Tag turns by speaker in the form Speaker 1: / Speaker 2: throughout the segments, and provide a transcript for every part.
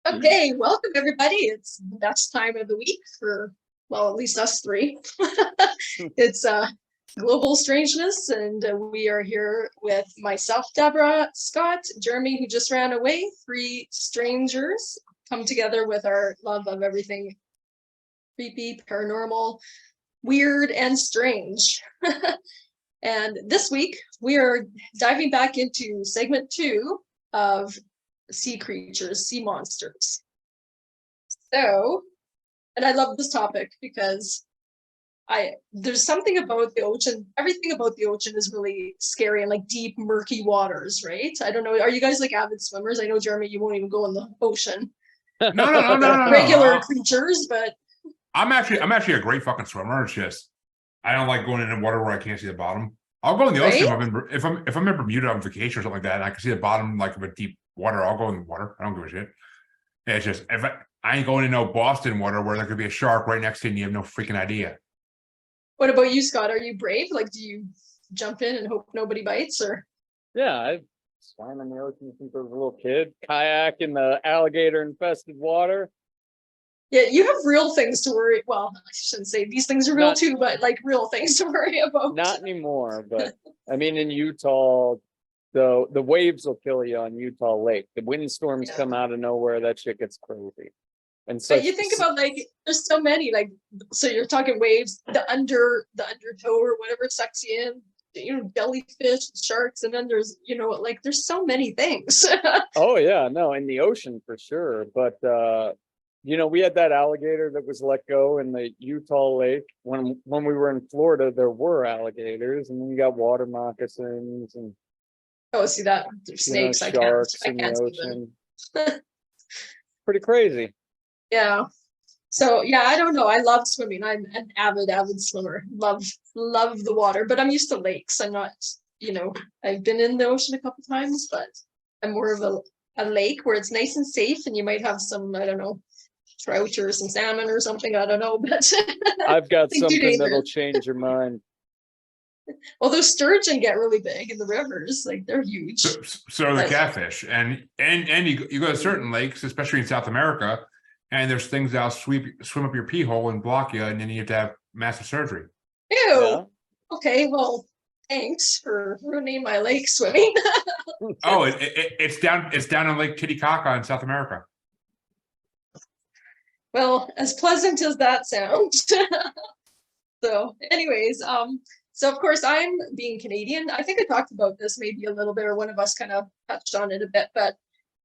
Speaker 1: Okay, welcome everybody. It's the best time of the week for, well, at least us three. It's Global Strangeness, and we are here with myself, Deborah, Scott, Jeremy, who just ran away. Three strangers come together with our love of everything creepy, paranormal, weird, and strange. And this week, we are diving back into segment 2 of sea creatures, sea monsters. So, and I love this topic because there's something about the ocean, everything about the ocean is really scary and like deep, murky waters, right? I don't know. Are you guys like avid swimmers? I know, Jeremy, you won't even go in the ocean.
Speaker 2: No.
Speaker 1: Regular creatures, but
Speaker 2: I'm actually a great fucking swimmer. It's just I don't like going in water where I can't see the bottom. I'll go in the ocean if I'm in Bermuda on vacation or something like that, and I can see the bottom like of a deep water. I'll go in the water. I don't give a shit. It's just if I ain't going in no Boston water where there could be a shark right next to you and you have no freaking idea.
Speaker 1: What about you, Scott? Are you brave? Like, do you jump in and hope nobody bites, or?
Speaker 3: Yeah, I swam in the ocean since I was a little kid. Kayak in the alligator-infested water.
Speaker 1: Yeah, you have real things to worry. Well, I shouldn't say these things are real too, but like real things to worry about.
Speaker 3: Not anymore, but I mean, in Utah, the waves will kill you on Utah Lake. The windstorms come out of nowhere. That shit gets crazy. And so
Speaker 1: you think about like there's so many like, so you're talking waves, the undertow or whatever sucks you in, jellyfish, sharks, and then there's like there's so many things.
Speaker 3: Oh yeah, no, in the ocean for sure. But we had that alligator that was let go in the Utah Lake. When we were in Florida, there were alligators, and then you got water moccasins and
Speaker 1: see that there's snakes,
Speaker 3: sharks
Speaker 1: I
Speaker 3: in
Speaker 1: can't
Speaker 3: the ocean. Pretty crazy.
Speaker 1: Yeah. So yeah, I don't know. I love swimming. I'm an avid swimmer. Love the water, but I'm used to lakes. I'm not, I've been in the ocean a couple times, but I'm more of a lake where it's nice and safe, and you might have some, I don't know, trout or some salmon or something. I don't know, but
Speaker 3: I've got something that'll change your mind.
Speaker 1: Well, those sturgeon get really big in the rivers, like they're huge.
Speaker 2: So the catfish, and you go to certain lakes, especially in South America, and there's things that'll swim up your pee hole and block you, and then you have to have massive surgery.
Speaker 1: Ew. Yeah. Okay, well, thanks for ruining my lake swimming.
Speaker 2: Oh, it's down in Lake Titicaca in South America.
Speaker 1: Well, as pleasant as that sounds. So, anyways, so of course I'm being Canadian. I think I talked about this maybe a little bit, or one of us kind of touched on it a bit, but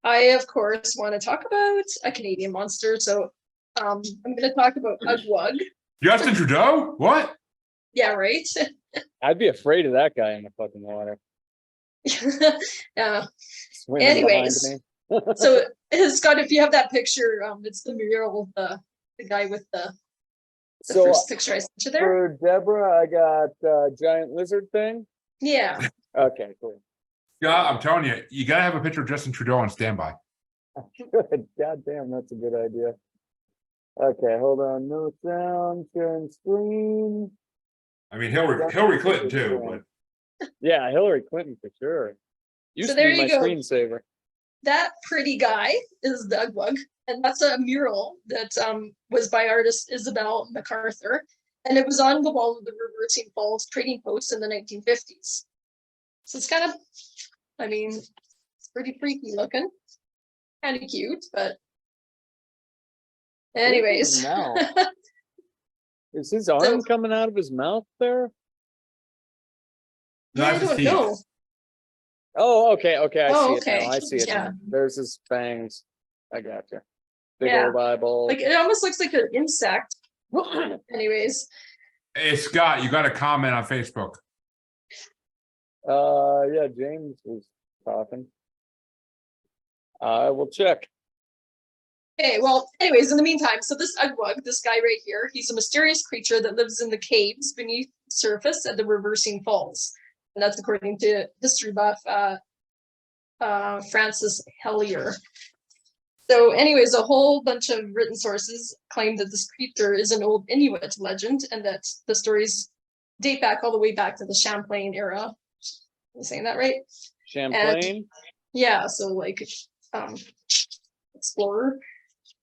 Speaker 1: I, of course, want to talk about a Canadian monster. So I'm going to talk about Ugwug.
Speaker 2: Justin Trudeau? What?
Speaker 1: Yeah, right?
Speaker 3: I'd be afraid of that guy in the fucking water.
Speaker 1: Yeah.
Speaker 3: Swimming
Speaker 1: anyways, so Scott, if you have that picture, it's the mural of the guy with the first picture I sent you there.
Speaker 3: For Deborah, I got giant lizard thing.
Speaker 1: Yeah.
Speaker 3: Okay, cool.
Speaker 2: Yeah, I'm telling you, you gotta have a picture of Justin Trudeau on standby.
Speaker 3: Good. God damn, that's a good idea. Okay, hold on. No sound, sharing screen.
Speaker 2: I mean, Hillary Clinton too, but
Speaker 3: yeah, Hillary Clinton for sure. Used
Speaker 1: so there
Speaker 3: to be my screensaver.
Speaker 1: That pretty guy is the Ugwug, and that's a mural that was by artist Isabel MacArthur, and it was on the wall of the Reversing Falls trading post in the 1950s. So it's kind of, I mean, it's pretty freaky looking, kind of cute, but anyways.
Speaker 3: Is his arm coming out of his mouth there?
Speaker 1: Yeah, I don't know.
Speaker 3: Oh, okay. I see it now. There's his fangs. I got you. Big old eyeball.
Speaker 1: Like, it almost looks like an insect. Anyways.
Speaker 2: Hey, Scott, you got a comment on Facebook.
Speaker 3: Yeah, James was talking. I will check.
Speaker 1: Okay, well, anyways, in the meantime, so this Ugwug, this guy right here, he's a mysterious creature that lives in the caves beneath the surface at the Reversing Falls. And that's according to history buff Francis Hellier. So anyways, a whole bunch of written sources claim that this creature is an old Inuit legend, and that the stories date back all the way back to the Champlain era. Am I saying that right?
Speaker 3: Champlain?
Speaker 1: And, yeah, so like explorer.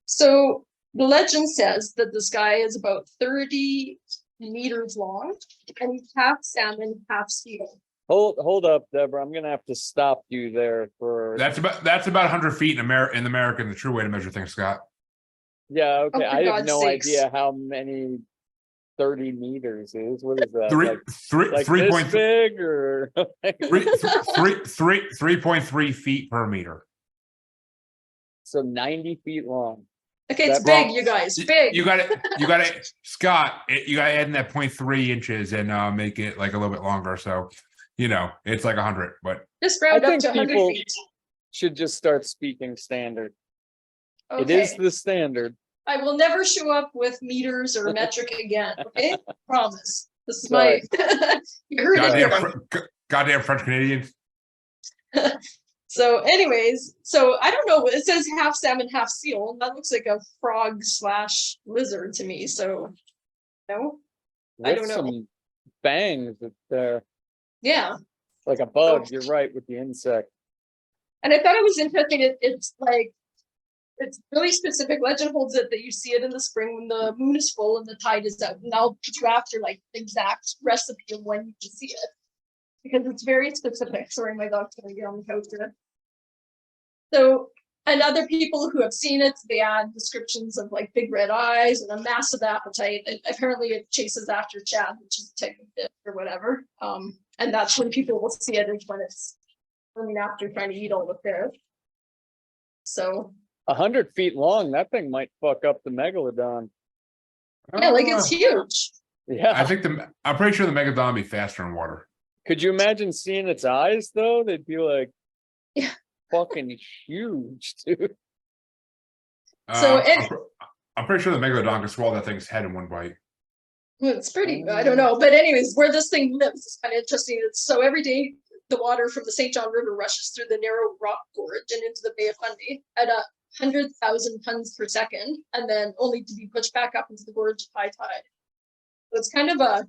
Speaker 1: So the legend says that this guy is about 30 meters long, and he's half salmon, half seal.
Speaker 3: Hold up, Deborah. I'm gonna have to stop you there for.
Speaker 2: That's about 100 feet in America in the true way to measure things, Scott.
Speaker 3: Yeah, okay.
Speaker 1: Oh, for
Speaker 3: I have
Speaker 1: God's
Speaker 3: no
Speaker 1: sakes.
Speaker 3: idea how many 30 meters is. What is that?
Speaker 2: Three,
Speaker 3: like
Speaker 2: three,
Speaker 3: like
Speaker 2: three
Speaker 3: this
Speaker 2: point
Speaker 3: big or
Speaker 2: 3.3 feet per meter.
Speaker 3: so 90 feet long.
Speaker 1: Okay, it's
Speaker 3: That-
Speaker 1: big, you guys, big.
Speaker 2: You got it, Scott. You got to add in that 0.3 inches and make it like a little bit longer. So, it's like 100. But
Speaker 1: Just round
Speaker 3: I
Speaker 1: up
Speaker 3: think
Speaker 1: to 100
Speaker 3: people-
Speaker 1: feet.
Speaker 3: Should just start speaking standard. It
Speaker 1: Okay.
Speaker 3: is the standard.
Speaker 1: I will never show up with meters or metric again. Okay, promise. This is
Speaker 3: Sorry.
Speaker 1: my. You heard it here.
Speaker 2: goddamn French Canadians.
Speaker 1: So, anyways, so I don't know. It says half salmon, half seal. That looks like a frog / lizard to me. So, no, I don't
Speaker 3: With
Speaker 1: know.
Speaker 3: some bangs there,
Speaker 1: Yeah.
Speaker 3: like a bug. You're right with the insect.
Speaker 1: And I thought it was interesting. It's it's really specific. Legend holds it that you see it in the spring when the moon is full and the tide is out. And I'll put you after like the exact recipe of when you can see it, because it's very specific. Sorry, my dog's gonna get on the couch here. So, and other people who have seen it, they add descriptions of like big red eyes and a massive appetite. And apparently it chases after Chad, which is a type of fish or whatever. And that's when people will see it, is when it's running after trying to eat all the fish. So
Speaker 3: 100 feet long. That thing might fuck up the megalodon.
Speaker 1: yeah, like it's huge.
Speaker 3: Yeah.
Speaker 2: I'm pretty sure the Megalodon would be faster in water.
Speaker 3: Could you imagine seeing its eyes though? They'd be like,
Speaker 1: Yeah.
Speaker 3: fucking huge, dude.
Speaker 1: So
Speaker 2: I'm pretty sure the Megalodon can swallow that thing's head in one bite.
Speaker 1: It's pretty, I don't know. But anyways, where this thing lives is kind of interesting. So every day the water from the St. John River rushes through the narrow rock gorge and into the Bay of Fundy at 100,000 tons per second, and then only to be pushed back up into the gorge at high tide. So it's kind of a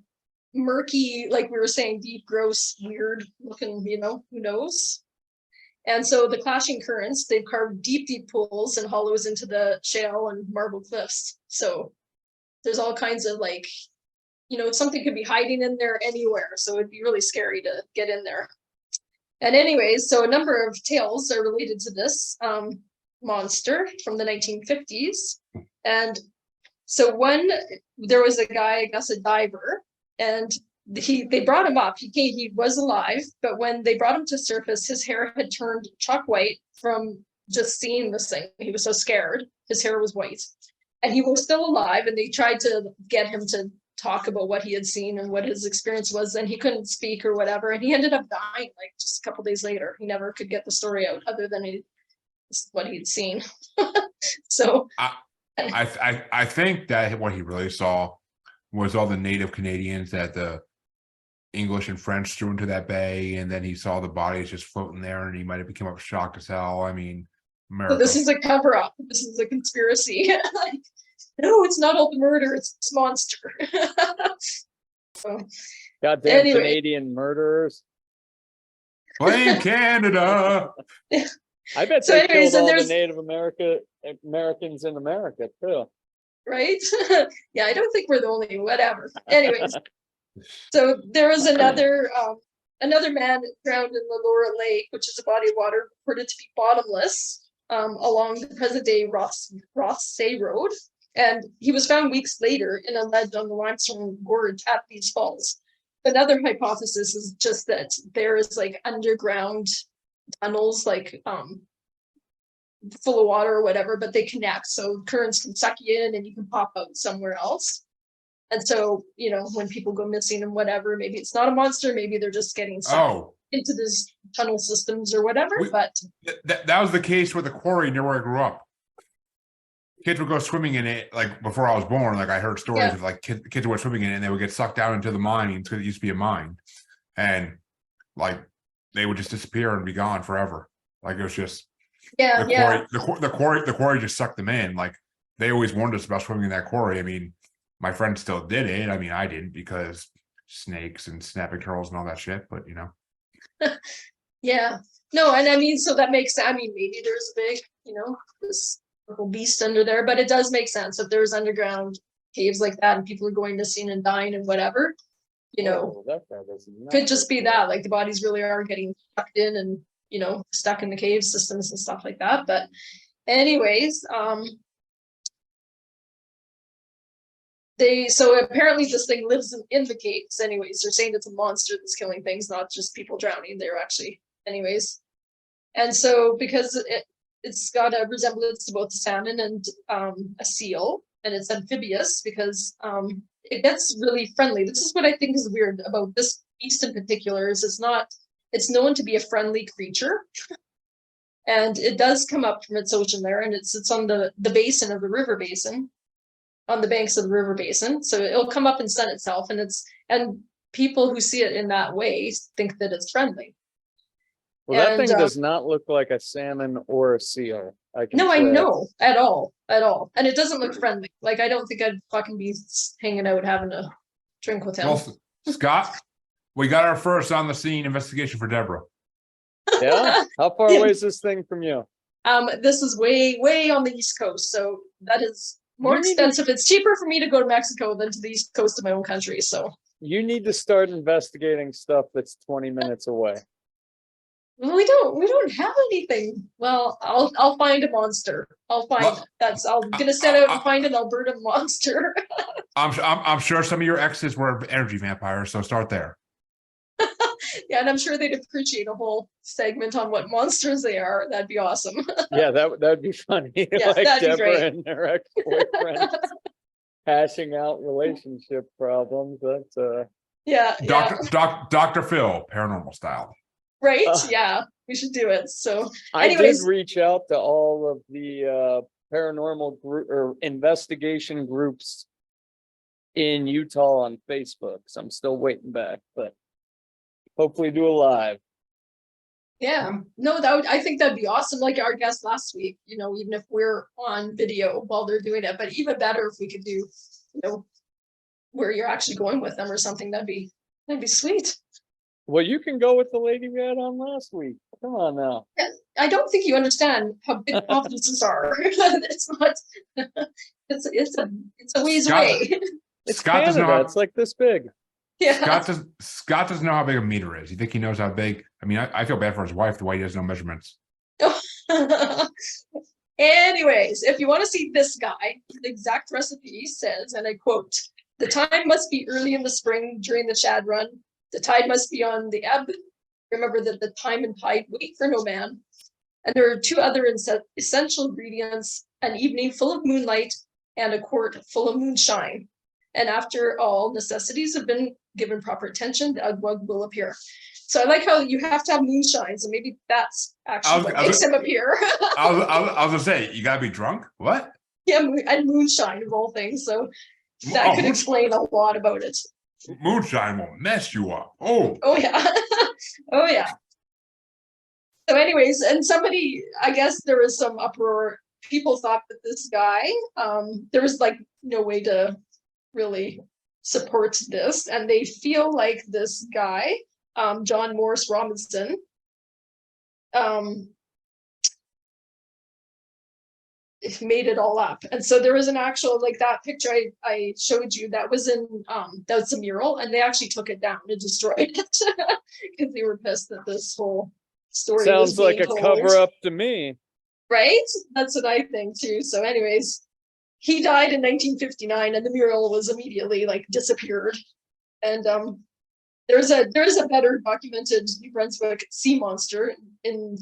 Speaker 1: murky, like we were saying, deep, gross, weird looking, who knows? And so the clashing currents, they've carved deep, deep pools and hollows into the shale and marble cliffs. So there's all kinds of like, something could be hiding in there anywhere. So it'd be really scary to get in there. And anyways, so a number of tales are related to this monster from the 1950s. And so there was a guy, I guess a diver, and they brought him up. He was alive, but when they brought him to surface, his hair had turned chalk white from just seeing this thing. He was so scared. His hair was white. And he was still alive, and they tried to get him to talk about what he had seen and what his experience was, and he couldn't speak or whatever, and he ended up dying like just a couple days later. He never could get the story out other than this is what he'd seen. So
Speaker 2: I think that what he really saw was all the native Canadians that the English and French threw into that bay, and then he saw the bodies just floating there, and he might have become up shocked as hell. I mean, America.
Speaker 1: So this is a cover-up. This is a conspiracy. Like, no, it's not all the murder, it's this monster. So,
Speaker 3: Goddamn
Speaker 1: Anyway.
Speaker 3: Canadian murderers.
Speaker 2: Blame Canada.
Speaker 3: I bet
Speaker 1: So
Speaker 3: they
Speaker 1: anyways,
Speaker 3: killed
Speaker 1: and
Speaker 3: all the
Speaker 1: there's-
Speaker 3: Native Americans in America too.
Speaker 1: right? Yeah, I don't think we're the only, whatever. Anyways, so there was another man drowned in the Laura Lake, which is a body of water reported to be bottomless, along the present-day Rothsay Road. And he was found weeks later in a ledge on the limestone gorge at these falls. Another hypothesis is just that there is like underground tunnels, like full of water or whatever, but they connect, so currents can suck you in and you can pop out somewhere else. And so, when people go missing and whatever, maybe it's not a monster, maybe they're just getting sucked into these tunnel systems or whatever. But
Speaker 2: that was the case with the quarry near where I grew up. Kids would go swimming in it, like before I was born. Like I heard stories of like kids were swimming in it and they would get sucked down into the mine because it used to be a mine, and like they would just disappear and be gone forever. Like it was just the quarry just sucked them in. Like they always warned us about swimming in that quarry. I mean, my friend still did it. I mean, I didn't because snakes and snapping turtles and all that shit. But
Speaker 1: yeah, no, and I mean, so that makes. I mean, maybe there's a big this little beast under there. But it does make sense if there's underground caves like that and people are going missing and dying and whatever,
Speaker 3: That guy does not
Speaker 1: could just
Speaker 3: look
Speaker 1: be
Speaker 3: good.
Speaker 1: that, like the bodies really are getting sucked in and, stuck in the cave systems and stuff like that. But anyways, so apparently this thing lives in the caves anyways. They're saying it's a monster that's killing things, not just people drowning. They're actually, anyways. And so because it's got a resemblance to both a salmon and a seal, and it's amphibious because it gets really friendly. This is what I think is weird about this beast in particular, is it's known to be a friendly creature. And it does come up from its ocean there, and it sits on the basin of the river basin, on the banks of the river basin. So it'll come up and sun itself, and people who see it in that way think that it's friendly.
Speaker 3: Well, that
Speaker 1: And,
Speaker 3: thing does not look like a salmon or a seal. I
Speaker 1: know at all. And it doesn't look friendly. Like, I don't think I'd fucking be hanging out having a drink with him.
Speaker 2: Well, Scott, we got our first on the scene investigation for Deborah.
Speaker 3: Yeah. How far away is this thing from you?
Speaker 1: This is way on the East Coast, so that is more
Speaker 3: You need to-
Speaker 1: expensive. It's cheaper for me to go to Mexico than to the East Coast of my own country. So
Speaker 3: You need to start investigating stuff that's 20 minutes away.
Speaker 1: we don't have anything. Well, I'll find a monster. I'm gonna set out and find an Alberta monster.
Speaker 2: I'm sure some of your exes were energy vampires, so start there.
Speaker 1: Yeah, and I'm sure they'd appreciate a whole segment on what monsters they are. That'd be awesome.
Speaker 3: Yeah, that'd be funny.
Speaker 1: Yeah,
Speaker 3: Like
Speaker 1: that'd be
Speaker 3: Deborah
Speaker 1: great.
Speaker 3: and her ex-boyfriend hashing out relationship problems. That's
Speaker 1: Yeah,
Speaker 2: Dr. Phil, paranormal style.
Speaker 1: right. Yeah, we should do it. So
Speaker 3: I
Speaker 1: anyways.
Speaker 3: did reach out to all of the paranormal group or investigation groups in Utah on Facebook. So I'm still waiting back, but hopefully do a live.
Speaker 1: Yeah, no, I think that'd be awesome. Like our guest last week, even if we're on video while they're doing it, but even better if we could do, where you're actually going with them or something. That'd be sweet.
Speaker 3: Well, you can go with the lady we had on last week. Come on now.
Speaker 1: I don't think you understand how big conferences are. It's not. It's a ways
Speaker 2: Scott-
Speaker 1: away.
Speaker 3: It's
Speaker 2: Scott doesn't know
Speaker 3: Canada.
Speaker 2: how-
Speaker 3: It's like this big.
Speaker 1: Yeah.
Speaker 2: Scott doesn't know how big a meter is. You think he knows how big? I mean, I feel bad for his wife the way he doesn't know measurements.
Speaker 1: Anyways, if you want to see this guy, the exact recipe says, and I quote, "The time must be early in the spring during the shad run. The tide must be on the ebb. Remember that the time and tide wait for no man. And there are two other essential ingredients, an evening full of moonlight and a quart full of moonshine. And after all necessities have been given proper attention, the Ugwug will appear." So I like how you have to have moonshine. So maybe that's actually what makes him appear.
Speaker 2: I was gonna say, you gotta be drunk. What?
Speaker 1: Yeah, and moonshine of all things. So that could explain a lot about it.
Speaker 2: Moonshine will mess you up. Oh
Speaker 1: yeah. Oh yeah. So anyways, and I guess there was some uproar. People thought that this guy, there was like no way to really support this. And they feel like this guy, John Morris Robinson, made it all up. And so there was an actual, like that picture I showed you, that was a mural, and they actually took it down and destroyed it because they were pissed that this whole story
Speaker 3: Sounds
Speaker 1: was
Speaker 3: like a
Speaker 1: told.
Speaker 3: cover up to me.
Speaker 1: Right? That's what I think too. So anyways, he died in 1959 and the mural was immediately like disappeared. And there's a better documented New Brunswick sea monster and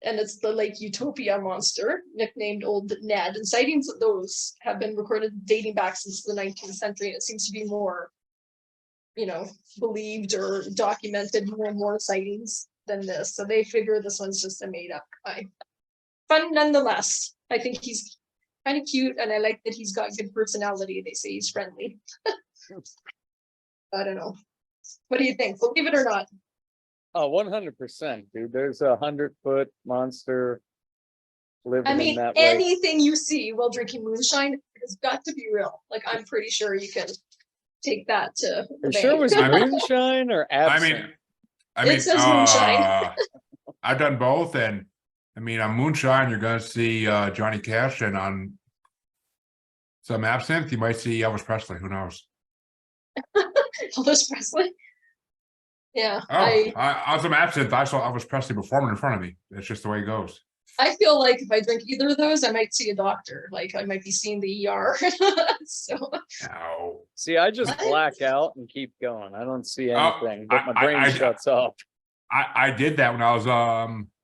Speaker 1: it's the Lake Utopia monster, nicknamed Old Ned. And sightings of those have been recorded dating back since the 19th century. And it seems to be more, believed or documented more sightings than this. So they figure this one's just a made up guy. Fun nonetheless. I think he's kind of cute, and I like that he's got good personality. They say he's friendly. I don't know. What do you think? Believe it or not?
Speaker 3: Oh, 100%, dude. There's a 100-foot monster living
Speaker 1: I mean,
Speaker 3: in that lake.
Speaker 1: anything you see while drinking moonshine has got to be real. Like, I'm pretty sure you can take that to the
Speaker 3: You sure it
Speaker 1: bank.
Speaker 3: was moonshine or absinthe?
Speaker 2: I mean,
Speaker 1: It says moonshine.
Speaker 2: I've done both, and I mean, on Moonshine, you're going to see Johnny Cash, and on some Absinthe, you might see Elvis Presley. Who knows?
Speaker 1: Elvis Presley. Yeah,
Speaker 2: Oh, on some Absinthe, I saw Elvis Presley performing in front of me. It's just the way it goes.
Speaker 1: I feel like if I drink either of those, I might see a doctor. Like I might be seeing the ER. So
Speaker 2: No.
Speaker 3: See, I just
Speaker 1: What?
Speaker 3: black out and keep going. I don't see
Speaker 2: Oh,
Speaker 3: anything, but my
Speaker 2: I-
Speaker 3: brain
Speaker 2: I-
Speaker 3: shuts off.
Speaker 2: I did that when I was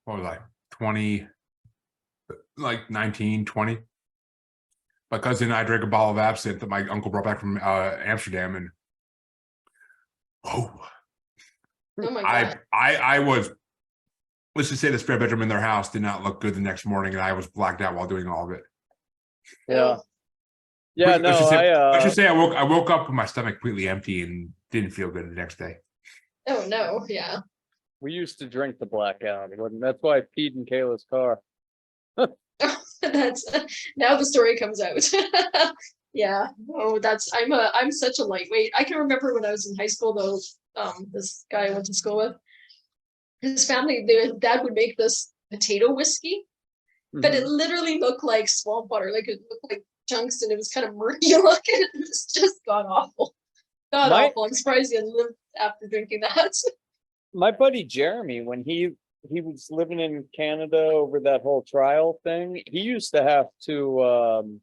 Speaker 2: what was I 20, like 19, 20. My cousin and I drank a bottle of absinthe that my uncle brought back from Amsterdam, and
Speaker 1: oh my god.
Speaker 2: I was, let's just say the spare bedroom in their house did not look good the next morning, and I was blacked out while doing all of it.
Speaker 3: Yeah. Yeah, no,
Speaker 2: let's just say I woke up with my stomach completely empty and didn't feel good the next day.
Speaker 1: Oh no, yeah.
Speaker 3: we used to drink the blackout. That's why I peed in Kayla's car.
Speaker 1: That's now the story comes out. Yeah. Oh, I'm such a lightweight. I can remember when I was in high school though, this guy I went to school with, his family, their dad would make this potato whiskey, but it literally looked like swamp water. Like it looked like chunks and it was kind of murky looking. It was just god awful. God awful. I'm surprised he lived after drinking that.
Speaker 3: My buddy Jeremy, when he was living in Canada over that whole trial thing, he used to have to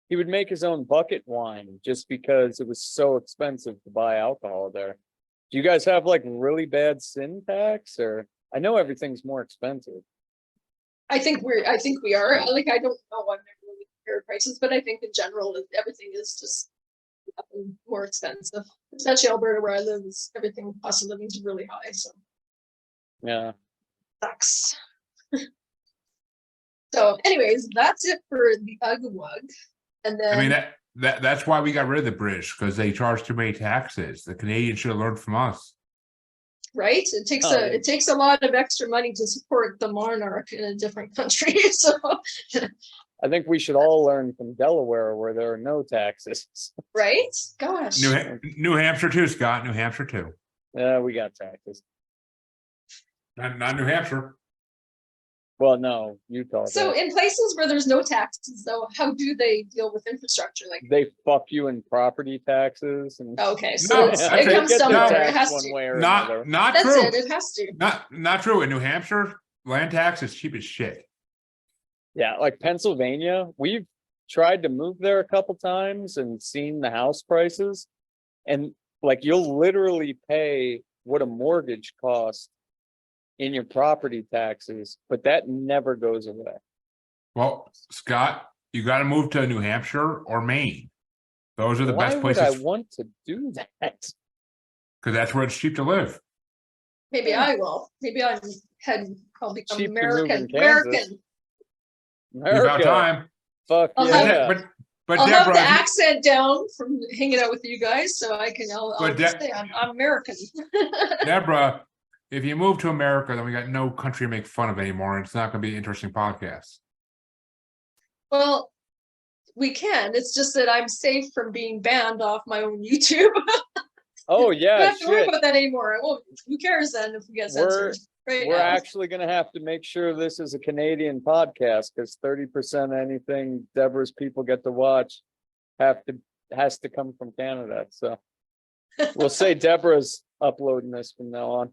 Speaker 3: he would make his own bucket wine just because it was so expensive to buy alcohol there. Do you guys have like really bad sin tax, or I know everything's more expensive?
Speaker 1: I think we are. Like I don't know, I've never really compared prices, but I think in general everything is just more expensive. Especially Alberta where I live, everything cost of living is really high. So
Speaker 3: Yeah.
Speaker 1: sucks. So anyways, that's it for the Ugwug. And then
Speaker 2: I mean that's why we got rid of the British, because they charge too many taxes. The Canadians should have learned from us.
Speaker 1: right, it takes a lot of extra money to support the monarch in a different country. So
Speaker 3: I think we should all learn from Delaware where there are no taxes.
Speaker 1: right, gosh.
Speaker 2: New Hampshire too, Scott. New Hampshire too.
Speaker 3: Yeah, we got taxes.
Speaker 2: Not New Hampshire.
Speaker 3: Well, no, Utah.
Speaker 1: So in places where there's no taxes though, how do they deal with infrastructure? Like
Speaker 3: they fuck you in property taxes and
Speaker 1: okay, so
Speaker 2: No,
Speaker 1: it comes
Speaker 3: get their
Speaker 1: somewhere.
Speaker 3: tax
Speaker 1: It has
Speaker 3: one
Speaker 1: to.
Speaker 3: way or another.
Speaker 2: Not
Speaker 1: That's
Speaker 2: true.
Speaker 1: it has to.
Speaker 2: Not true. In New Hampshire, land tax is cheap as shit.
Speaker 3: Yeah, like Pennsylvania, we've tried to move there a couple times and seen the house prices, and like you'll literally pay what a mortgage costs in your property taxes, but that never goes away.
Speaker 2: Well, Scott, you got to move to New Hampshire or Maine. Those are the
Speaker 3: Why
Speaker 2: best
Speaker 3: would I
Speaker 2: places,
Speaker 3: want to do that?
Speaker 2: because that's where it's cheap to live.
Speaker 1: Maybe I will. Maybe I'll become
Speaker 3: Cheap to move in
Speaker 1: American.
Speaker 3: Kansas.
Speaker 2: It's about time.
Speaker 3: Fuck
Speaker 1: I'll
Speaker 3: yeah.
Speaker 2: But
Speaker 1: I'll have
Speaker 2: Deborah,
Speaker 1: the accent down from hanging out with you guys, so I'll
Speaker 2: But
Speaker 1: just say I'm American.
Speaker 2: Deborah, if you move to America, then we got no country to make fun of anymore, and it's not going to be an interesting podcast.
Speaker 1: Well, we can. It's just that I'm safe from being banned off my own YouTube.
Speaker 3: Oh
Speaker 1: I don't
Speaker 3: yeah,
Speaker 1: have to worry
Speaker 3: shit.
Speaker 1: about that anymore. Well, who cares then if we get censored? Right
Speaker 3: We're
Speaker 1: now.
Speaker 3: actually gonna have to make sure this is a Canadian podcast because 30% anything Deborah's people get to watch has to come from Canada. So we'll say Deborah's uploading this from now on.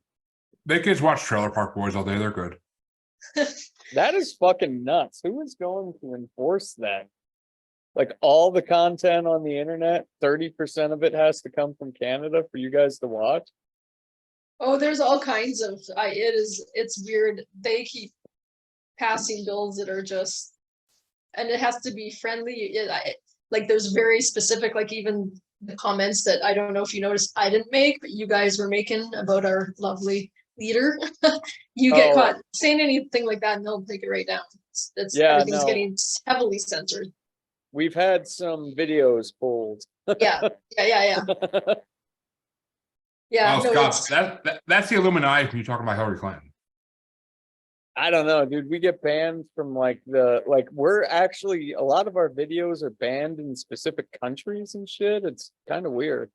Speaker 2: They kids watch Trailer Park Boys all day. They're good.
Speaker 3: That is fucking nuts. Who is going to enforce that? Like all the content on the internet, 30% of it has to come from Canada for you guys to watch.
Speaker 1: Oh, there's all kinds of it's weird. They keep passing bills that are just, and it has to be friendly. Like there's very specific, like even the comments that I don't know if you noticed I didn't make, but you guys were making about our lovely leader. You get caught saying anything like that and they'll take it right down. Everything's getting heavily censored.
Speaker 3: We've had some videos pulled.
Speaker 1: Yeah. Yeah.
Speaker 2: Well, Scott, that's the Illuminati when you're talking about Hillary Clinton.
Speaker 3: I don't know, dude. We get banned from we're actually, a lot of our videos are banned in specific countries and shit. It's kind of weird.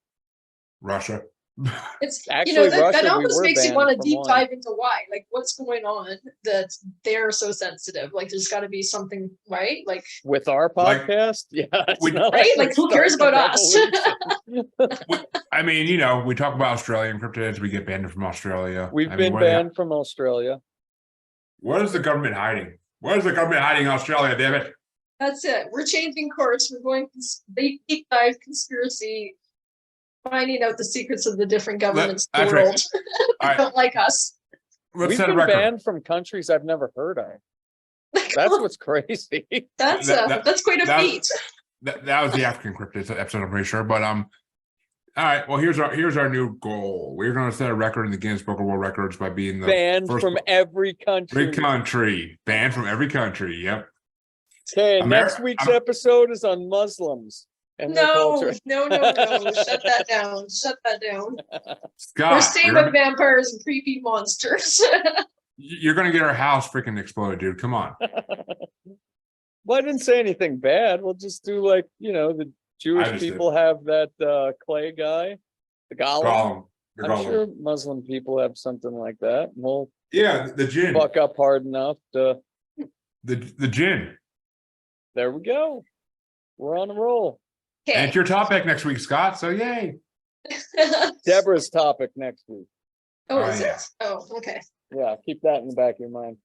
Speaker 2: Russia.
Speaker 1: It's,
Speaker 3: Actually,
Speaker 1: that
Speaker 3: Russia, we
Speaker 1: almost
Speaker 3: were
Speaker 1: makes you
Speaker 3: banned
Speaker 1: want to
Speaker 3: from
Speaker 1: deep
Speaker 3: one.
Speaker 1: dive into why, like what's going on that they're so sensitive. Like there's got to be something, right? Like,
Speaker 3: With our
Speaker 2: Like,
Speaker 3: podcast, yeah, it's
Speaker 2: we-
Speaker 3: not
Speaker 1: right?
Speaker 3: we're
Speaker 1: Like who cares
Speaker 3: starting a
Speaker 1: about us?
Speaker 3: revolution.
Speaker 2: I mean, you know, we talk about Australian cryptids, we get banned from Australia.
Speaker 3: We've
Speaker 2: I
Speaker 3: been
Speaker 2: mean, what,
Speaker 3: banned from Australia.
Speaker 2: what is the government hiding? What is the government hiding in Australia, damn it?
Speaker 1: That's it. We're changing course. We're going deep dive conspiracy, finding out the secrets of the different governments in the
Speaker 2: That's right.
Speaker 1: world
Speaker 2: All right,
Speaker 1: don't like us.
Speaker 2: let's
Speaker 3: We've
Speaker 2: set a
Speaker 3: been
Speaker 2: record.
Speaker 3: banned from countries I've never heard of. That's what's crazy.
Speaker 1: That's
Speaker 2: that-
Speaker 1: that's quite a
Speaker 2: that-
Speaker 1: feat.
Speaker 2: That was the African cryptids episode, I'm pretty sure. But all right. Well, here's our new goal. We're going to set a record in the Guinness Book of World Records by being the
Speaker 3: Banned
Speaker 2: first
Speaker 3: from every country.
Speaker 2: banned from every country. Yep.
Speaker 3: Okay,
Speaker 2: Ameri-
Speaker 3: next week's
Speaker 2: Am-
Speaker 3: episode is on Muslims and their
Speaker 1: No,
Speaker 3: culture.
Speaker 1: no. Shut that down. Shut that down.
Speaker 2: Scott,
Speaker 1: We're staying with vampires and creepy monsters.
Speaker 2: you're going to get our house freaking exploded, dude. Come on.
Speaker 3: Well, I didn't say anything bad. We'll just do like, the Jewish
Speaker 2: just did.
Speaker 3: people have that clay guy, the golem.
Speaker 2: Gollum. The
Speaker 3: I'm
Speaker 2: Gollum.
Speaker 3: sure Muslim people have something like that. We'll
Speaker 2: Yeah, the gin.
Speaker 3: fuck up hard enough to.
Speaker 2: The gin.
Speaker 3: There we go. We're on a roll.
Speaker 2: And
Speaker 1: Okay.
Speaker 2: it's your topic next week, Scott. So yay.
Speaker 3: Deborah's topic next week.
Speaker 1: Oh,
Speaker 2: Oh,
Speaker 1: is
Speaker 2: yeah.
Speaker 1: it? Oh, okay.
Speaker 3: Yeah, keep that in the back of your mind.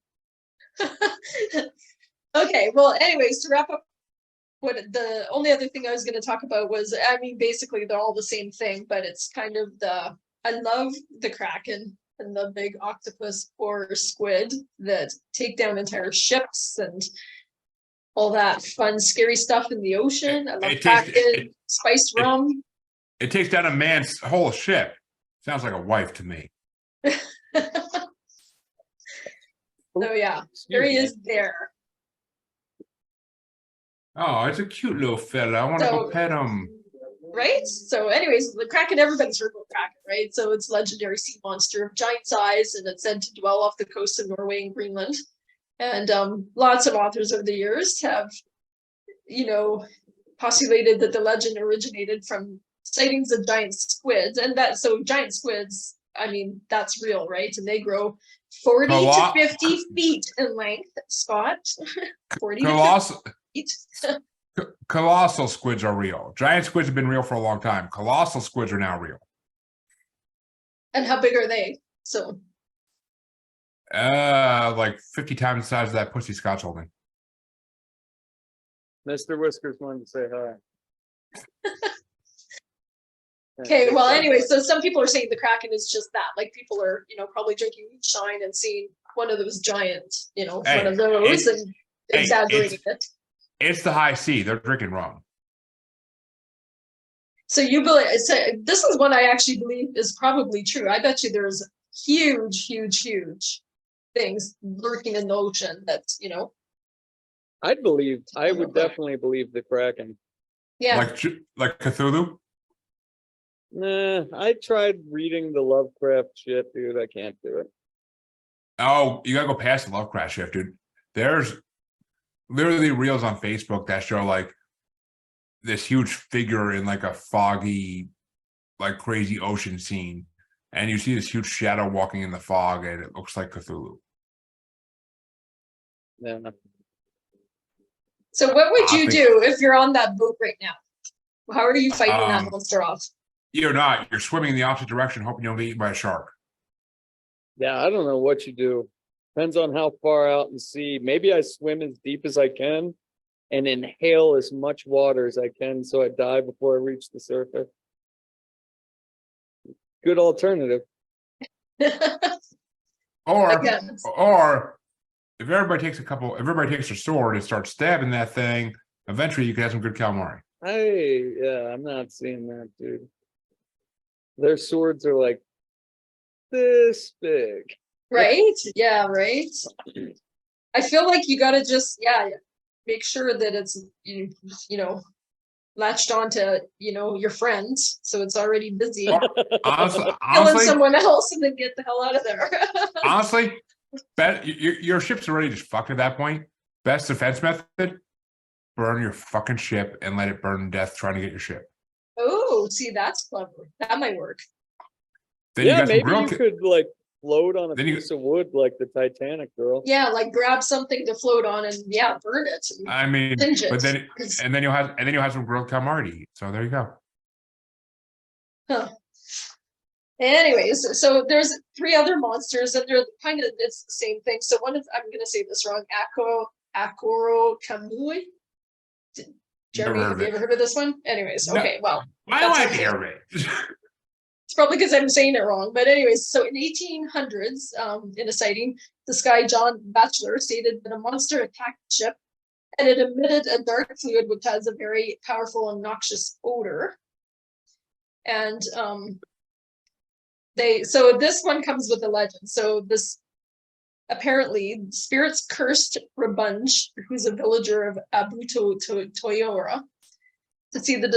Speaker 1: Okay, well, anyways, to wrap up, what the only other thing I was going to talk about was, I mean, basically they're all the same thing, but it's kind of I love the Kraken and the big octopus or squid that take down entire ships and all that fun, scary stuff in the ocean. I love
Speaker 2: It takes-
Speaker 1: Kraken, spiced
Speaker 2: it-
Speaker 1: rum.
Speaker 2: It takes down a man's whole ship. Sounds like a wife to me.
Speaker 1: So yeah, there he is there.
Speaker 2: Oh, it's a cute little fella. I want to
Speaker 1: So-
Speaker 2: go pet him.
Speaker 1: Right? So anyways, the Kraken, everybody's heard about Kraken, right? So it's a legendary sea monster of giant size, and it's said to dwell off the coast of Norway and Greenland. And lots of authors over the years have, postulated that the legend originated from sightings of giant squids. And so giant squids, I mean, that's real, right? And they grow 40 to 50 feet in length, Scott. 40 to 50
Speaker 2: Colossal,
Speaker 1: feet.
Speaker 2: colossal squids are real. Giant squids have been real for a long time. Colossal squids are now real.
Speaker 1: And how big are they? So
Speaker 2: Like 50 times the size of that pussy Scott's holding.
Speaker 3: Mr. Whiskers wanted to say hi.
Speaker 1: okay, well, anyway, so some people are saying the Kraken is just that. Like people are, probably drinking moonshine and seeing one of those giant,
Speaker 2: Hey,
Speaker 1: one of those
Speaker 2: it's-
Speaker 1: and
Speaker 2: hey,
Speaker 1: exaggerating it.
Speaker 2: It's the high sea. They're drinking rum.
Speaker 1: So you believe? So this is one I actually believe is probably true. I bet you there's huge things lurking in the ocean that
Speaker 3: I would definitely believe the Kraken.
Speaker 1: yeah.
Speaker 2: Like Cthulhu.
Speaker 3: Nah, I tried reading the Lovecraft shit, dude. I can't do it.
Speaker 2: Oh, you gotta go past the Lovecraft shift, dude. There's literally reels on Facebook that show like this huge figure in like a foggy, like crazy ocean scene, and you see this huge shadow walking in the fog, and it looks like Cthulhu.
Speaker 3: Yeah.
Speaker 1: So what would
Speaker 2: I
Speaker 1: you
Speaker 2: think-
Speaker 1: do if you're on that boat right now? How are you fighting that monster off?
Speaker 2: You're not. You're swimming in the opposite direction, hoping you don't get eaten by a shark.
Speaker 3: Yeah, I don't know what you do. Depends on how far out in sea. Maybe I swim as deep as I can and inhale as much water as I can so I die before I reach the surface. Good alternative.
Speaker 2: Or
Speaker 1: Again.
Speaker 2: or if everybody takes a sword and starts stabbing that thing, eventually you can have some good calamari.
Speaker 3: I'm not seeing that, dude. Their swords are like this big.
Speaker 1: Right? Yeah, right. I feel like you gotta just make sure that it's latched onto your friends, so it's already busy
Speaker 2: Honestly,
Speaker 1: killing someone else and then get the hell out of there.
Speaker 2: honestly, your ship's already just fucked at that point. Best defense method: burn your fucking ship and let it burn to death trying to get your ship.
Speaker 1: Oh, see, that's clever. That might work.
Speaker 2: Then you
Speaker 3: Yeah,
Speaker 2: got some
Speaker 3: maybe
Speaker 2: grilled.
Speaker 3: you could like float on a
Speaker 2: Then you-
Speaker 3: piece of wood like the Titanic girl.
Speaker 1: Yeah, like grab something to float on and yeah, burn it. And
Speaker 2: I mean,
Speaker 1: singe it,
Speaker 2: but then
Speaker 1: 'cause-
Speaker 2: and then you'll have some grilled calamari. So there you go.
Speaker 1: Huh. Anyways, so there's 3 other monsters, and they're kind of it's the same thing. So one is, I'm gonna say this wrong, Akoro Kamui. Jeremy,
Speaker 2: Never heard
Speaker 1: have
Speaker 2: of
Speaker 1: you
Speaker 2: it.
Speaker 1: ever heard of this one? Anyways,
Speaker 2: No.
Speaker 1: okay, well,
Speaker 2: I
Speaker 1: That's
Speaker 2: like
Speaker 1: okay.
Speaker 2: to hear of it.
Speaker 1: it's probably because I'm saying it wrong. But anyways, so in 1800s, in a sighting, this guy John Batchelor stated that a monster attacked the ship, and it emitted a dark fluid which has a very powerful and noxious odor. And so this one comes with a legend. So this apparently spirits cursed Rabunj, who's a villager of Toyora, to see the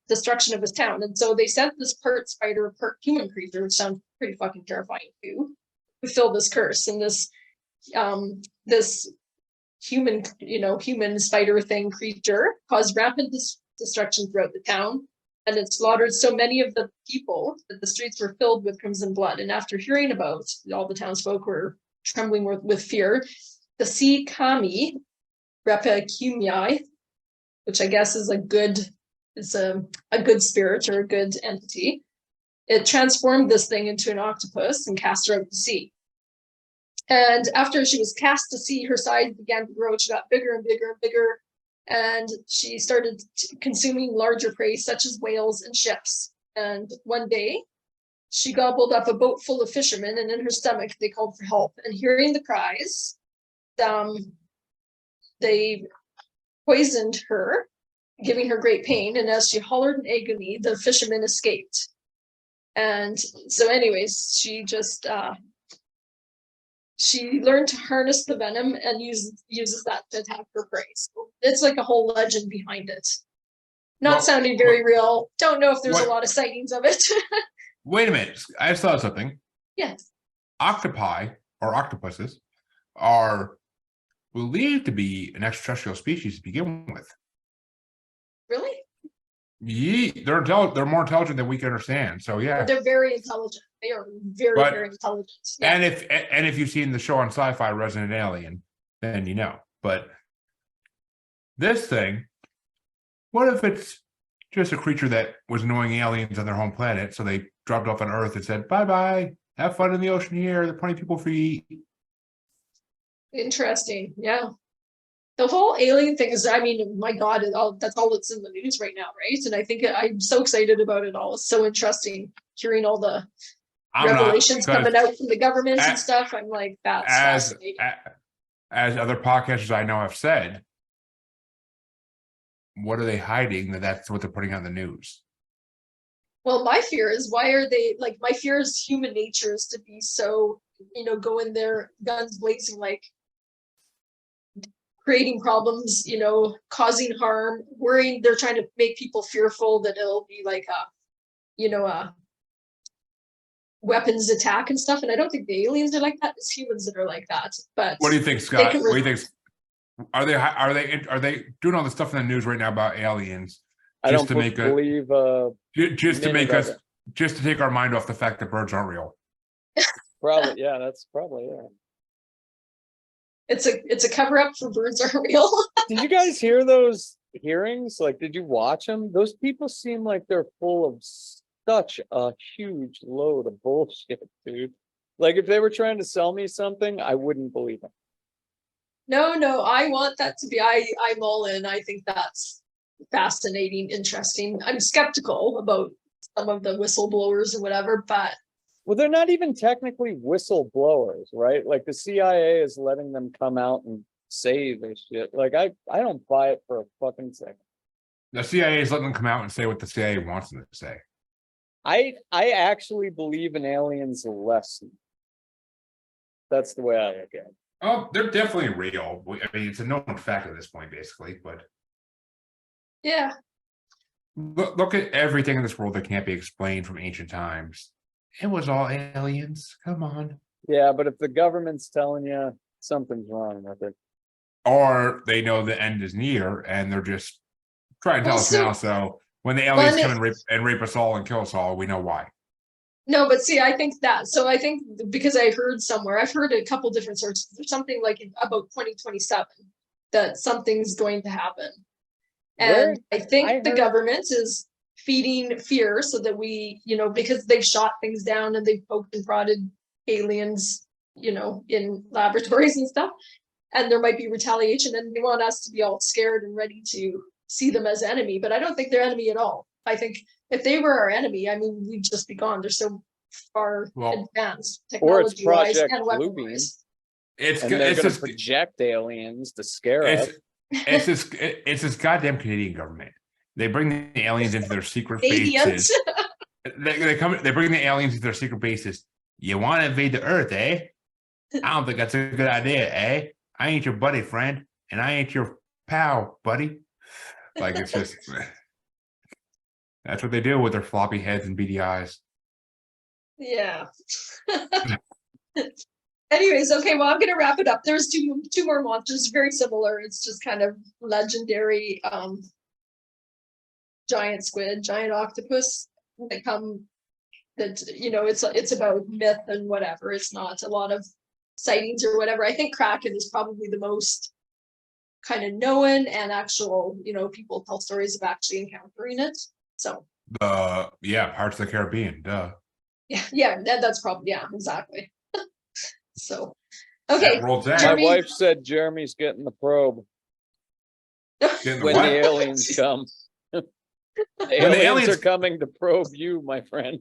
Speaker 1: destruction of his town. And so they sent this part spider, part human creature, which sounds pretty fucking terrifying too, to fill this curse. And this human, human spider thing creature caused rampant destruction throughout the town. And it slaughtered so many of the people that the streets were filled with crimson blood. And after hearing about, all the townsfolk were trembling with fear, the sea kami, Repakumai, which I guess is a good spirit or a good entity, it transformed this thing into an octopus and cast her out to sea. And after she was cast to sea, her size began to grow. She got bigger and bigger and bigger. And she started consuming larger prey, such as whales and ships. And one day, she gobbled up a boat full of fishermen, and in her stomach, they called for help. And hearing the cries, they poisoned her, giving her great pain. And as she hollered in agony, the fishermen escaped. And so anyways, she just... she learned to harness the venom and uses that to attack her prey. So it's like a whole legend behind it. Not sounding very real. Don't know if there's a lot of sightings of it.
Speaker 2: Wait a minute. I just thought of something.
Speaker 1: Yes.
Speaker 2: Octopi or octopuses are believed to be an extraterrestrial species to begin with.
Speaker 1: Really?
Speaker 2: Yeah, they're more intelligent than we can understand. So yeah.
Speaker 1: They're very intelligent. They are very, very intelligent. Yeah.
Speaker 2: And if you've seen the show on Sci-Fi Resident Alien, then you know. But this thing, what if it's just a creature that was annoying aliens on their home planet, so they dropped off on Earth and said, "Bye-bye, have fun in the ocean here. There are plenty of people for you to eat."
Speaker 1: Interesting. Yeah. The whole alien thing is, I mean, my God, that's all that's in the news right now, right? And I think I'm so excited about it all. It's so interesting hearing all the revelations coming out from the government and stuff. I'm like, that's fascinating.
Speaker 2: As other podcasters I know have said, what are they hiding that's what they're putting on the news?
Speaker 1: Well, my fear is, why are they, like, my fear is human nature is to be so, go in there, guns blazing, like, creating problems, causing harm, worrying, they're trying to make people fearful that it'll be like a weapons attack and stuff. And I don't think the aliens are like that. It's humans that are like that. But
Speaker 2: what do you think, Scott? What do you think? Are they doing all the stuff in the news right now about aliens? Just to take our mind off the fact that birds aren't real.
Speaker 3: Probably, yeah, that's probably it.
Speaker 1: It's a cover up for birds aren't real.
Speaker 3: Did you guys hear those hearings? Like, did you watch them? Those people seem like they're full of such a huge load of bullshit, dude. Like, if they were trying to sell me something, I wouldn't believe them.
Speaker 1: No, I want that to be, I'm all in. I think that's fascinating, interesting. I'm skeptical about some of the whistleblowers or whatever, but
Speaker 3: well, they're not even technically whistleblowers, right? Like, the CIA is letting them come out and say this shit. Like, I don't buy it for a fucking second.
Speaker 2: The CIA is letting them come out and say what the CIA wants them to say.
Speaker 3: I actually believe in aliens less. That's the way I look at it.
Speaker 2: Oh, they're definitely real. I mean, it's a known fact at this point, basically. But
Speaker 1: yeah,
Speaker 2: look at everything in this world that can't be explained from ancient times. It was all aliens. Come on.
Speaker 3: Yeah, but if the government's telling you, something's wrong with it.
Speaker 2: Or they know the end is near and they're just trying to tell us now. So when the aliens come and rape us all and kill us all, we know why.
Speaker 1: No, but see, I think that, so I think because I heard somewhere, I've heard a couple different sources, there's something like about 2027 that something's going to happen.
Speaker 3: Where
Speaker 1: And I think
Speaker 3: I
Speaker 1: the
Speaker 3: heard-
Speaker 1: government is feeding fear so that we, because they've shot things down and they've poked and prodded aliens, in laboratories and stuff. And there might be retaliation, and they want us to be all scared and ready to see them as enemy. But I don't think they're enemy at all. I think if they were our enemy, I mean, we'd just be gone. They're so far
Speaker 2: Well,
Speaker 1: advanced
Speaker 3: or it's
Speaker 1: technology-wise
Speaker 3: Project
Speaker 1: and
Speaker 3: Bluebeam.
Speaker 1: weapon-wise.
Speaker 2: It's
Speaker 3: and
Speaker 2: good.
Speaker 3: they're
Speaker 2: It's
Speaker 3: gonna
Speaker 2: just
Speaker 3: project aliens to scare us.
Speaker 2: it's this goddamn Canadian government. They bring the aliens into their secret
Speaker 1: Aliens.
Speaker 2: bases. They bring the aliens into their secret bases. You want to invade the Earth, eh? I don't think that's a good idea, eh? I ain't your buddy, friend, and I ain't your pal, buddy. Like, it's just that's what they do with their floppy heads and beady eyes.
Speaker 1: Yeah. Anyways, okay, well, I'm gonna wrap it up. There's two more monsters, very similar. It's just kind of legendary giant squid, giant octopus that come that it's about myth and whatever. It's not a lot of sightings or whatever. I think Kraken is probably the most kind of known and actual, people tell stories of actually encountering it. So
Speaker 2: Parts of the Caribbean, duh.
Speaker 1: yeah, that's probably, yeah, exactly. So okay,
Speaker 2: That
Speaker 3: My
Speaker 1: Jeremy-
Speaker 3: wife said Jeremy's getting the probe
Speaker 2: Getting the
Speaker 3: when
Speaker 2: what?
Speaker 3: the aliens come. The aliens are coming to probe you, my friend.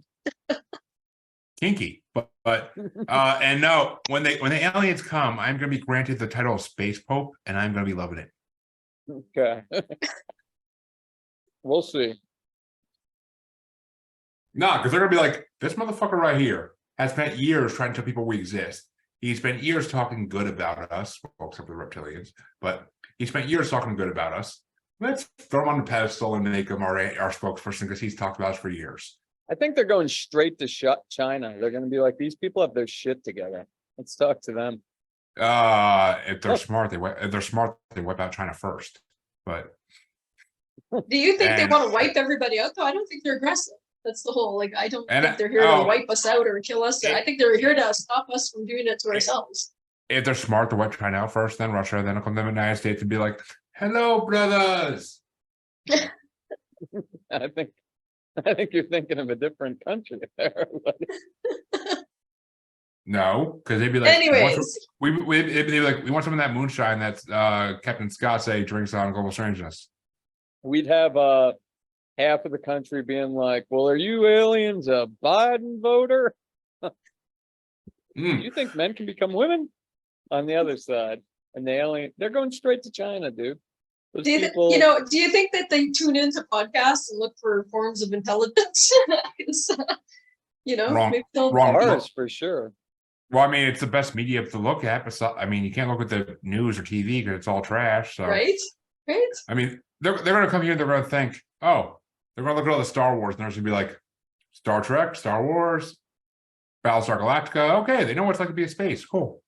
Speaker 2: Kinky, but and no, when the aliens come, I'm going to be granted the title of Space Pope, and I'm going to be loving it.
Speaker 3: Okay. We'll see.
Speaker 2: Nah, because they're going to be like, this motherfucker right here has spent years trying to tell people we exist. He spent years talking good about us, well, except for the reptilians, but he spent years talking good about us. Let's throw him on the pedestal and make him our spokesperson because he's talked about us for years.
Speaker 3: I think they're going straight to China. They're going to be like, these people have their shit together. Let's talk to them.
Speaker 2: If they're smart, they wipe out China first. But
Speaker 1: do you think they
Speaker 2: And-
Speaker 1: want to wipe everybody out though? I don't think they're aggressive. That's the whole, I don't
Speaker 2: And-
Speaker 1: think they're here to
Speaker 2: oh.
Speaker 1: wipe us out or kill us. I think they're here to stop us from doing it to ourselves.
Speaker 2: if they're smart, to wipe China out first, then Russia, then they'll come to the United States and be like, "Hello, brothers."
Speaker 3: I think you're thinking of a different country there.
Speaker 2: No, because they'd be like,
Speaker 1: Anyways,
Speaker 2: they'd be like, we want some of that moonshine that's Captain Scott say drinks on Global Strangeness.
Speaker 3: We'd have half of the country being like, well, are you aliens a Biden voter?
Speaker 2: Mm.
Speaker 3: You think men can become women? On the other side, and the alien, they're going straight to China, dude. Those
Speaker 1: do you,
Speaker 3: people,
Speaker 1: do you think that they tune into podcasts and look for forms of intelligence? 'Cause,
Speaker 2: Wrong.
Speaker 1: maybe they'll
Speaker 2: Wrong.
Speaker 3: ours for sure.
Speaker 2: Well, I mean, it's the best media to look at. But I mean, you can't look at the news or TV because it's all trash. So,
Speaker 1: right?
Speaker 2: I mean, they're going to come here and they're going to think, oh, they're going to look at all the Star Wars and they're going to be like, Star Trek, Star Wars, Battlestar Galactica. Okay, they know what it's like to be in space. Cool.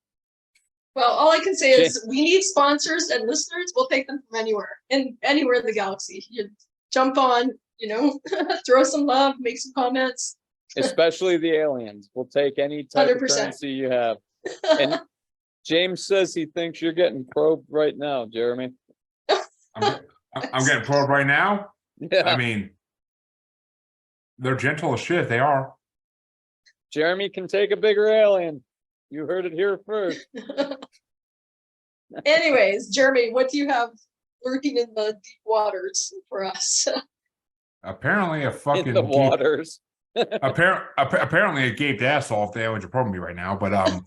Speaker 1: Well, all I can say is we need sponsors and listeners. We'll take them from anywhere in the galaxy. You jump on, throw some love, make some comments.
Speaker 3: Especially the aliens. We'll take any type
Speaker 1: 100%.
Speaker 3: of currency you have. And James says he thinks you're getting probed right now, Jeremy.
Speaker 2: I'm getting probed right now.
Speaker 3: Yeah.
Speaker 2: I mean, they're gentle as shit. They are.
Speaker 3: Jeremy can take a bigger alien. You heard it here first.
Speaker 1: Anyways, Jeremy, what do you have lurking in the deep waters for us?
Speaker 2: Apparently, a fucking
Speaker 3: In the waters.
Speaker 2: apparently a gaped asshole if the aliens are probing me right now. But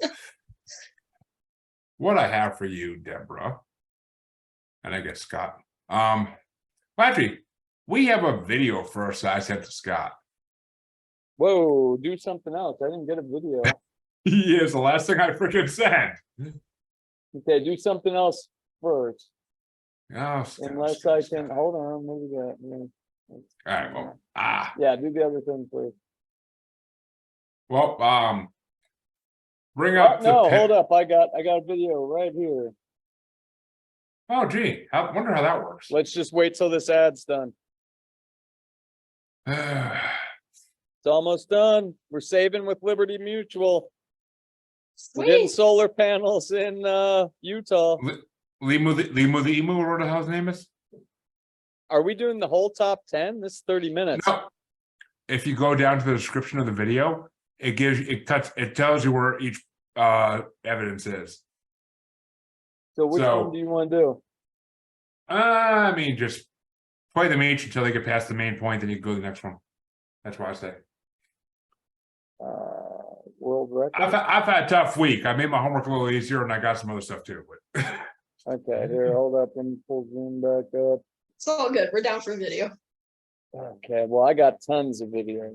Speaker 2: what I have for you, Deborah, and I guess Scott. Well, actually, we have a video first that I sent to Scott.
Speaker 3: Whoa, do something else. I didn't get a video.
Speaker 2: Yes, the last thing I freaking said.
Speaker 3: Okay, do something else first.
Speaker 2: Oh, Scott,
Speaker 3: Unless
Speaker 2: Scott,
Speaker 3: I
Speaker 2: Scott.
Speaker 3: can, hold on, what do we got? Yeah.
Speaker 2: All right.
Speaker 3: Yeah, do the other thing first.
Speaker 2: Bring up.
Speaker 3: No, hold up. I got a video right here.
Speaker 2: Oh, gee, I wonder how that works.
Speaker 3: Let's just wait till this ad's done. It's almost done. We're saving with Liberty Mutual. We're getting
Speaker 1: Sweet.
Speaker 3: solar panels in Utah.
Speaker 2: Limu the emu, or what the hell's name is?
Speaker 3: Are we doing the whole top 10? This is 30 minutes.
Speaker 2: No. If you go down to the description of the video, it tells you where each evidence is.
Speaker 3: So which one do you want to do?
Speaker 2: I mean, just play them each until they get past the main point, then you go to the next one. That's what I say.
Speaker 3: World record.
Speaker 2: I've had a tough week. I made my homework a little easier, and I got some other stuff too. But
Speaker 3: Okay, here, hold up and pull Zoom back up.
Speaker 1: It's all good. We're down for video.
Speaker 3: Okay, well, I got tons of video.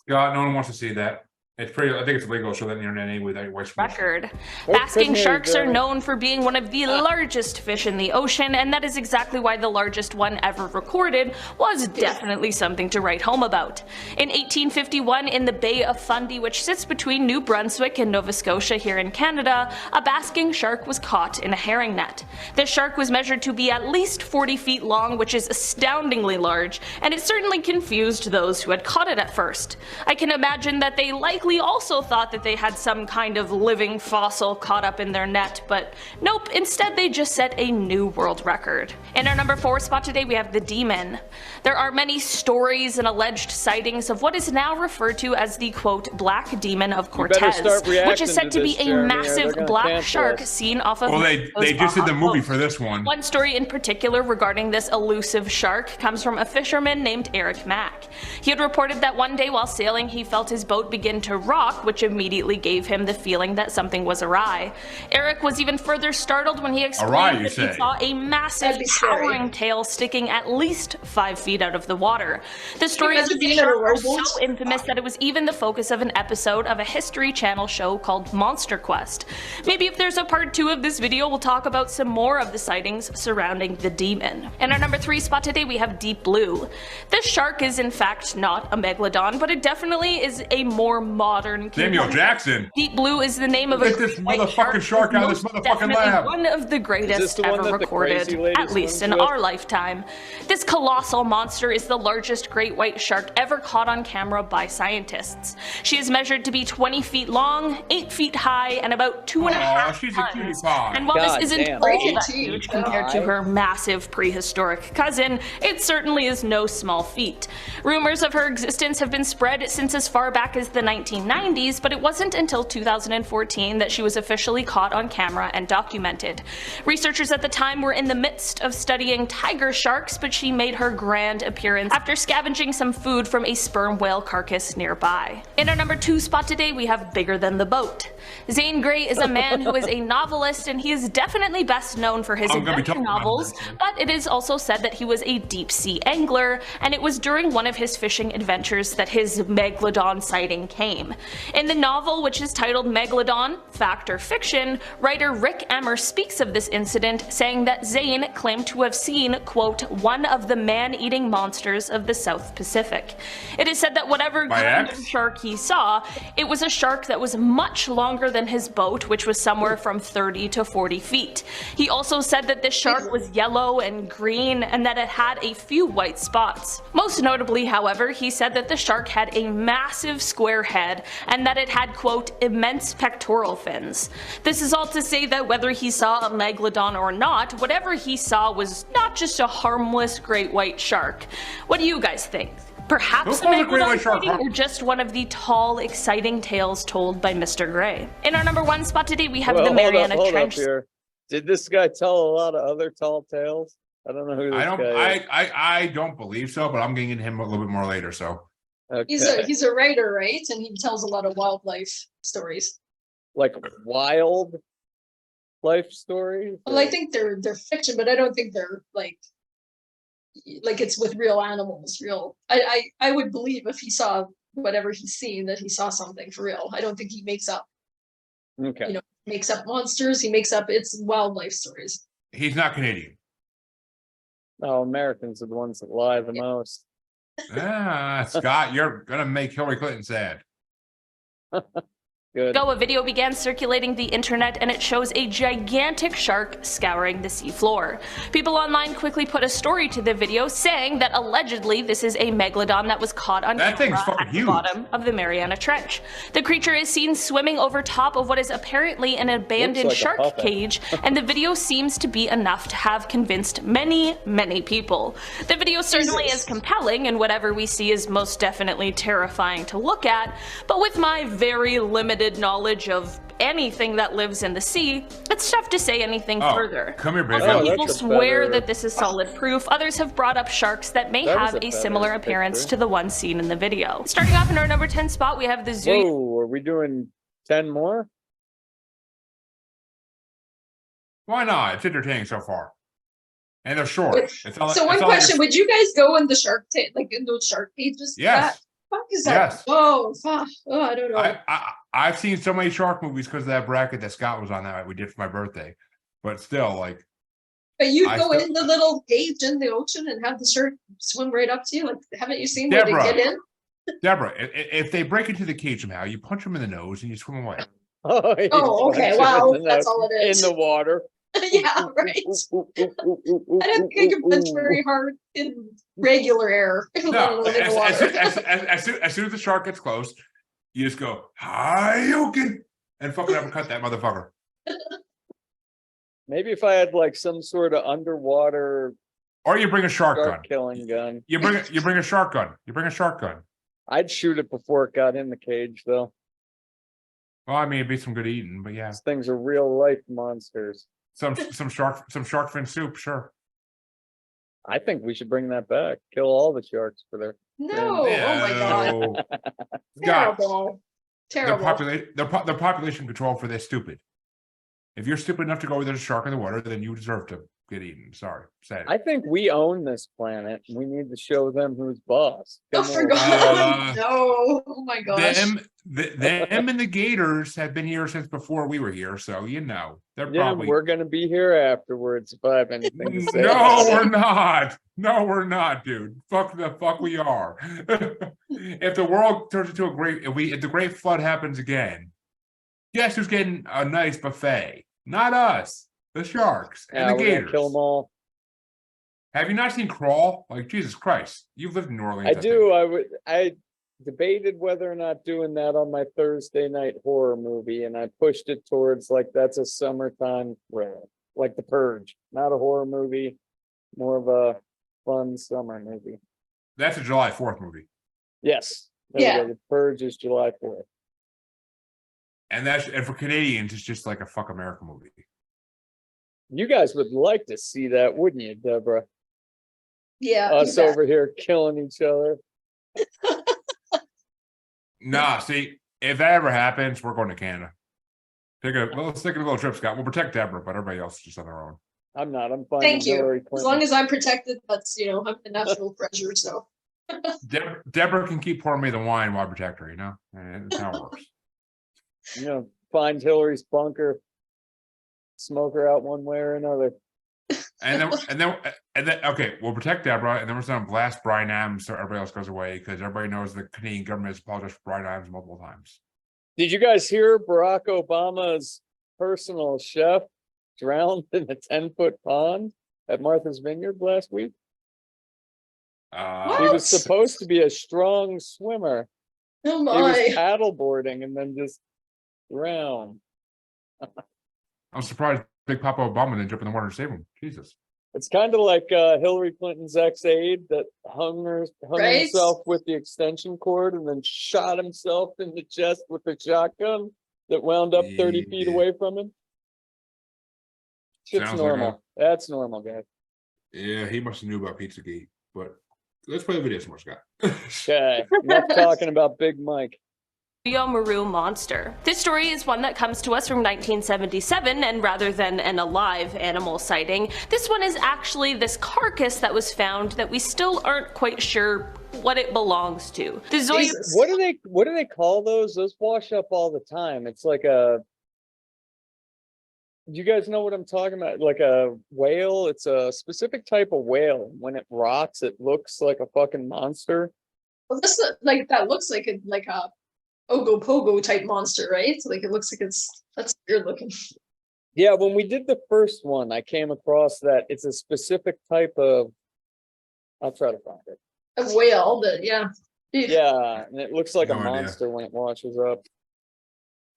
Speaker 2: God, no one wants to see that. It's pretty. I think it's illegal to show that on the internet anyway. That waste
Speaker 4: Record.
Speaker 3: Oh,
Speaker 4: Basking
Speaker 3: couldn't hear you,
Speaker 4: sharks are
Speaker 3: Jeremy.
Speaker 4: known for being one of the largest fish in the ocean, and that is exactly why the largest one ever recorded was definitely something to write home about. In 1851, in the Bay of Fundy, which sits between New Brunswick and Nova Scotia here in Canada, a basking shark was caught in a herring net. This shark was measured to be at least 40 feet long, which is astoundingly large, and it certainly confused those who had caught it at first. I can imagine that they likely also thought that they had some kind of living fossil caught up in their net, but nope, instead they just set a new world record. In our number 4 spot today, we have the demon. There are many stories and alleged sightings of what is now referred to as the quote black demon of Cortez, which is said to be a massive black shark seen off of.
Speaker 2: well, they just did the movie for this one.
Speaker 4: One story in particular regarding this elusive shark comes from a fisherman named Eric Mack. He had reported that one day while sailing he felt his boat begin to rock, which immediately gave him the feeling that something was awry. Eric was even further startled when he explained that he saw a massive towering tail sticking at least 5 feet out of the water. The story of the shark was so infamous that it was even the focus of an episode of a History Channel show called Monster Quest. Maybe if there's a part 2 of this video, we'll talk about some more of the sightings surrounding the demon. In our number 3 spot today, we have Deep Blue. This shark is in fact not a megalodon, but it definitely is a more modern
Speaker 2: Samuel Jackson.
Speaker 4: Deep Blue is the name of a
Speaker 2: Get this
Speaker 4: great white
Speaker 2: motherfucking shark out of this
Speaker 4: most
Speaker 2: motherfucking
Speaker 4: definitely
Speaker 2: lab.
Speaker 4: one of the greatest
Speaker 3: the one
Speaker 4: ever
Speaker 3: that the crazy
Speaker 4: recorded,
Speaker 3: lady
Speaker 4: at least in
Speaker 3: swims with?
Speaker 4: our lifetime. This colossal monster is the largest great white shark ever caught on camera by scientists. She is measured to be 20 feet long, 8 feet high, and about 2.5
Speaker 2: she's a cutie
Speaker 4: tons.
Speaker 2: pie.
Speaker 4: And while
Speaker 3: God
Speaker 4: this isn't
Speaker 3: damn.
Speaker 4: all that
Speaker 1: Break it,
Speaker 4: huge compared to her massive prehistoric cousin, it certainly is no small feat. Rumors of her existence have been spread since as far back as the 1990s, but it wasn't until 2014 that she was officially caught on camera and documented. Researchers at the time were in the midst of studying tiger sharks, but she made her grand appearance after scavenging some food from a sperm whale carcass nearby. In our number 2 spot today, we have Bigger Than the Boat. Zane Grey is a man who is a novelist, and he is definitely best known for his adventure novels, but it is also said that he was a deep-sea angler, and it was during one of his fishing adventures that his Megalodon sighting came. In the novel, which is titled Megalodon, Fact or Fiction, writer Rick Emmer speaks of this incident, saying that Zane claimed to have seen, quote, one of the man-eating monsters of the South Pacific. It is said that whatever kind of shark he saw, it was a shark that was much longer than his boat, which was somewhere from 30 to 40 feet. He also said that this shark was yellow and green, and that it had a few white spots. Most notably, however, he said that the shark had a massive square head, and that it had, quote, immense pectoral fins. This is all to say that whether he saw a megalodon or not, whatever he saw was not just a harmless great white shark. What do you guys think? Perhaps a megalodon sighting, or just one of the tall, exciting tales told by Mr. Gray? In our number 1 spot today, we have the Mariana Trench.
Speaker 3: Here. Did this guy tell a lot of other tall tales? I don't know who this guy is.
Speaker 2: I don't believe so, but I'm getting into him a little bit more later. So
Speaker 3: Okay.
Speaker 1: He's a writer, right? And he tells a lot of wildlife stories.
Speaker 3: Like wild life stories?
Speaker 1: Well, I think they're fiction, but I don't think they're like it's with real animals. I would believe if he saw whatever he's seen that he saw something for real. I don't think he makes up.
Speaker 3: Okay.
Speaker 1: Makes up monsters. He makes up it's wildlife stories.
Speaker 2: he's not Canadian.
Speaker 3: Oh, Americans are the ones that lie the most.
Speaker 2: Scott, you're gonna make Hillary Clinton sad.
Speaker 3: good.
Speaker 4: A video began circulating the internet and it shows a gigantic shark scouring the seafloor. People online quickly put a story to the video saying that allegedly this is a megalodon that was caught on
Speaker 2: That thing's
Speaker 4: camera
Speaker 2: fucking
Speaker 4: at the
Speaker 2: huge.
Speaker 4: bottom of the Mariana Trench. The creature is seen swimming over top of what is apparently an abandoned
Speaker 3: Looks like a
Speaker 4: shark
Speaker 3: puppet.
Speaker 4: cage, and the video seems to be enough to have convinced many, many people. The video certainly is compelling, and whatever we see is most definitely terrifying to look at, but with my very limited knowledge of anything that lives in the sea, it's tough to say anything further.
Speaker 2: Come here, baby.
Speaker 4: Some
Speaker 3: Oh,
Speaker 4: people
Speaker 3: that's a
Speaker 4: swear
Speaker 3: better-
Speaker 4: that this is solid proof, others have brought up sharks that may
Speaker 3: That was
Speaker 4: have
Speaker 3: a
Speaker 4: a
Speaker 3: better
Speaker 4: similar appearance
Speaker 3: picture.
Speaker 4: to the one seen in the video. Starting off in our number 10 spot, we have the zoo.
Speaker 3: Whoa, are we doing 10 more?
Speaker 2: Why not? It's entertaining so far. And they're short. It's not,
Speaker 1: So one
Speaker 2: it's not like
Speaker 1: question, would you guys go in the shark tank, like in those shark cages?
Speaker 2: Yes.
Speaker 1: Fuck is that?
Speaker 2: Yes.
Speaker 1: Oh, fuck. Oh, I don't know.
Speaker 2: I've seen so many shark movies because of that bracket that Scott was on that we did for my birthday. But still, like,
Speaker 1: But you'd
Speaker 2: I
Speaker 1: go
Speaker 2: still-
Speaker 1: in the little cage in the ocean and have the shark swim right up to you? Like, haven't you seen where
Speaker 2: Deborah.
Speaker 1: they get in?
Speaker 2: Deborah, if they break into the cage somehow, you punch them in the nose and you swim away.
Speaker 1: Oh, okay.
Speaker 3: punch
Speaker 1: Wow.
Speaker 3: it in the
Speaker 1: That's
Speaker 3: nose,
Speaker 1: all it is.
Speaker 3: In the water.
Speaker 1: Yeah, right. I didn't think you punch very hard in regular air. let
Speaker 2: No,
Speaker 1: alone in the water.
Speaker 2: as soon as the shark gets close, you just go, hi, you can, and fucking uppercut that motherfucker.
Speaker 3: Maybe if I had like some sort of underwater
Speaker 2: Or you bring a shark gun.
Speaker 3: shark killing gun.
Speaker 2: You bring a shark gun. You bring a shark gun.
Speaker 3: I'd shoot it before it got in the cage though.
Speaker 2: Well, I mean, it'd be some good eating, but yeah,
Speaker 3: These things are real life monsters.
Speaker 2: some shark fin soup, sure.
Speaker 3: I think we should bring that back. Kill all the sharks for their
Speaker 1: No. Oh my god.
Speaker 2: God,
Speaker 1: Terrible. Terrible.
Speaker 2: the population control for this stupid. If you're stupid enough to go where there's a shark in the water, then you deserve to get eaten. Sorry, sad.
Speaker 3: I think we own this planet. We need to show them who's boss.
Speaker 1: Oh,
Speaker 3: Come
Speaker 1: for
Speaker 3: on.
Speaker 1: God. No. Oh my gosh.
Speaker 2: Them and the Gators have been here since before we were here, so you know they're
Speaker 3: Yeah,
Speaker 2: probably.
Speaker 3: we're gonna be here afterwards if I have anything to say.
Speaker 2: No, we're not. No, we're not, dude. Fuck the fuck we are. If the world turns into if the great flood happens again, guess who's getting a nice buffet? Not us. The sharks and
Speaker 3: Yeah,
Speaker 2: the
Speaker 3: we're gonna
Speaker 2: Gators.
Speaker 3: kill them all.
Speaker 2: Have you not seen Crawl? Like Jesus Christ, you've lived in New Orleans.
Speaker 3: I
Speaker 2: think.
Speaker 3: do. I debated whether or not doing that on my Thursday night horror movie, and I pushed it towards like that's a summertime thriller, like The Purge, not a horror movie, more of a fun summer movie.
Speaker 2: That's a July 4th movie,
Speaker 3: Yes. There we
Speaker 1: Yeah.
Speaker 3: go. The Purge is July 4th.
Speaker 2: and for Canadians, it's just like a fuck America movie.
Speaker 3: You guys would like to see that, wouldn't you, Deborah?
Speaker 1: Yeah.
Speaker 3: Us
Speaker 1: you bet.
Speaker 3: over here killing each other.
Speaker 2: Nah, see, if that ever happens, we're going to Canada. Let's take a little trip, Scott. We'll protect Deborah, but everybody else is just on their own.
Speaker 3: I'm not. I'm fine.
Speaker 1: Thank you.
Speaker 3: Hillary
Speaker 1: As
Speaker 3: Clinton.
Speaker 1: long as I'm protected, that's, I'm a national treasure. So
Speaker 2: Deborah can keep pouring me the wine while I protect her, you know? And that's how it works.
Speaker 3: You know, find Hillary's bunker, smoke her out one way or another.
Speaker 2: And then, okay, we'll protect Deborah, and then we're going to blast Brian Adams so everybody else goes away because everybody knows the Canadian government has apologized for Brian Adams multiple times.
Speaker 3: Did you guys hear Barack Obama's personal chef drowned in a 10-foot pond at Martha's Vineyard last week? He
Speaker 1: What?
Speaker 3: was supposed to be a strong swimmer.
Speaker 1: oh
Speaker 3: He was
Speaker 1: my.
Speaker 3: paddleboarding and then just drowned.
Speaker 2: I'm surprised Big Papa Obama didn't jump in the water to save him. Jesus.
Speaker 3: It's kind of like Hillary Clinton's ex-aide that hung
Speaker 1: Right?
Speaker 3: himself with the extension cord and then shot himself in the chest with a shotgun that wound up 30 feet
Speaker 2: Yeah.
Speaker 3: away from him. Shit's
Speaker 2: Sounds like
Speaker 3: normal. That's normal, guys.
Speaker 2: Yeah, he must have knew about Pizzagate, but let's play the video some more, Scott.
Speaker 3: Okay, enough talking about Big Mike.
Speaker 4: Maru monster. This story is one that comes to us from 1977, and rather than an alive animal sighting, this one is actually this carcass that was found that we still aren't quite sure what it belongs to. The Zoya
Speaker 1: Jesus.
Speaker 3: What do they call those? Those wash up all the time. It's like a. Do you guys know what I'm talking about? Like a whale. It's a specific type of whale. When it rots, it looks like a fucking monster.
Speaker 1: Well, this like that looks like a Ogopogo type monster, right? So, like it looks like that's weird looking.
Speaker 3: Yeah, when we did the first one, I came across that it's a specific type of. I'll try to find it.
Speaker 1: A whale, but yeah.
Speaker 3: Yeah, and it looks like
Speaker 2: No
Speaker 3: a
Speaker 2: idea.
Speaker 3: monster when it washes up.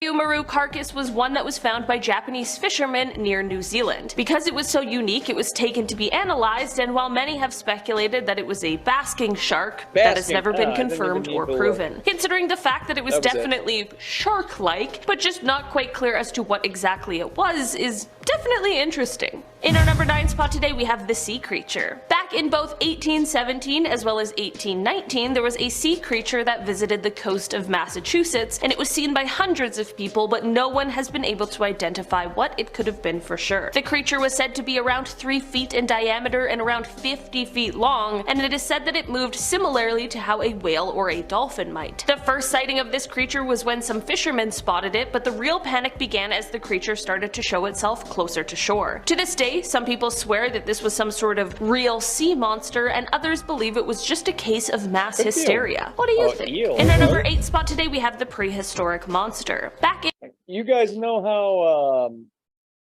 Speaker 4: Umaru carcass was one that was found by Japanese fishermen near New Zealand. Because it was so unique, it was taken to be analyzed, and while many have speculated that it was a basking shark, that has never been confirmed or proven. Considering the fact that it was definitely shark-like, but just not quite clear as to what exactly it was, is definitely interesting. In our number 9 spot today, we have the sea creature. Back in both 1817 as well as 1819, there was a sea creature that visited the coast of Massachusetts, and it was seen by hundreds of people, but no one has been able to identify what it could have been for sure. The creature was said to be around 3 feet in diameter and around 50 feet long, and it is said that it moved similarly to how a whale or a dolphin might. The first sighting of this creature was when some fishermen spotted it, but the real panic began as the creature started to show itself closer to shore. To this day, some people swear that this was some sort of real sea monster, and others believe it was just a case of mass hysteria. What do you think? In our number 8 spot today, we have the prehistoric monster. Back in
Speaker 3: You guys know how,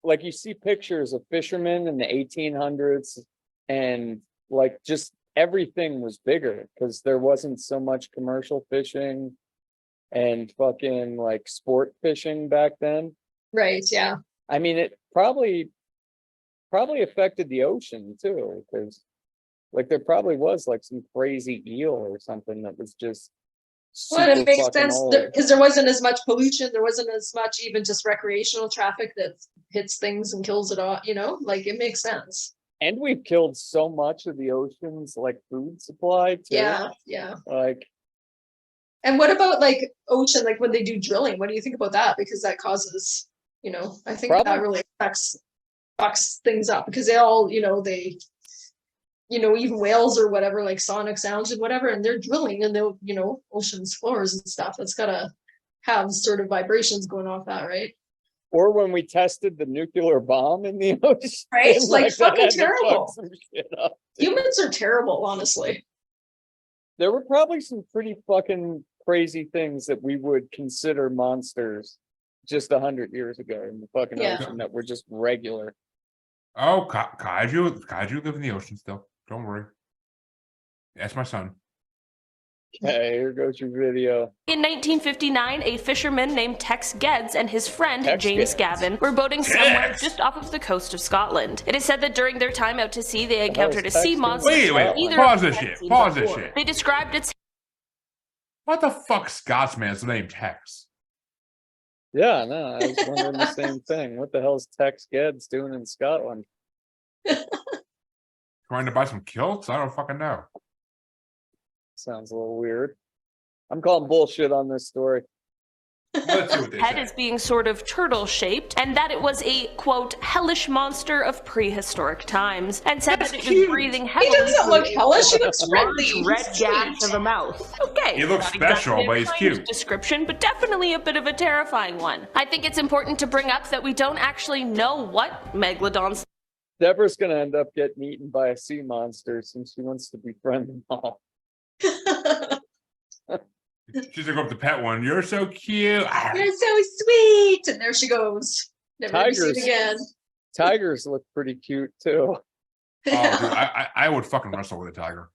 Speaker 3: like you see pictures of fishermen in the 1800s, and like just everything was bigger because there wasn't so much commercial fishing and fucking like sport fishing back then.
Speaker 1: Right, yeah.
Speaker 3: I mean, it probably affected the ocean too, because like there probably was like some crazy eel or something that was just
Speaker 1: Well, it
Speaker 3: super
Speaker 1: makes
Speaker 3: fucking
Speaker 1: sense
Speaker 3: old.
Speaker 1: because there wasn't as much pollution, there wasn't as much even just recreational traffic that hits things and kills it all, you know, like it makes sense.
Speaker 3: And we've killed so much of the ocean's like food supply too.
Speaker 1: Yeah, yeah.
Speaker 3: Like,
Speaker 1: And what about like ocean, like when they do drilling, what do you think about that? Because that causes, you know, I think that really fucks things up because they all, you know, even whales or whatever, like sonic sounds and whatever, and they're drilling and they'll, you know, ocean's floors and stuff. That's gotta have sort of vibrations going off that, right?
Speaker 3: or when we tested the nuclear bomb in the ocean.
Speaker 1: Right? Like
Speaker 3: that
Speaker 1: fucking
Speaker 3: had to fuck
Speaker 1: terrible.
Speaker 3: some shit up.
Speaker 1: Humans are terrible, honestly.
Speaker 3: There were probably some pretty fucking crazy things that we would consider monsters just 100 years ago in the fucking
Speaker 1: Yeah.
Speaker 3: ocean that were just regular.
Speaker 2: Oh, kaiju live in the ocean still. Don't worry. That's my son.
Speaker 3: Okay, here goes your video.
Speaker 4: In 1959, a fisherman named Tex Geddes and his friend
Speaker 3: Tex
Speaker 4: James
Speaker 3: Geddes.
Speaker 4: Gavin were boating somewhere
Speaker 2: Tex!
Speaker 4: just off of the coast of Scotland. It is said that during their time out to sea, they
Speaker 3: hell
Speaker 4: encountered a
Speaker 3: is Tex
Speaker 4: sea
Speaker 3: doing?
Speaker 4: monster.
Speaker 2: Wait,
Speaker 4: either
Speaker 2: pause
Speaker 4: of
Speaker 2: this
Speaker 4: them had
Speaker 2: shit,
Speaker 4: seen
Speaker 2: pause this
Speaker 4: before.
Speaker 2: shit.
Speaker 4: They described its
Speaker 2: What the fuck Scotsman's the name Tex?
Speaker 3: Yeah, no, I was wondering the same thing. What the hell is Tex Geddes doing in Scotland?
Speaker 2: Trying to buy some kilts? I don't fucking know.
Speaker 3: Sounds a little weird. I'm calling bullshit on this story.
Speaker 2: Let's see what they
Speaker 4: head
Speaker 2: say.
Speaker 4: as being sort of turtle-shaped, and that it was a, quote, hellish monster of prehistoric times, and said
Speaker 2: That's
Speaker 4: that it
Speaker 2: cute.
Speaker 4: was breathing
Speaker 1: He
Speaker 4: heavily
Speaker 1: doesn't look
Speaker 4: through
Speaker 1: hellish, he looks
Speaker 4: a
Speaker 1: friendly.
Speaker 4: large red
Speaker 1: He's
Speaker 4: gash
Speaker 1: sweet.
Speaker 4: of a mouth. Okay.
Speaker 2: He looks
Speaker 4: not
Speaker 2: special,
Speaker 4: exactly
Speaker 2: but he's
Speaker 4: a kind
Speaker 2: cute.
Speaker 4: description, but definitely a bit of a terrifying one. I think it's important to bring up that we don't actually know what Megalodon's
Speaker 3: Deborah's gonna end up getting eaten by a sea monster since she wants to befriend them all.
Speaker 2: She's gonna go up to pet one. You're so cute.
Speaker 1: You're so sweet. And there she goes. Never to be
Speaker 3: Tigers.
Speaker 1: seen again.
Speaker 3: Tigers look pretty cute too.
Speaker 2: Oh, dude, I would fucking wrestle with a tiger.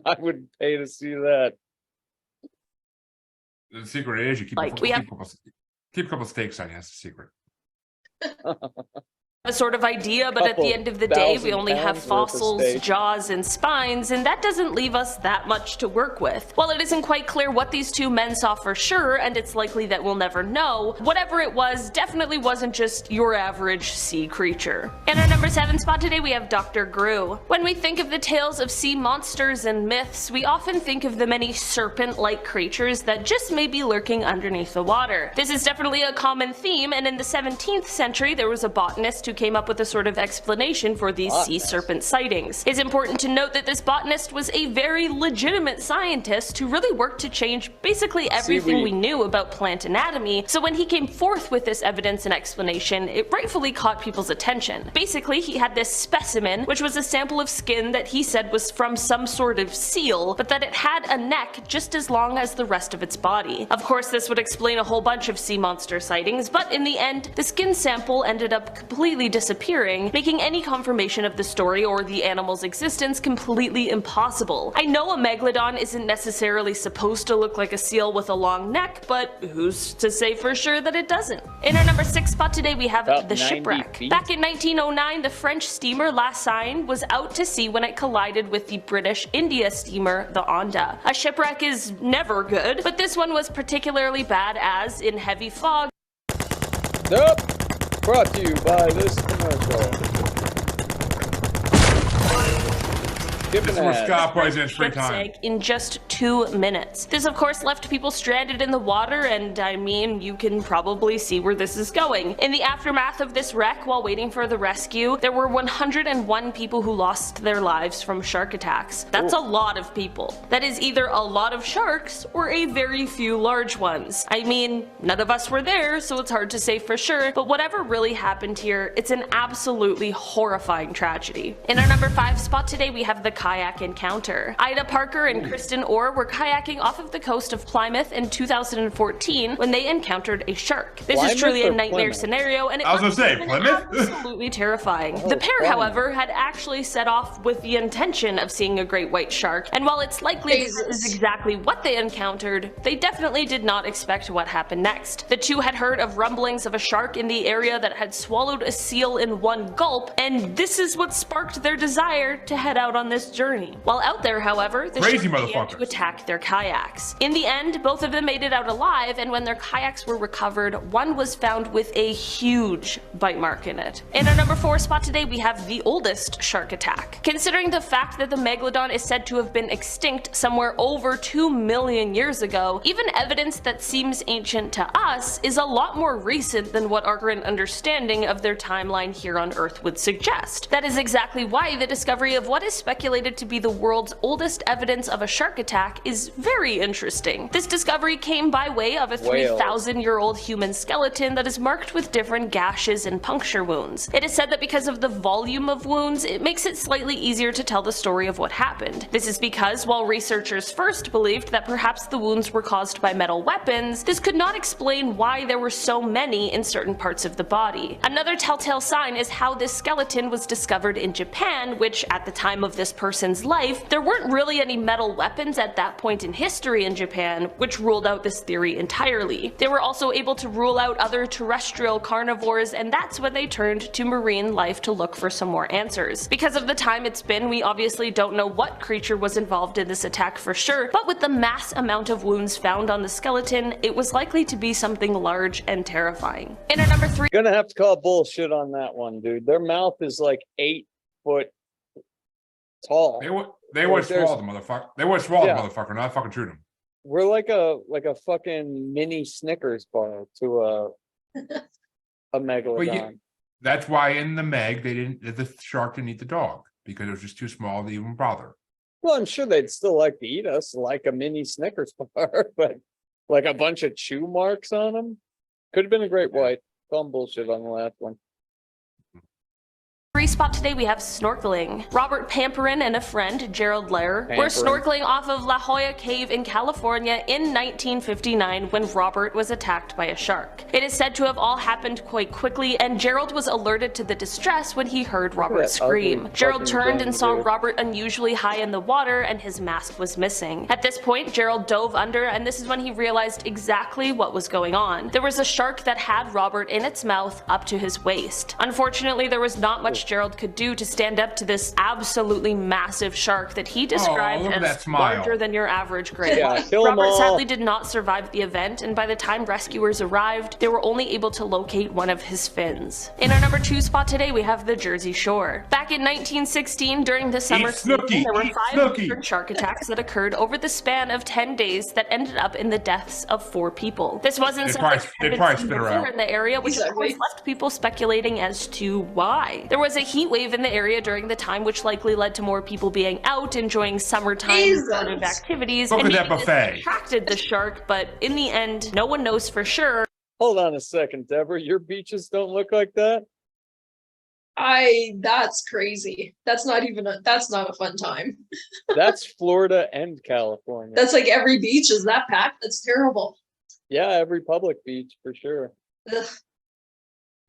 Speaker 3: I would pay to see that.
Speaker 2: The secret is you keep,
Speaker 4: Like,
Speaker 2: keep,
Speaker 4: we have-
Speaker 2: keep a couple steaks on you. That's the secret.
Speaker 4: a sort of idea, but at the
Speaker 3: Couple
Speaker 4: end of the day, we
Speaker 3: 1,000
Speaker 4: only have
Speaker 3: pounds worth of
Speaker 4: fossils,
Speaker 3: steak.
Speaker 4: jaws, and spines, and that doesn't leave us that much to work with. While it isn't quite clear what these two men saw for sure, and it's likely that we'll never know, whatever it was definitely wasn't just your average sea creature. In our number 7 spot today, we have Dr. Gru. When we think of the tales of sea monsters and myths, we often think of the many serpent-like creatures that just may be lurking underneath the water. This is definitely a common theme, and in the 17th century, there was a botanist who came up with a sort of explanation for these sea serpent sightings. It's important to note that this botanist was a very legitimate scientist who really worked to change basically everything we knew about plant anatomy, so when he came forth with this evidence and explanation, it rightfully caught people's attention. Basically, he had this specimen, which was a sample of skin that he said was from some sort of seal, but that it had a neck just as long as the rest of its body. Of course, this would explain a whole bunch of sea monster sightings, but in the end, the skin sample ended up completely disappearing, making any confirmation of the story or the animal's existence completely impossible. I know a megalodon isn't necessarily supposed to look like a seal with a long neck, but who's to say for sure that it doesn't? In our number 6 spot today, we have the shipwreck. Back in 1909, the French steamer La Seine was out to sea when it collided with the British India steamer the Onda. A shipwreck is never good, but this one was particularly bad as, in heavy fog,
Speaker 3: Nope. Brought to you by this commercial.
Speaker 2: This is where Scott plays in his free time.
Speaker 4: in just 2 minutes. This of course left people stranded in the water, and I mean, you can probably see where this is going. In the aftermath of this wreck, while waiting for the rescue, there were 101 people who lost their lives from shark attacks. That's a lot of people. That is either a lot of sharks or a very few large ones. I mean, none of us were there, so it's hard to say for sure, but whatever really happened here, it's an absolutely horrifying tragedy. In our number 5 spot today, we have the kayak encounter. Ida Parker and Kristen Orr were kayaking off of the coast of Plymouth in 2014 when they encountered a shark. This is truly a nightmare scenario, and it was absolutely terrifying. The pair, however, had actually set off with the intention of seeing a great white shark, and while it's likely this is exactly what they encountered, they definitely did not expect what happened next. The two had heard of rumblings of a shark in the area that had swallowed a seal in one gulp, and this is what sparked their desire to head out on this journey. While out there, however, the shark began to attack their kayaks. In the end, both of them made it out alive, and when their kayaks were recovered, one was found with a huge bite mark in it. In our number 4 spot today, we have the oldest shark attack. Considering the fact that the Megalodon is said to have been extinct somewhere over 2 million years ago, even evidence that seems ancient to us is a lot more recent than what our current understanding of their timeline here on Earth would suggest. That is exactly why the discovery of what is speculated to be the world's oldest evidence of a shark attack is very interesting. This discovery came by way of a 3,000-year-old human skeleton that is marked with different gashes and puncture wounds. It is said that because of the volume of wounds, it makes it slightly easier to tell the story of what happened. This is because while researchers first believed that perhaps the wounds were caused by metal weapons, this could not explain why there were so many in certain parts of the body. Another telltale sign is how this skeleton was discovered in Japan, which at the time of this person's life, there weren't really any metal weapons at that point in history in Japan, which ruled out this theory entirely. They were also able to rule out other terrestrial carnivores, and that's when they turned to marine life to look for some more answers. Because of the time it's been, we obviously don't know what creature was involved in this attack for sure, but with the mass amount of wounds found on the skeleton, it was likely to be something large and terrifying. In our number 3,
Speaker 3: gonna have to call bullshit on that one, dude. Their mouth is like 8 foot tall.
Speaker 2: They would swallow the motherfucker. They would swallow the motherfucker, not fucking shoot him.
Speaker 3: We're like a fucking mini Snickers bar to a megalodon.
Speaker 2: That's why in the Meg the shark didn't eat the dog, because it was just too small to even bother.
Speaker 3: Well, I'm sure they'd still like to eat us like a mini Snickers bar, but like a bunch of chew marks on them. Could have been a great white. Some bullshit on the last one.
Speaker 4: 3 spot today, we have snorkeling. Robert Pamperin and a friend, Gerald Lair, were snorkeling off of La Jolla Cave in California in 1959 when Robert was attacked by a shark. It is said to have all happened quite quickly, and Gerald was alerted to the distress when he heard Robert scream. Gerald turned and saw Robert unusually high in the water, and his mask was missing. At this point, Gerald dove under, and this is when he realized exactly what was going on. There was a shark that had Robert in its mouth up to his waist. Unfortunately, there was not much Fitzgerald could do to stand up to this absolutely massive shark that he described
Speaker 2: look at that
Speaker 4: as
Speaker 2: smile.
Speaker 4: larger than your average great
Speaker 3: Yeah,
Speaker 4: white.
Speaker 3: kill 'em
Speaker 4: Robert
Speaker 3: all.
Speaker 4: sadly did not survive the event, and by the time rescuers arrived, they were only able to locate one of his fins. In our number 2 spot today, we have the Jersey Shore. Back in 1916, during the summer season,
Speaker 2: Snooki,
Speaker 4: there were
Speaker 2: eat
Speaker 4: 5
Speaker 2: Snooki.
Speaker 4: different shark attacks that occurred over the span of 10 days that ended up in the deaths of 4 people. This wasn't
Speaker 2: They
Speaker 4: something
Speaker 2: probably-
Speaker 4: that
Speaker 2: they
Speaker 4: had been
Speaker 2: probably
Speaker 4: seen
Speaker 2: spit her
Speaker 4: before
Speaker 2: out.
Speaker 4: in the area, which of
Speaker 1: Exactly.
Speaker 4: course left people speculating as to why. There was a heat wave in the area during the time, which likely led to more people being out enjoying summertime
Speaker 1: Jesus.
Speaker 4: sort of activities.
Speaker 2: Look
Speaker 4: and
Speaker 2: at that
Speaker 4: maybe this
Speaker 2: buffet.
Speaker 4: attracted the shark, but in the end, no one knows for sure.
Speaker 3: Hold on a second, Deborah. Your beaches don't look like that?
Speaker 1: That's crazy. That's not a fun time.
Speaker 3: That's Florida and California.
Speaker 1: That's like every beach is that packed. That's terrible.
Speaker 3: Yeah, every public beach for sure.
Speaker 1: Ugh.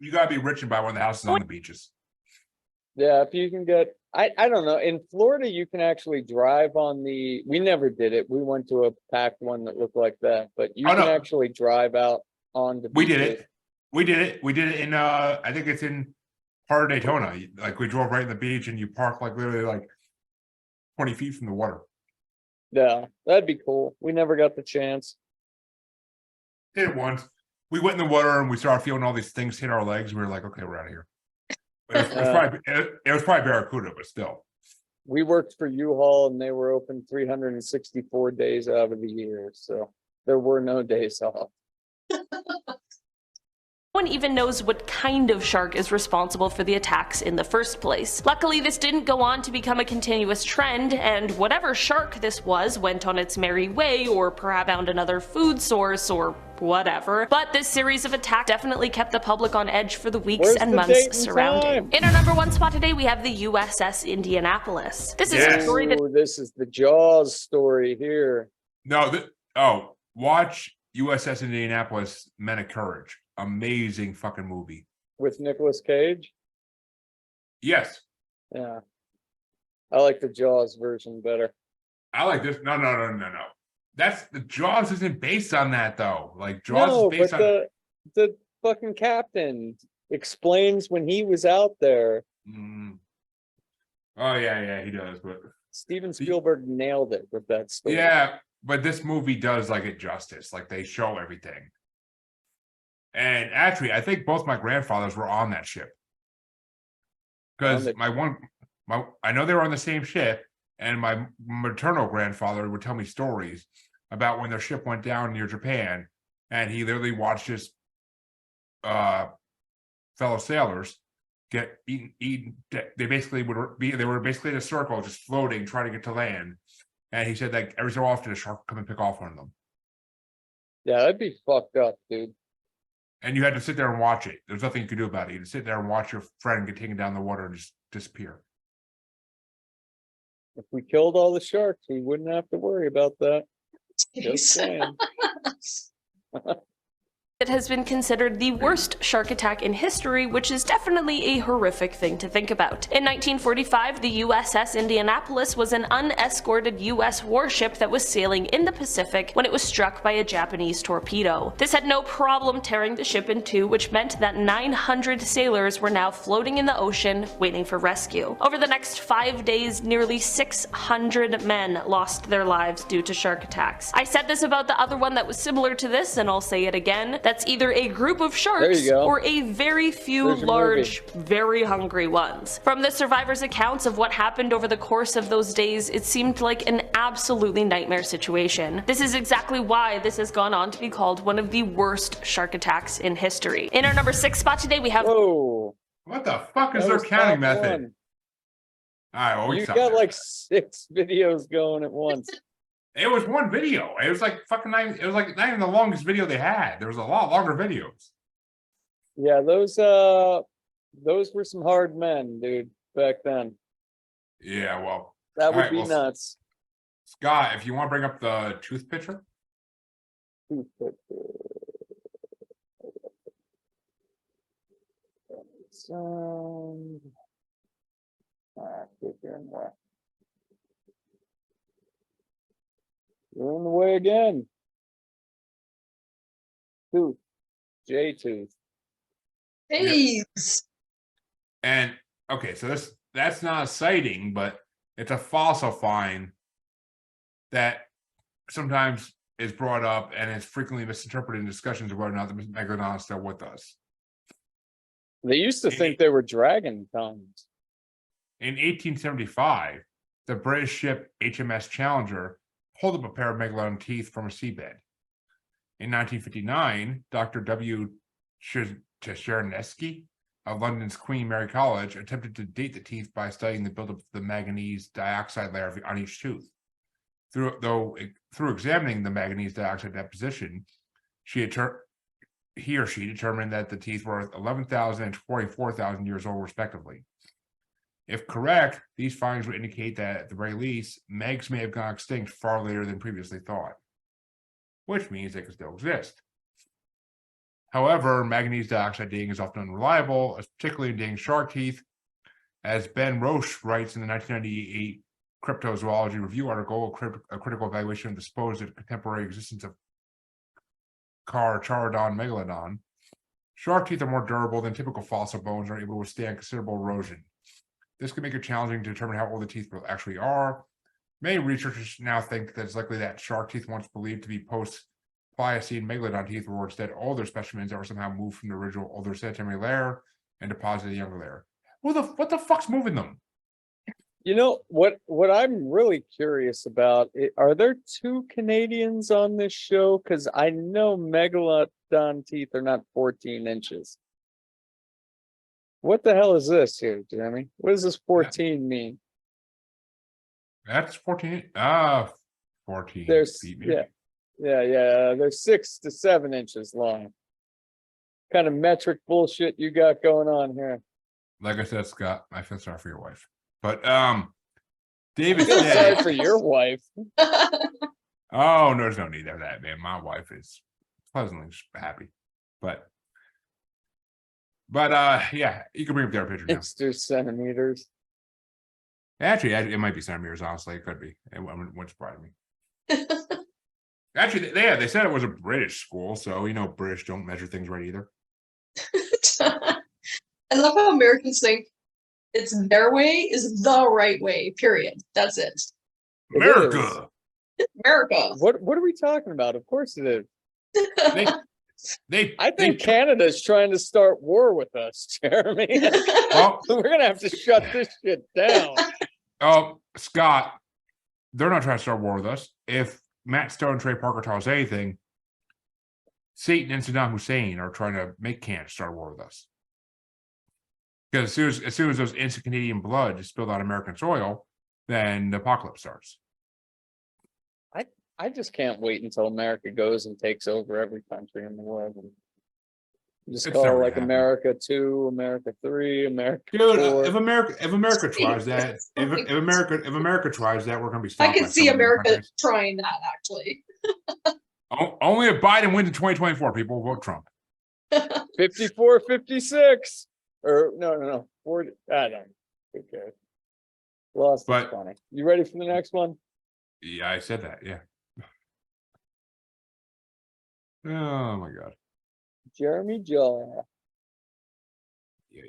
Speaker 2: You gotta be rich and buy one of the houses on the beaches.
Speaker 3: Yeah, if you can get, I don't know. In Florida, you can actually drive on the, we never did it. We went to a packed one that looked like that, but you
Speaker 2: Oh,
Speaker 3: can
Speaker 2: no.
Speaker 3: actually drive out on the
Speaker 2: We did
Speaker 3: beaches.
Speaker 2: it. We did it. We did it in I think it's in part of Daytona. Like we drove right in the beach and you park like literally like 20 feet from the water.
Speaker 3: Yeah, that'd be cool. We never got the chance.
Speaker 2: Did it once. We went in the water and we started feeling all these things hit our legs. We were like, okay, we're out of here. It was probably Barracuda, but still.
Speaker 3: We worked for U-Haul and they were open 364 days out of the year. So there were no days off.
Speaker 4: No one even knows what kind of shark is responsible for the attacks in the first place. Luckily, this didn't go on to become a continuous trend, and whatever shark this was went on its merry way, or perhaps found another food source, or whatever. But this series of attacks definitely kept the public on edge for the weeks
Speaker 3: Where's
Speaker 4: and
Speaker 3: the date
Speaker 4: months
Speaker 3: and
Speaker 4: surrounding.
Speaker 3: time?
Speaker 4: In our number 1 spot today, we have the USS Indianapolis. This is a
Speaker 2: Yes.
Speaker 4: story that
Speaker 3: Ooh, this is the Jaws story here.
Speaker 2: No, watch USS Indianapolis Men of Courage. Amazing fucking movie.
Speaker 3: With Nicolas Cage.
Speaker 2: Yes.
Speaker 3: Yeah. I like the Jaws version better.
Speaker 2: I like this. No. That's the Jaws isn't based on that though. Like Jaws
Speaker 3: No,
Speaker 2: is based
Speaker 3: but
Speaker 2: on
Speaker 3: the fucking captain explains when he was out there.
Speaker 2: Mm. Oh yeah, he does. But
Speaker 3: Steven Spielberg nailed it with that story.
Speaker 2: yeah, but this movie does like it justice. Like they show everything. And actually, I think both my grandfathers were on that ship. Because I know they were on the same ship, and my maternal grandfather would tell me stories about when their ship went down near Japan, and he literally watched his fellow sailors get eaten. They were basically in a circle, just floating, trying to get to land. And he said that every so often a shark would come and pick off one of them.
Speaker 3: Yeah, that'd be fucked up, dude.
Speaker 2: And you had to sit there and watch it. There's nothing you could do about it. You had to sit there and watch your friend get taken down the water and just disappear.
Speaker 3: If we killed all the sharks, we wouldn't have to worry about that. Just saying.
Speaker 4: It has been considered the worst shark attack in history, which is definitely a horrific thing to think about. In 1945, the USS Indianapolis was an unescorted US warship that was sailing in the Pacific when it was struck by a Japanese torpedo. This had no problem tearing the ship in two, which meant that 900 sailors were now floating in the ocean waiting for rescue. Over the next 5 days, nearly 600 men lost their lives due to shark attacks. I said this about the other one that was similar to this, and I'll say it again. That's either a group of
Speaker 3: There
Speaker 4: sharks
Speaker 3: you go.
Speaker 4: or a very few
Speaker 3: There's your
Speaker 4: large, very hungry ones. From the survivors' accounts of what happened over the course of those days, it seemed like an absolutely nightmare situation. This is exactly why this has gone on to be called one of the worst shark attacks in history. In our number 6 spot today, we have
Speaker 3: Whoa.
Speaker 2: What the fuck is
Speaker 3: that
Speaker 2: their
Speaker 3: was
Speaker 2: counting
Speaker 3: top
Speaker 2: method?
Speaker 3: one.
Speaker 2: All right, well, we
Speaker 3: You
Speaker 2: stopped
Speaker 3: got
Speaker 2: there.
Speaker 3: like 6 videos going at once.
Speaker 2: It was one video. It was like fucking it was like not even the longest video they had. There was a lot longer videos.
Speaker 3: Yeah, those were some hard men, dude, back then.
Speaker 2: Yeah, well,
Speaker 3: That would
Speaker 2: Alright,
Speaker 3: be
Speaker 2: well,
Speaker 3: nuts.
Speaker 2: Scott, if you want to bring up the tooth picture.
Speaker 3: Sound. You're in the way again. Tooth. J-tooth.
Speaker 1: Jeez.
Speaker 2: And okay, so that's not a sighting, but it's a fossil find that sometimes is brought up and is frequently misinterpreted in discussions of whether or not the Megalodon is still with us.
Speaker 3: They used to think they were dragon tongues.
Speaker 2: In 1875, the British ship HMS Challenger pulled up a pair of Megalodon teeth from a seabed. In 1959, Dr. W. Czerneski of London's Queen Mary College attempted to date the teeth by studying the buildup of the manganese dioxide layer on each tooth. Through examining the manganese dioxide deposition, he or she determined that the teeth were 11,000 and 24,000 years old, respectively. If correct, these findings would indicate that, at the very least, megs may have gone extinct far later than previously thought, which means they could still exist. However, manganese dioxide dating is often unreliable, particularly in dating shark teeth. As Ben Roche writes in the 1998 Cryptozoology Review article, a critical evaluation of the supposed contemporary existence of Charodon megalodon, shark teeth are more durable than typical fossil bones and are able to withstand considerable erosion. This can make it challenging to determine how old the teeth actually are. Many researchers now think that it's likely that shark teeth, once believed to be post-Pliocene megalodon teeth, were instead older specimens that were somehow moved from the original older sedimentary layer and deposited in the younger layer. What the fuck's moving them?
Speaker 3: You know what I'm really curious about, are there two Canadians on this show? Because I know Megalodon teeth are not 14 inches. What the hell is this here, Jeremy? What does this 14 mean?
Speaker 2: That's 14. 14
Speaker 3: There's
Speaker 2: feet, maybe.
Speaker 3: yeah. They're 6 to 7 inches long. Kind of metric bullshit you got going on here.
Speaker 2: Like I said, Scott, I feel sorry for your wife. But David
Speaker 3: Sorry
Speaker 2: said,
Speaker 3: for your wife.
Speaker 2: oh, no, there's no need of that, man. My wife is pleasantly happy. But yeah, you can bring up their picture now.
Speaker 3: It's centimeters.
Speaker 2: Actually, it might be centimeters, honestly. It could be. It wouldn't surprise me. Actually, they said it was a British school, so British don't measure things right either.
Speaker 1: I love how Americans think it's their way is the right way, period. That's it.
Speaker 2: America.
Speaker 1: America.
Speaker 3: What are we talking about? Of course it is. I think
Speaker 2: they-
Speaker 3: Canada's trying to start war with us, Jeremy.
Speaker 2: well,
Speaker 3: We're gonna have to shut this shit down.
Speaker 2: oh, Scott, they're not trying to start war with us. If Matt Stone and Trey Parker tell us anything, Satan and Saddam Hussein are trying to make Canada start a war with us. Because as soon as those innocent Canadian blood is spilled on American soil, then the apocalypse starts.
Speaker 3: I just can't wait until America goes and takes over every country in the world. Just
Speaker 2: It's
Speaker 3: call
Speaker 2: never
Speaker 3: it like
Speaker 2: gonna happen.
Speaker 3: America 2, America 3, America
Speaker 2: Dude,
Speaker 3: 4.
Speaker 2: if America tries that, if America tries that, we're gonna be stopped.
Speaker 1: I can
Speaker 2: by
Speaker 1: see
Speaker 2: some other
Speaker 1: America
Speaker 2: countries.
Speaker 1: trying that, actually.
Speaker 2: Only if Biden wins in 2024, people vote Trump.
Speaker 3: 54, 56. Or no, 40. I don't. Okay. Lost.
Speaker 2: But-
Speaker 3: That's funny. You ready for the next one?
Speaker 2: Yeah, I said that. Yeah. Oh my God.
Speaker 3: Jeremy Jaw.
Speaker 2: Yeah.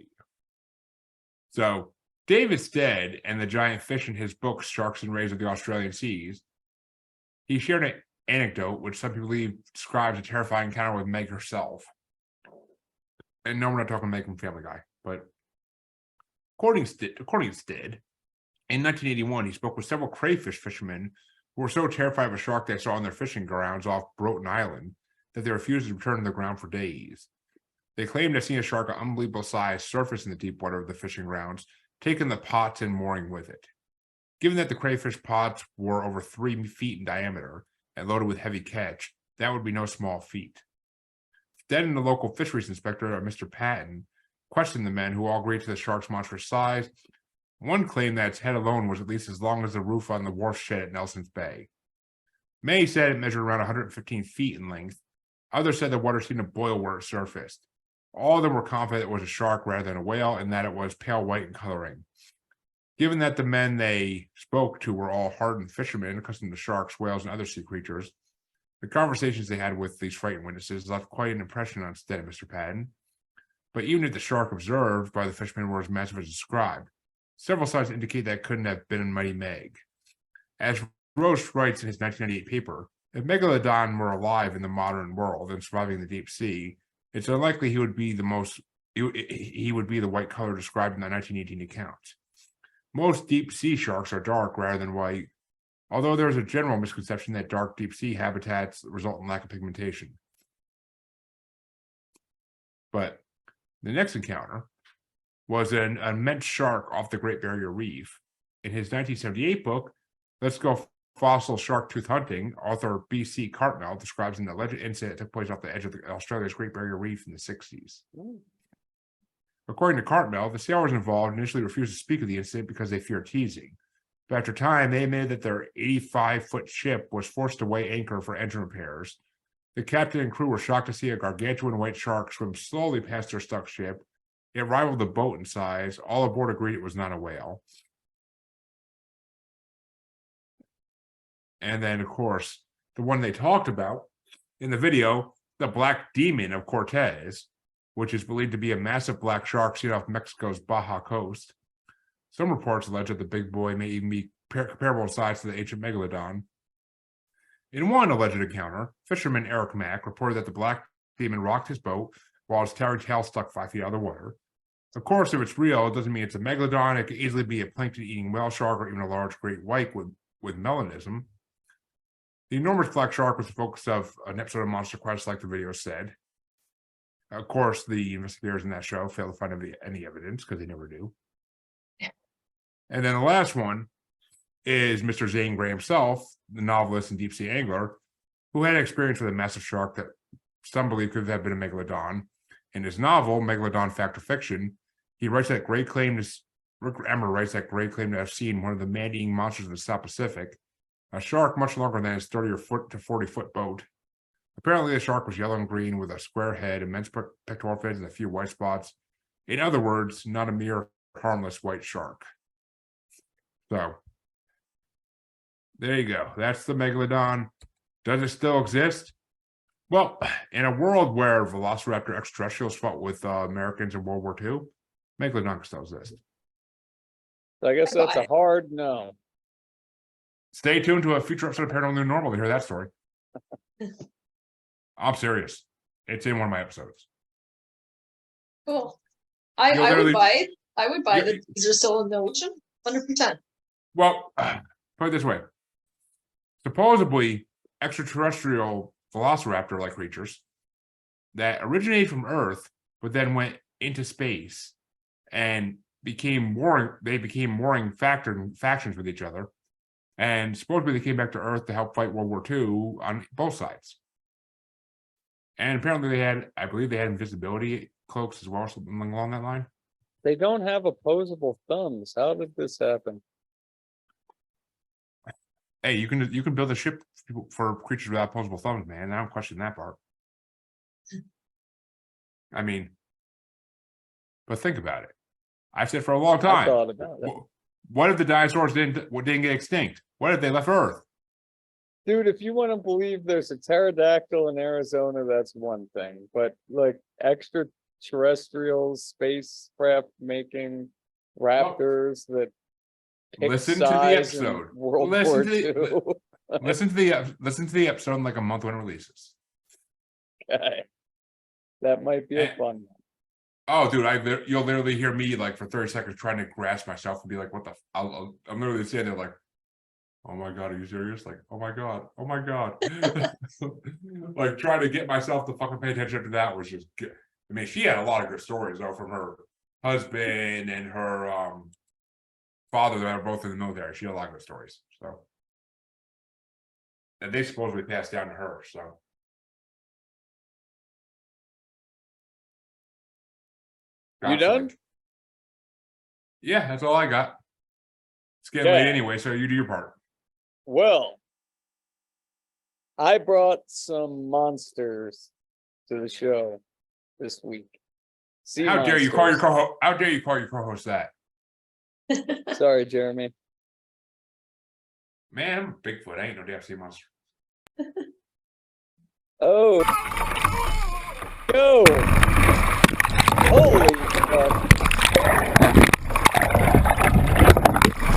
Speaker 2: So David Stead and the giant fish in his book Sharks and Rays of the Australian Seas, he shared an anecdote which some people believe describes a terrifying encounter with Meg herself. And no, we're not talking Meg from Family Guy, but according to Stead, in 1981, he spoke with several crayfish fishermen who were so terrified of a shark they saw on their fishing grounds off Broughton Island that they refused to return to the ground for days. They claimed to have seen a shark of unbelievable size surface in the deep water of the fishing grounds, taking the pots and mooring with it. Given that the crayfish pots were over 3 feet in diameter and loaded with heavy catch, that would be no small feat. Then the local fisheries inspector, Mr. Patton, questioned the men, who all agreed to the shark's monstrous size. One claimed that its head alone was at least as long as the roof on the wharf shed at Nelson's Bay. May said it measured around 115 feet in length. Others said the water seemed to boil where it surfaced. All of them were confident it was a shark rather than a whale, and that it was pale white in coloring. Given that the men they spoke to were all hardened fishermen accustomed to sharks, whales, and other sea creatures, the conversations they had with these frightened witnesses left quite an impression on Stead and Mr. Patton. But even if the shark observed by the fishermen were as massive as described, several signs indicate that it couldn't have been a mighty Meg. As Roche writes in his 1998 paper, if Megalodon were alive in the modern world and surviving in the deep sea, it's unlikely he would be the white color described in the 1918 account. Most deep sea sharks are dark rather than white, although there is a general misconception that dark deep sea habitats result in lack of pigmentation. But the next encounter was an immense shark off the Great Barrier Reef. In his 1978 book, Let's Go Fossil Shark Tooth Hunting, author B.C. Cartmel describes an alleged incident that took place off the edge of Australia's Great Barrier Reef in the 60s. According to Cartmel, the sailors involved initially refused to speak of the incident because they feared teasing. But after time, they admitted that their 85-foot ship was forced to weigh anchor for engine repairs. The captain and crew were shocked to see a gargantuan white shark swim slowly past their stuck ship. It rivaled the boat in size. All aboard agreed it was not a whale. And then, of course, the one they talked about in the video, the Black Demon of Cortez, which is believed to be a massive black shark seen off Mexico's Baja coast. Some reports allege that the big boy may even be comparable in size to the ancient Megalodon. In one alleged encounter, fisherman Eric Mack reported that the Black Demon rocked his boat while his tarry tail stuck 5 feet out of the water. Of course, if it's real, it doesn't mean it's a Megalodon. It could easily be a plankton-eating whale shark or even a large great white with melanism. The enormous black shark was the focus of an episode of Monster Quest, like the video said. Of course, the investigators in that show failed to find any evidence because they never do. And then the last one is Mr. Zane Grey himself, the novelist and deep sea angler, who had experience with a massive shark that some believe could have been a Megalodon. In his novel, Megalodon Fact or Fiction, Rick Emmer writes that Grey claimed to have seen one of the man-eating monsters of the South Pacific, a shark much longer than his 30 to 40 foot boat. Apparently, the shark was yellow and green with a square head, immense pectoral fins, and a few white spots. In other words, not a mere harmless white shark. So, there you go. That's the Megalodon. Does it still exist? Well, in a world where Velociraptor extraterrestrials fought with Americans in World War II, Megalodon can still exist.
Speaker 3: I guess that's a hard no.
Speaker 2: Stay tuned to a future episode of Paranormal New Normal to hear that story. I'm serious. It's in one of my episodes.
Speaker 1: Cool. I would buy that these are still in the ocean, 100%.
Speaker 2: Well, put it this way. Supposedly, extraterrestrial velociraptor-like creatures that originated from Earth, but then went into space and became warring factions with each other. And supposedly they came back to Earth to help fight World War II on both sides. And apparently I believe they had invisibility cloaks as well, something along that line.
Speaker 3: They don't have opposable thumbs. How did this happen?
Speaker 2: Hey, you can build a ship for creatures without opposable thumbs, man. I don't question that part. I mean, but think about it. I've said for a long time.
Speaker 3: I thought about it.
Speaker 2: What if the dinosaurs didn't get extinct? What if they left Earth?
Speaker 3: Dude, if you want to believe there's a pterodactyl in Arizona, that's one thing. But like extraterrestrial spacecraft making raptors that
Speaker 2: listen to the episode. Listen to the episode in like a month when it releases.
Speaker 3: Okay. That might be a fun one.
Speaker 2: Oh, dude, you'll literally hear me like for 30 seconds trying to grasp myself and be like, "What the?" I'm literally sitting there like, "Oh my god, are you serious?" Like, "Oh my god, oh my god," like trying to get myself to fucking pay attention to that was just. I mean, she had a lot of good stories though from her husband and her father that are both in the military. She had a lot of good stories, so and they supposedly passed down to her. So.
Speaker 3: You done?
Speaker 2: Yeah, that's all I got. It's getting late anyway, so you do your part.
Speaker 3: Well, I brought some monsters to the show this week.
Speaker 2: How dare you call your co-host? How dare you call your co-host that?
Speaker 3: Sorry, Jeremy.
Speaker 2: Man, I'm Bigfoot. I ain't no damn sea monster.
Speaker 3: Oh. Yo. Holy fuck.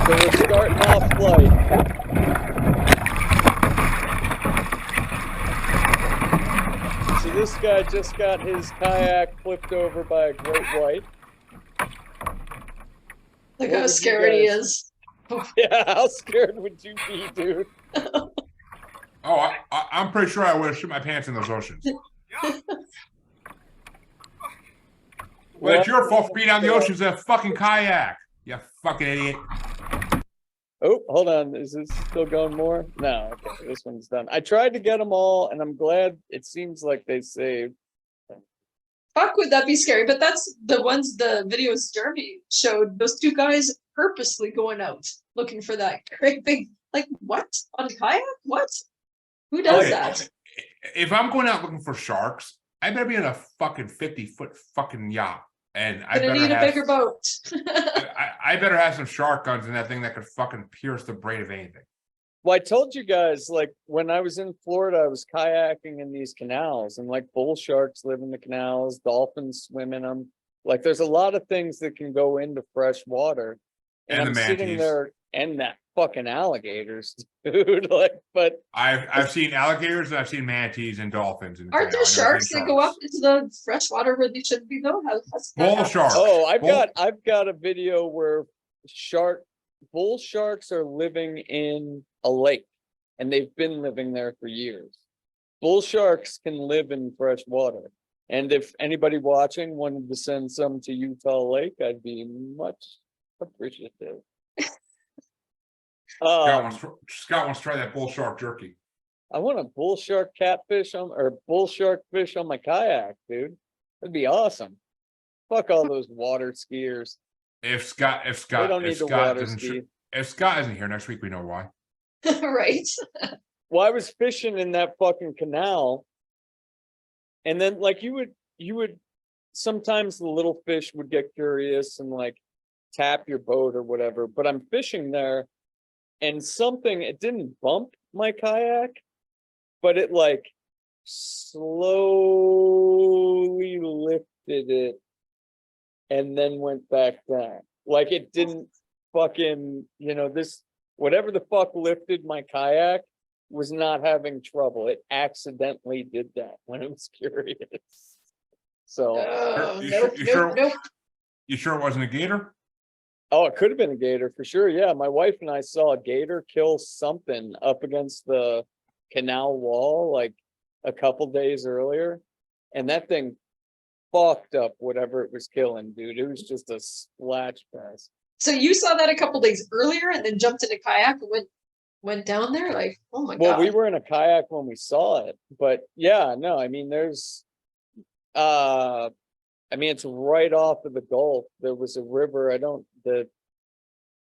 Speaker 3: So we're starting off flight. So this guy just got his kayak flipped over by a great white.
Speaker 1: Look
Speaker 3: What
Speaker 1: how
Speaker 3: would you
Speaker 1: scared he
Speaker 3: guys-
Speaker 1: is.
Speaker 3: Yeah, how scared would you be, dude?
Speaker 2: Oh, I'm pretty sure I would have shit my pants in those oceans. Well, it's your fault for being down the oceans in a fucking kayak. You fucking idiot.
Speaker 3: Oh, hold on. Is this still going more? No, okay, this one's done. I tried to get them all, and I'm glad it seems like they saved.
Speaker 1: Fuck, would that be scary? But that's the videos Jeremy showed, those two guys purposely going out looking for that great big, like, what? On a kayak? What? Who does that?
Speaker 2: If I'm going out looking for sharks, I better be in a fucking 50-foot fucking yacht. And I
Speaker 1: Gonna
Speaker 2: better
Speaker 1: need a
Speaker 2: have
Speaker 1: bigger boat.
Speaker 2: I better have some shark guns in that thing that could fucking pierce the brain of anything.
Speaker 3: Well, I told you guys, like, when I was in Florida, I was kayaking in these canals, and like bull sharks live in the canals, dolphins swim in them. Like, there's a lot of things that can go into fresh water. And
Speaker 2: And
Speaker 3: I'm
Speaker 2: the
Speaker 3: sitting
Speaker 2: manatees.
Speaker 3: there, and that fucking alligators, dude. Like, but
Speaker 2: I've seen alligators and I've seen manatees and dolphins. And
Speaker 1: Aren't there sharks that go up into the fresh water where they shouldn't be though? How's that
Speaker 2: Bull
Speaker 1: happen?
Speaker 2: sharks.
Speaker 3: oh,
Speaker 2: Bull-
Speaker 3: I've got a video where bull sharks are living in a lake, and they've been living there for years. Bull sharks can live in fresh water. And if anybody watching wanted to send some to Utah Lake, I'd be much appreciative.
Speaker 2: Scott wants to try that bull shark jerky.
Speaker 3: I want a bull shark catfish or bull shark fish on my kayak, dude. That'd be awesome. Fuck all those water skiers.
Speaker 2: If Scott
Speaker 3: don't need the water ski.
Speaker 2: If Scott isn't here next week, we know why.
Speaker 1: Right.
Speaker 3: Well, I was fishing in that fucking canal, and then like you would sometimes the little fish would get curious and like tap your boat or whatever, but I'm fishing there, and it didn't bump my kayak, but it like slowly lifted it and then went back down. Like it didn't fucking, whatever the fuck lifted my kayak was not having trouble. It accidentally did that when it was curious. So,
Speaker 1: Nope.
Speaker 2: You sure it wasn't a gator?
Speaker 3: oh, it could have been a gator for sure. Yeah, my wife and I saw a gator kill something up against the canal wall like a couple days earlier, and that thing fucked up whatever it was killing, dude. It was just a splash fest.
Speaker 1: So you saw that a couple days earlier and then jumped in a kayak and went down there? Like, oh my
Speaker 3: Well,
Speaker 1: God.
Speaker 3: we were in a kayak when we saw it, but yeah, no, I mean, it's right off of the Gulf. There was a river. I don't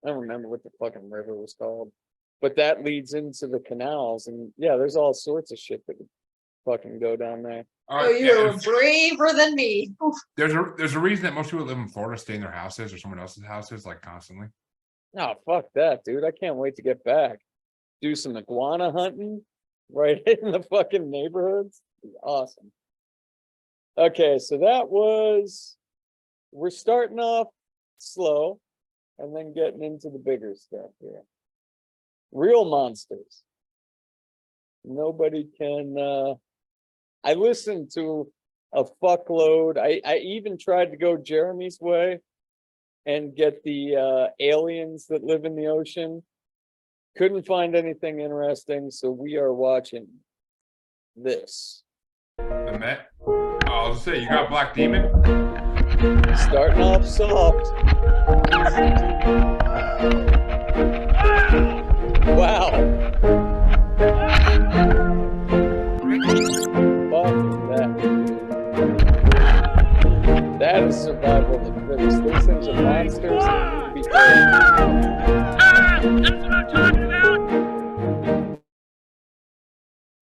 Speaker 3: remember what the fucking river was called, but that leads into the canals, and yeah, there's all sorts of shit that would fucking go down there.
Speaker 1: Oh, you were braver than me. Oof.
Speaker 2: There's a reason that most people that live in Florida stay in their houses or someone else's houses like constantly.
Speaker 3: Oh, fuck that, dude. I can't wait to get back. Do some iguana hunting right in the fucking neighborhoods. Awesome. Okay, so we're starting off slow and then getting into the bigger stuff here. Real monsters. Nobody can, I listened to a fuckload. I even tried to go Jeremy's way and get the aliens that live in the ocean. Couldn't find anything interesting, so we are watching this.
Speaker 2: The Met. Oh, I was gonna say, you got Black Demon?
Speaker 3: Starting off soft. Wow. Fuck that. That is survival of the fittest. These things are monsters and need to be killed.
Speaker 5: That's what I'm talking about!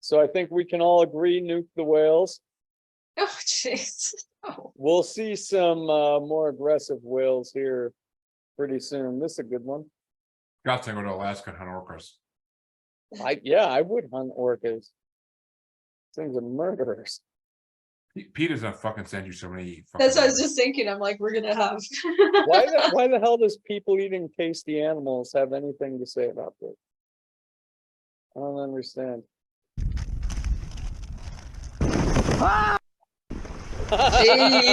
Speaker 3: So I think we can all agree, nuke the whales.
Speaker 1: Oh, jeez. Oh.
Speaker 3: We'll see some more aggressive whales here pretty soon. This is a good one.
Speaker 2: Got to go to Alaska and hunt orcas.
Speaker 3: I would hunt orcas. Things are murderers.
Speaker 2: Pete doesn't fucking send you so many.
Speaker 1: That's what I was
Speaker 2: fucking-
Speaker 1: just thinking. I'm like, we're gonna have.
Speaker 3: Why the hell does people eating tasty animals have anything to say about this? I don't understand.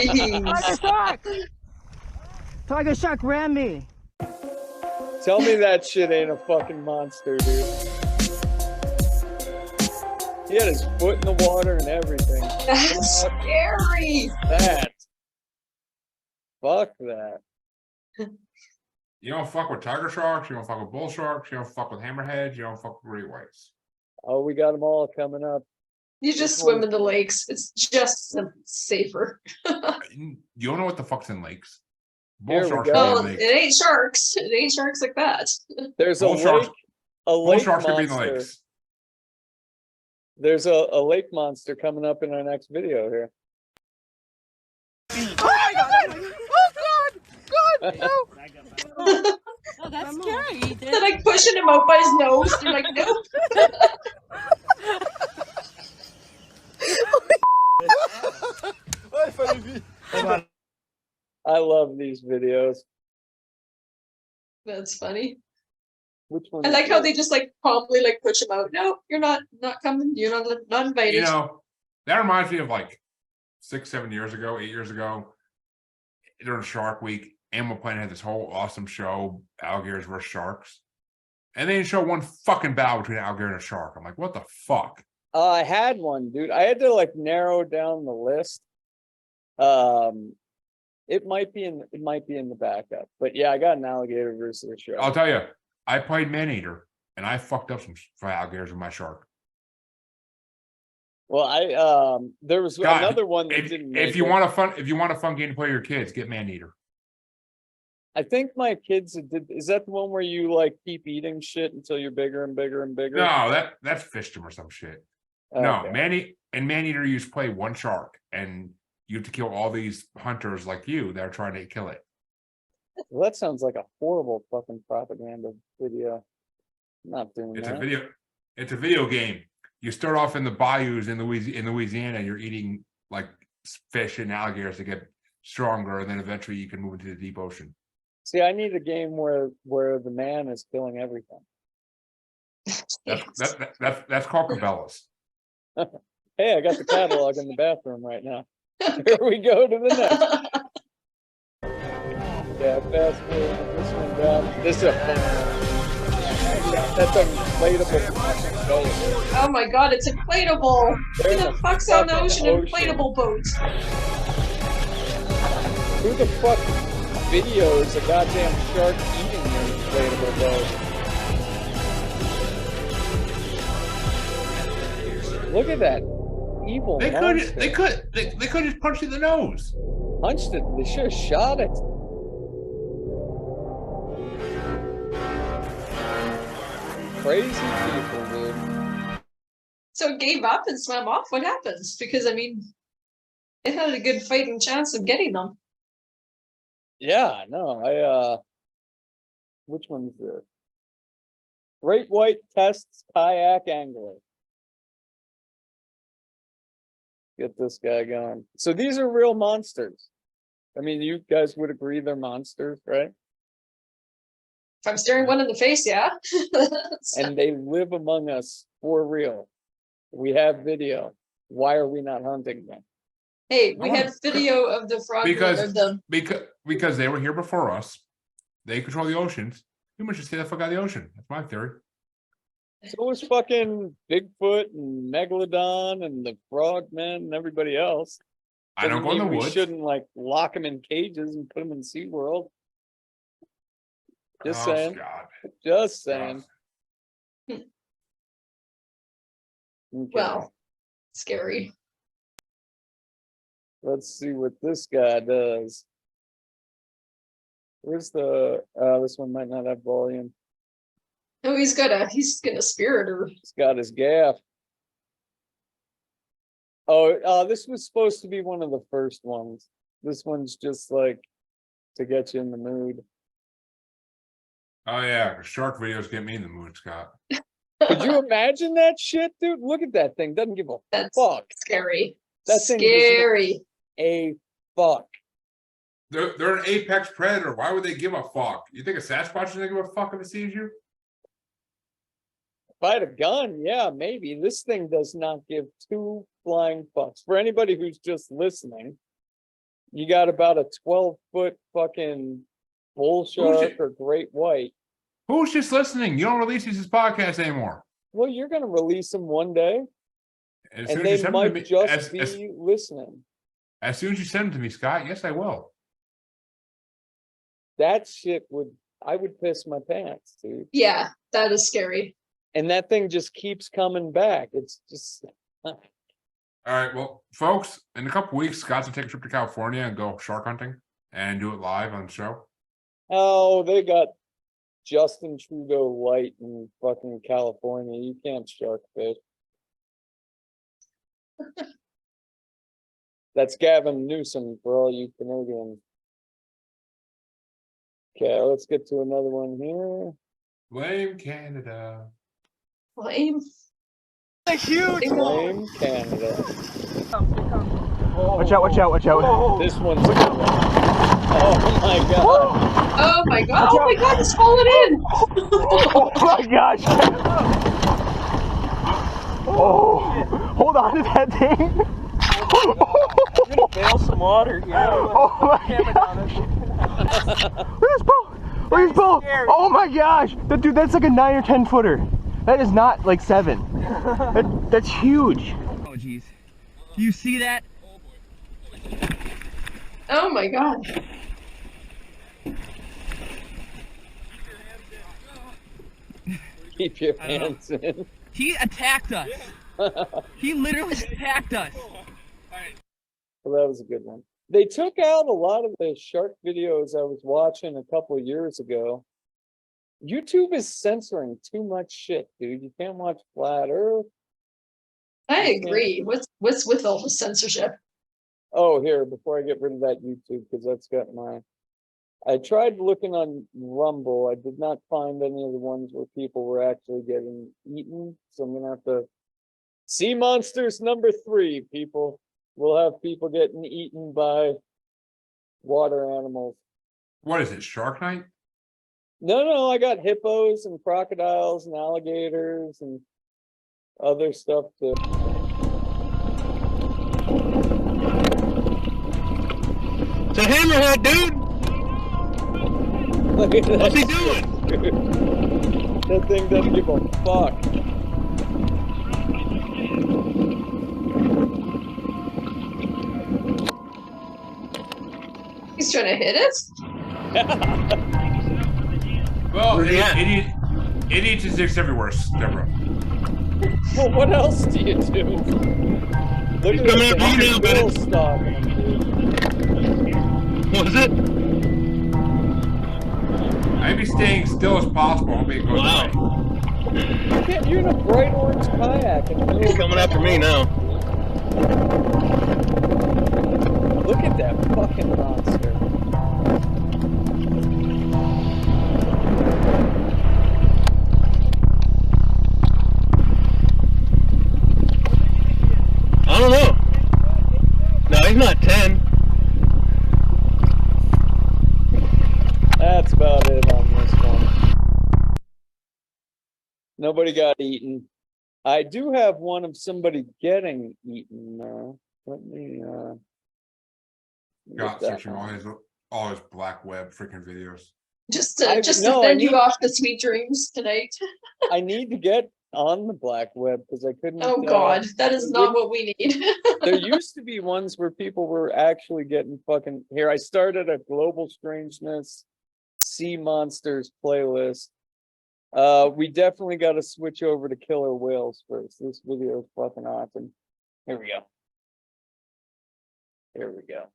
Speaker 1: Jeez.
Speaker 5: Tiger shark ran me.
Speaker 3: Tell me that shit ain't a fucking monster, dude. He had his foot in the water and everything.
Speaker 1: That's scary.
Speaker 3: That. Fuck that.
Speaker 2: You don't fuck with tiger sharks. You don't fuck with bull sharks. You don't fuck with hammerheads. You don't fuck with great whites.
Speaker 3: Oh, we got them all coming up.
Speaker 1: You just swim in the lakes. It's just safer.
Speaker 2: You don't know what the fuck's in lakes. Bull
Speaker 3: Here we
Speaker 2: sharks
Speaker 3: go.
Speaker 2: are
Speaker 1: Well,
Speaker 2: in
Speaker 1: it
Speaker 2: lakes.
Speaker 1: ain't sharks. It ain't sharks like that.
Speaker 3: There's a
Speaker 2: Bull sharks-
Speaker 3: lake. A
Speaker 2: Bull
Speaker 3: lake
Speaker 2: sharks could be in the
Speaker 3: monster.
Speaker 2: lakes.
Speaker 3: There's a lake monster coming up in our next video here.
Speaker 5: Oh, that's scary.
Speaker 1: They're like pushing him out by his nose. They're like, nope.
Speaker 3: I love these videos.
Speaker 1: That's funny.
Speaker 3: Which one?
Speaker 1: I
Speaker 3: is
Speaker 1: like how
Speaker 3: this?
Speaker 1: they just like calmly like push him out. No, you're not coming. You're not invited.
Speaker 2: You know, that reminds me of like 6, 7 years ago, 8 years ago, during Shark Week. Animal Planet had this whole awesome show, alligators versus sharks, and they didn't show one fucking battle between an alligator and a shark. I'm like, what the fuck?
Speaker 3: I had one, dude. I had to like narrow down the list. It might be in the backup, but yeah, I got an alligator versus a shark.
Speaker 2: I'll tell you, I played Maneater, and I fucked up some for alligators with my shark.
Speaker 3: Well, there was
Speaker 2: God,
Speaker 3: another one that didn't make
Speaker 2: If you
Speaker 3: it.
Speaker 2: want a fun game to play with your kids, get Maneater.
Speaker 3: I think my kids did. Is that the one where you like keep eating shit until you're bigger and bigger and bigger?
Speaker 2: No, that's Fishdom or some shit. No,
Speaker 3: Okay.
Speaker 2: Maneater, you just play one shark, and you have to kill all these hunters like you that are trying to kill it.
Speaker 3: Well, that sounds like a horrible fucking propaganda video. I'm not doing
Speaker 2: It's
Speaker 3: that.
Speaker 2: a video. It's a video game. You start off in the bayous in Louisiana. You're eating like fish and alligators to get stronger, and then eventually you can move into the deep ocean.
Speaker 3: See, I need a game where the man is killing everything.
Speaker 2: That's called Cabela's.
Speaker 3: Hey, I got the catalog in the bathroom right now. Here we go to the next. Yeah, fast forward this one down. This is a fun one. That's an inflatable boat.
Speaker 1: Oh my god, it's inflatable. Who
Speaker 3: There's
Speaker 1: the
Speaker 3: a
Speaker 1: fuck's on the
Speaker 3: fucking
Speaker 1: ocean inflatable boat?
Speaker 3: Who the fuck videos a goddamn shark eating your inflatable boat? Look at that evil monster.
Speaker 2: They could just punch you in the nose.
Speaker 3: Punched it. They should have shot it. Crazy people, dude.
Speaker 1: So it gave up and swam off. What happens? Because I mean, it had a good fighting chance of getting them.
Speaker 3: Yeah, no, which one's this? Great White tests kayak angler. Get this guy going. So these are real monsters. I mean, you guys would agree they're monsters, right?
Speaker 1: If I'm staring one in the face, yeah.
Speaker 3: And they live among us for real. We have video. Why are we not hunting them?
Speaker 1: Hey, we had video of the frog of the
Speaker 2: because they were here before us. They control the oceans. Humans should stay the fuck out of the ocean. That's my theory.
Speaker 3: So was fucking Bigfoot and Megalodon and the Frogmen and everybody else.
Speaker 2: I don't go in the
Speaker 3: We
Speaker 2: woods.
Speaker 3: shouldn't like lock them in cages and put them in SeaWorld. Just
Speaker 2: Oh,
Speaker 3: saying.
Speaker 2: God.
Speaker 3: Just saying.
Speaker 1: Hmm.
Speaker 3: Okay,
Speaker 1: well, scary.
Speaker 3: let's see what this guy does. Where's the this one might not have volume.
Speaker 1: Oh, he's gonna spirit her.
Speaker 3: He's got his gaff. Oh, this was supposed to be one of the first ones. This one's just like to get you in the mood.
Speaker 2: Oh yeah, shark videos get me in the mood, Scott.
Speaker 3: Could you imagine that shit, dude? Look at that thing. Doesn't give a
Speaker 1: That's
Speaker 3: fuck.
Speaker 1: scary.
Speaker 3: That thing
Speaker 1: Scary.
Speaker 3: a fuck.
Speaker 2: They're an apex predator. Why would they give a fuck? You think a Sasquatch is gonna give a fuck if it sees you?
Speaker 3: If I had a gun, yeah, maybe. This thing does not give two flying fucks. For anybody who's just listening, you got about a 12-foot fucking bull shark or great white.
Speaker 2: Who's just listening? You don't release these as podcasts anymore.
Speaker 3: Well, you're gonna release them one day,
Speaker 2: As
Speaker 3: and
Speaker 2: soon as
Speaker 3: they
Speaker 2: you send them to
Speaker 3: might
Speaker 2: me,
Speaker 3: just be listening.
Speaker 2: as soon as you send them to me, Scott, yes, I will.
Speaker 3: That shit I would piss my pants, dude.
Speaker 1: Yeah, that is scary.
Speaker 3: And that thing just keeps coming back. It's just
Speaker 2: All right, well, folks, in a couple weeks, Scott's gonna take a trip to California and go shark hunting and do it live on the show.
Speaker 3: oh, they got Justin Trudeau light in fucking California. You can't shark fish. That's Gavin Newsom for all you Canadians. Okay, let's get to another one here.
Speaker 2: Blame Canada.
Speaker 1: Blame.
Speaker 3: Blame Canada.
Speaker 5: Watch out, watch out, watch out.
Speaker 3: This one's good. Oh my god.
Speaker 1: Oh my god. Oh my god, it's falling in.
Speaker 5: Oh my gosh. Oh, hold on to that thing.
Speaker 6: I'm gonna bail some water here.
Speaker 5: Oh my gosh. Where's Bo? Where's Bo? Oh my gosh. Dude, that's like a 9 or 10 footer. That is not like 7. That's huge.
Speaker 6: Oh jeez. Do you see that?
Speaker 1: Oh my god.
Speaker 3: Keep your hands in.
Speaker 6: He attacked us. He literally attacked us.
Speaker 3: Well, that was a good one. They took out a lot of the shark videos I was watching a couple of years ago. YouTube is censoring too much shit, dude. You can't watch Flat Earth.
Speaker 1: I agree. What's with all the censorship?
Speaker 3: Oh, here, before I get rid of that YouTube, because that's got my... I tried looking on Rumble. I did not find any of the ones where people were actually getting eaten. So I'm going to have to... Sea Monsters #3, people. We'll have people getting eaten by water animals.
Speaker 2: What is it, Shark Night?
Speaker 3: No, I got hippos and crocodiles and alligators and other stuff too.
Speaker 6: It's a hammerhead, dude.
Speaker 3: Look at that.
Speaker 6: What's he doing?
Speaker 3: That thing doesn't give a fuck.
Speaker 1: He's trying to hit it?
Speaker 2: Well, idiots exist everywhere, Deborah.
Speaker 3: Well, what else do you do? Look
Speaker 6: He's
Speaker 3: at
Speaker 6: coming after you now, buddy.
Speaker 3: stalking him, dude.
Speaker 6: What was it?
Speaker 2: I'd be staying still as possible, hoping it goes
Speaker 6: Wow.
Speaker 2: away.
Speaker 3: You're in a bright orange kayak.
Speaker 6: He's coming after me now.
Speaker 3: Look at that fucking monster.
Speaker 6: I don't know. No, he's not 10.
Speaker 3: That's about it on this one. Nobody got eaten. I do have one of somebody getting eaten now. Let me
Speaker 2: God,
Speaker 3: get that
Speaker 2: searching
Speaker 3: one.
Speaker 2: all his black web freaking videos.
Speaker 1: Just to
Speaker 3: I
Speaker 1: send you
Speaker 3: need-
Speaker 1: off to sweet dreams tonight.
Speaker 3: I need to get on the black web because I couldn't.
Speaker 1: Oh god, that is not what we need.
Speaker 3: There used to be ones where people were actually getting fucking. Here, I started a Global Strangeness Sea Monsters playlist. We definitely got to switch over to killer whales first. This video is fucking awesome. Here we go. Here we go.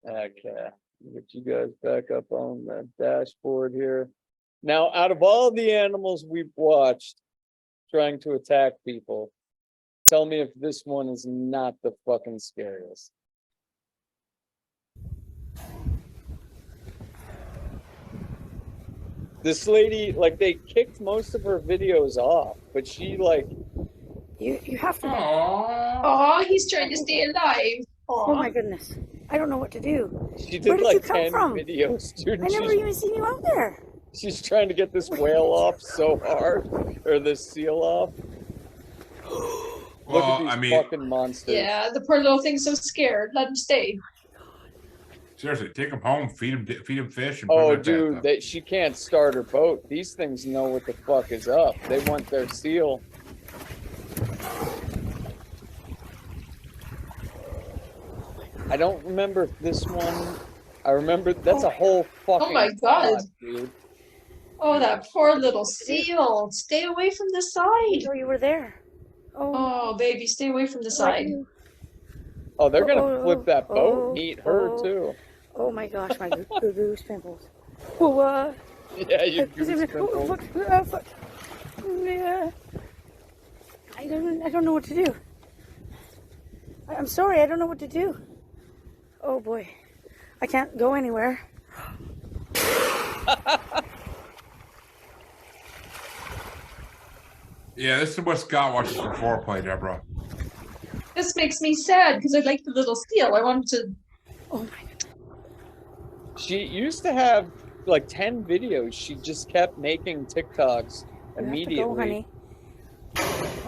Speaker 3: Okay, get you guys back up on the dashboard here. Now, out of all the animals we've watched trying to attack people, tell me if this one is not the fucking scariest. This lady, like, they kicked most of her videos off, but she, like,
Speaker 7: You have to.
Speaker 2: Aww.
Speaker 1: Oh, he's trying to stay alive.
Speaker 7: Oh my goodness. I don't know what to do.
Speaker 3: She
Speaker 7: Where
Speaker 3: did
Speaker 7: did
Speaker 3: like
Speaker 7: you come
Speaker 3: 10
Speaker 7: from?
Speaker 3: videos, dude.
Speaker 7: I never even seen you out there.
Speaker 3: She's trying to get this whale off so hard, or this seal off. Look at
Speaker 2: Well,
Speaker 3: these fucking monsters.
Speaker 1: Yeah, the poor little thing's so scared. Let him stay.
Speaker 2: Seriously, take them home, feed them fish, and put
Speaker 3: Oh,
Speaker 2: them in
Speaker 3: dude,
Speaker 2: the bathtub.
Speaker 3: she can't start her boat. These things know what the fuck is up. They want their seal. I don't remember if this one. I remember that's a whole fucking.
Speaker 1: my God.
Speaker 3: pod, dude.
Speaker 1: Oh, that poor little seal. Stay away from the side.
Speaker 7: Oh, you were there.
Speaker 1: Oh, baby, stay away from the side.
Speaker 3: Oh, they're gonna
Speaker 7: Oh,
Speaker 3: flip that boat and
Speaker 7: oh,
Speaker 3: eat her
Speaker 7: oh.
Speaker 3: too.
Speaker 7: Oh my gosh, my goose pimples. Oh,
Speaker 3: Yeah, you goose pimples.
Speaker 7: fuck. Yeah. I don't know what to do. I'm sorry, I don't know what to do. Oh boy, I can't go anywhere.
Speaker 2: Yeah, this is what Scott watches for foreplay, Deborah.
Speaker 1: This makes me sad because I like the little seal. I wanted to.
Speaker 7: Oh my god.
Speaker 3: She used to have like 10 videos. She just kept making TikToks immediately.
Speaker 7: Go, honey.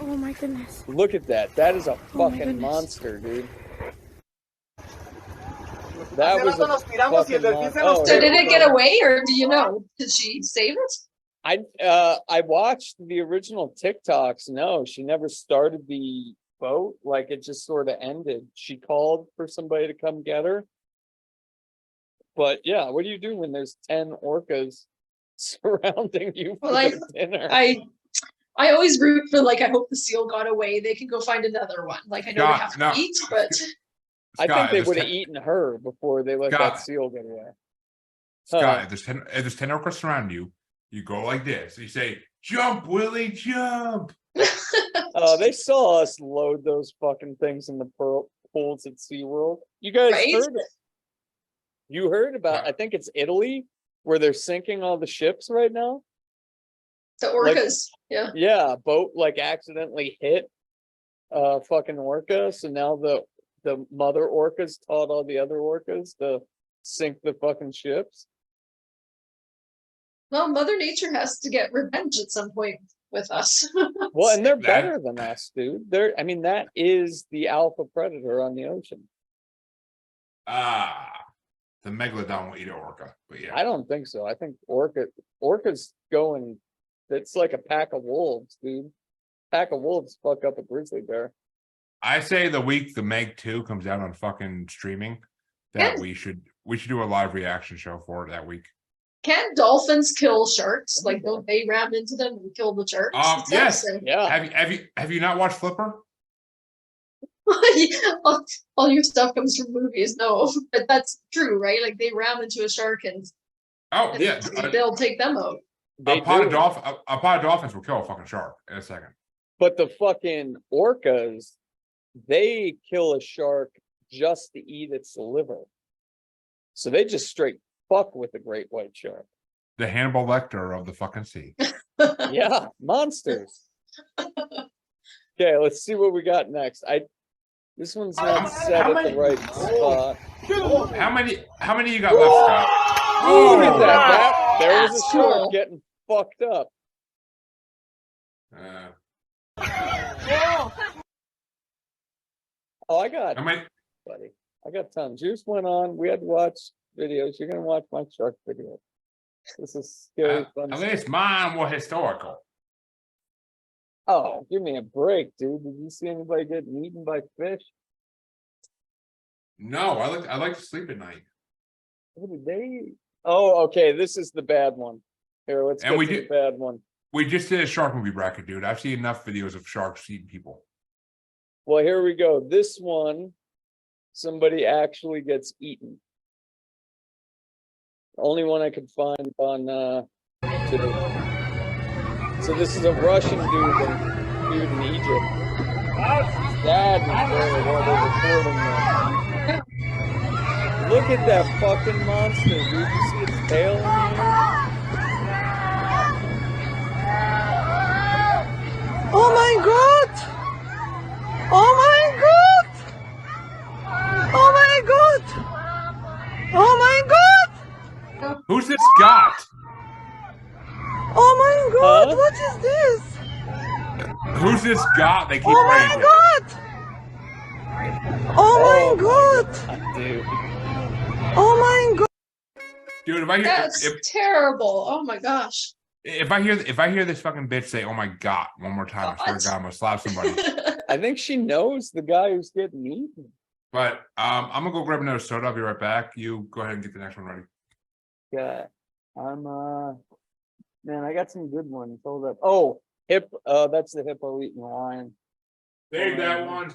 Speaker 7: Oh my goodness.
Speaker 3: Look at that. That is a
Speaker 7: Oh my
Speaker 3: fucking
Speaker 7: goodness.
Speaker 3: monster, dude. That was a fucking monster. Oh,
Speaker 1: So did it get away, or do you know? Did she save it?
Speaker 3: I watched the original TikToks. No, she never started the boat. Like it just sort of ended. She called for somebody to come get her. But yeah, what do you do when there's 10 orcas surrounding you for
Speaker 1: Well,
Speaker 3: their dinner?
Speaker 1: I always root for, like, I hope the seal got away. They can go find another one. Like, I know they have to eat, but
Speaker 3: I think
Speaker 2: Scott,
Speaker 3: they
Speaker 2: there's
Speaker 3: would have
Speaker 2: 10
Speaker 3: eaten her before they let
Speaker 2: Scott.
Speaker 3: that seal get away.
Speaker 2: Scott, if there's 10 orcas surround you, you go like this. You say, "Jump, Willie, jump!"
Speaker 3: They saw us load those fucking things in the pools at SeaWorld. You guys
Speaker 1: Right?
Speaker 3: heard it. You heard about, I think it's Italy, where they're sinking all the ships right now.
Speaker 1: the orcas, yeah.
Speaker 3: Yeah, a boat like accidentally hit fucking orca. So now the mother orcas taught all the other orcas to sink the fucking ships.
Speaker 1: Well, Mother Nature has to get revenge at some point with us.
Speaker 3: Well, and they're better than us, dude. I mean, that is the alpha predator on the ocean.
Speaker 2: The Megalodon will eat an orca, but yeah.
Speaker 3: I don't think so. I think orca's going, it's like a pack of wolves, dude. Pack of wolves fuck up a grizzly bear.
Speaker 2: I say the week the Meg 2 comes out on fucking streaming, that we should do a live reaction show for it that week.
Speaker 1: Can't dolphins kill sharks? Like, don't they ram into them and kill the sharks?
Speaker 2: Yes.
Speaker 3: Yeah.
Speaker 2: Have you not watched Flipper?
Speaker 1: All your stuff comes from movies. No, but that's true, right? Like, they ram into a shark and
Speaker 2: Yeah.
Speaker 1: they'll take them out.
Speaker 3: They
Speaker 2: A pod
Speaker 3: do.
Speaker 2: of dolphins will kill a fucking shark in a second.
Speaker 3: But the fucking orcas, they kill a shark just to eat its liver. So they just straight fuck with the great white shark.
Speaker 2: The Hannibal Lecter of the fucking sea.
Speaker 3: Yeah, monsters. Okay, let's see what we got next. This one's not set at the right spot.
Speaker 2: How many you got left, Scott?
Speaker 3: Oh, look at that. There was a
Speaker 1: That's
Speaker 3: shark
Speaker 1: cool.
Speaker 3: getting fucked up. Oh, I got
Speaker 2: How many?
Speaker 3: buddy. I got tons. Juice went on. We had to watch videos. You're gonna watch my shark video. This is scary fun.
Speaker 2: At least mine were historical.
Speaker 3: Oh, give me a break, dude. Did you see anybody getting eaten by fish?
Speaker 2: No, I like to sleep at night.
Speaker 3: What did they? Oh, okay. This is the bad one. Here, let's
Speaker 2: And
Speaker 3: get
Speaker 2: we
Speaker 3: to the
Speaker 2: did-
Speaker 3: bad one.
Speaker 2: We just did a shark movie bracket, dude. I've seen enough videos of sharks eating people.
Speaker 3: Well, here we go. This one, somebody actually gets eaten. The only one I could find on today. So this is a Russian dude in Egypt. Dad was there while they're recording this. Look at that fucking monster, dude. You see its tail in here?
Speaker 5: Oh my god!
Speaker 2: is this god? They keep
Speaker 5: Oh my
Speaker 2: raising.
Speaker 5: god! Oh my god!
Speaker 3: Dude.
Speaker 5: Oh my god!
Speaker 2: Dude, if I hear
Speaker 1: That's terrible. Oh my gosh.
Speaker 2: if I hear this fucking bitch say, "Oh my god," one more time, I swear to God, I'm gonna slap somebody.
Speaker 3: I think she knows the guy who's getting eaten.
Speaker 2: But I'm gonna go grab another soda. I'll be right back. You go ahead and get the next one ready.
Speaker 3: Yeah. I'm man, I got some good ones. Hold up. Oh, that's the hippo eating lion.
Speaker 2: Save that one.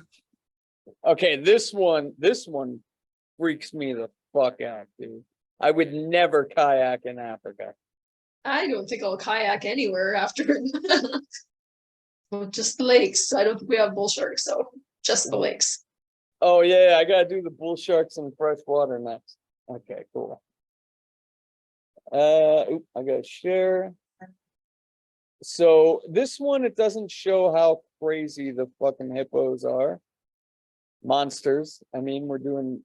Speaker 3: Okay, this one freaks me the fuck out, dude. I would never kayak in Africa.
Speaker 1: I don't think I'll kayak anywhere after. Well, just the lakes. I don't think we have bull sharks, so just the lakes.
Speaker 3: Oh yeah, I gotta do the bull sharks in fresh water next. Okay, cool. I gotta share. So this one, it doesn't show how crazy the fucking hippos are. Monsters. I mean, we're doing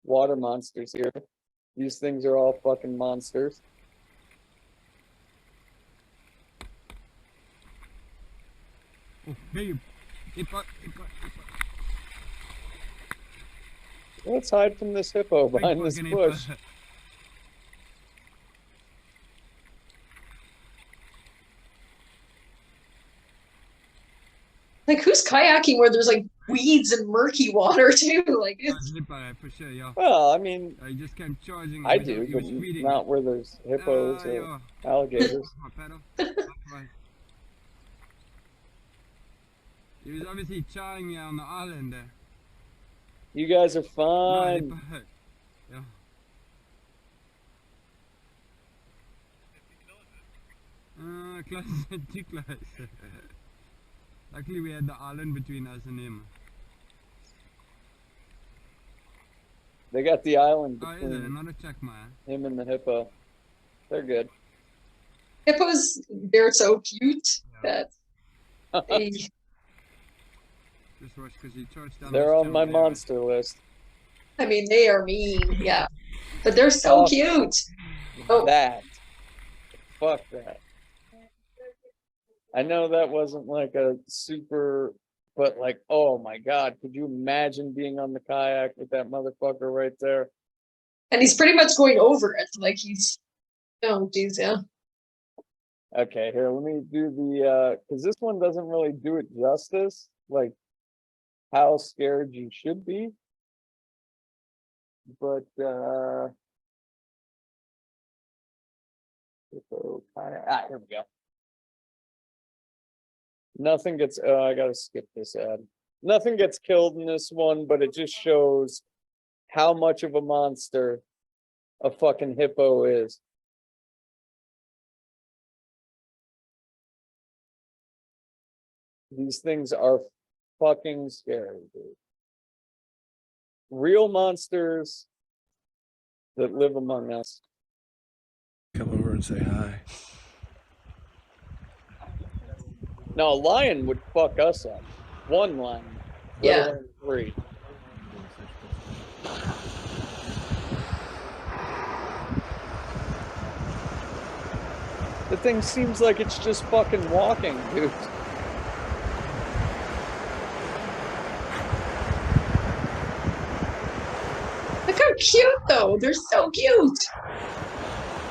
Speaker 3: water monsters here. These things are all fucking monsters.
Speaker 6: Oh, babe. Hippo.
Speaker 3: Let's hide from this hippo behind this bush.
Speaker 1: Like, who's kayaking where there's like weeds and murky water too? Like, it's
Speaker 6: For sure, yeah.
Speaker 3: Well, I mean,
Speaker 6: I just kept charging.
Speaker 3: I do, but not where there's hippos or alligators.
Speaker 6: He was obviously charging me on the island there.
Speaker 3: You guys are
Speaker 6: No,
Speaker 3: fine.
Speaker 6: yeah. Close, too close. Luckily we had the island between us and him.
Speaker 3: They got the island
Speaker 6: Oh, is it?
Speaker 3: between
Speaker 6: Not a checkmate.
Speaker 3: him and the hippo. They're good.
Speaker 1: hippos. They're so cute that they,
Speaker 6: Just watch because he charged down.
Speaker 3: They're
Speaker 6: this
Speaker 3: on my
Speaker 6: channel there.
Speaker 3: monster list.
Speaker 1: I mean, they are mean, yeah, but they're so
Speaker 3: Oh.
Speaker 1: cute. Oh,
Speaker 3: That. Fuck that. I know that wasn't like a super, but like, oh my God, could you imagine being on the kayak with that motherfucker right there?
Speaker 1: and he's pretty much going over it, like he's, oh geez, yeah.
Speaker 3: Okay, here, let me do the, because this one doesn't really do it justice, like how scared you should be. But, here we go. Nothing gets, I gotta skip this ad. Nothing gets killed in this one, but it just shows how much of a monster a fucking hippo is. These things are fucking scary, dude. Real monsters that live among us.
Speaker 5: Come over and say hi.
Speaker 3: No, a lion would fuck us up. One lion. let
Speaker 1: Yeah.
Speaker 3: alone three. The thing seems like it's just fucking walking, dude.
Speaker 1: Look how cute though. They're so cute.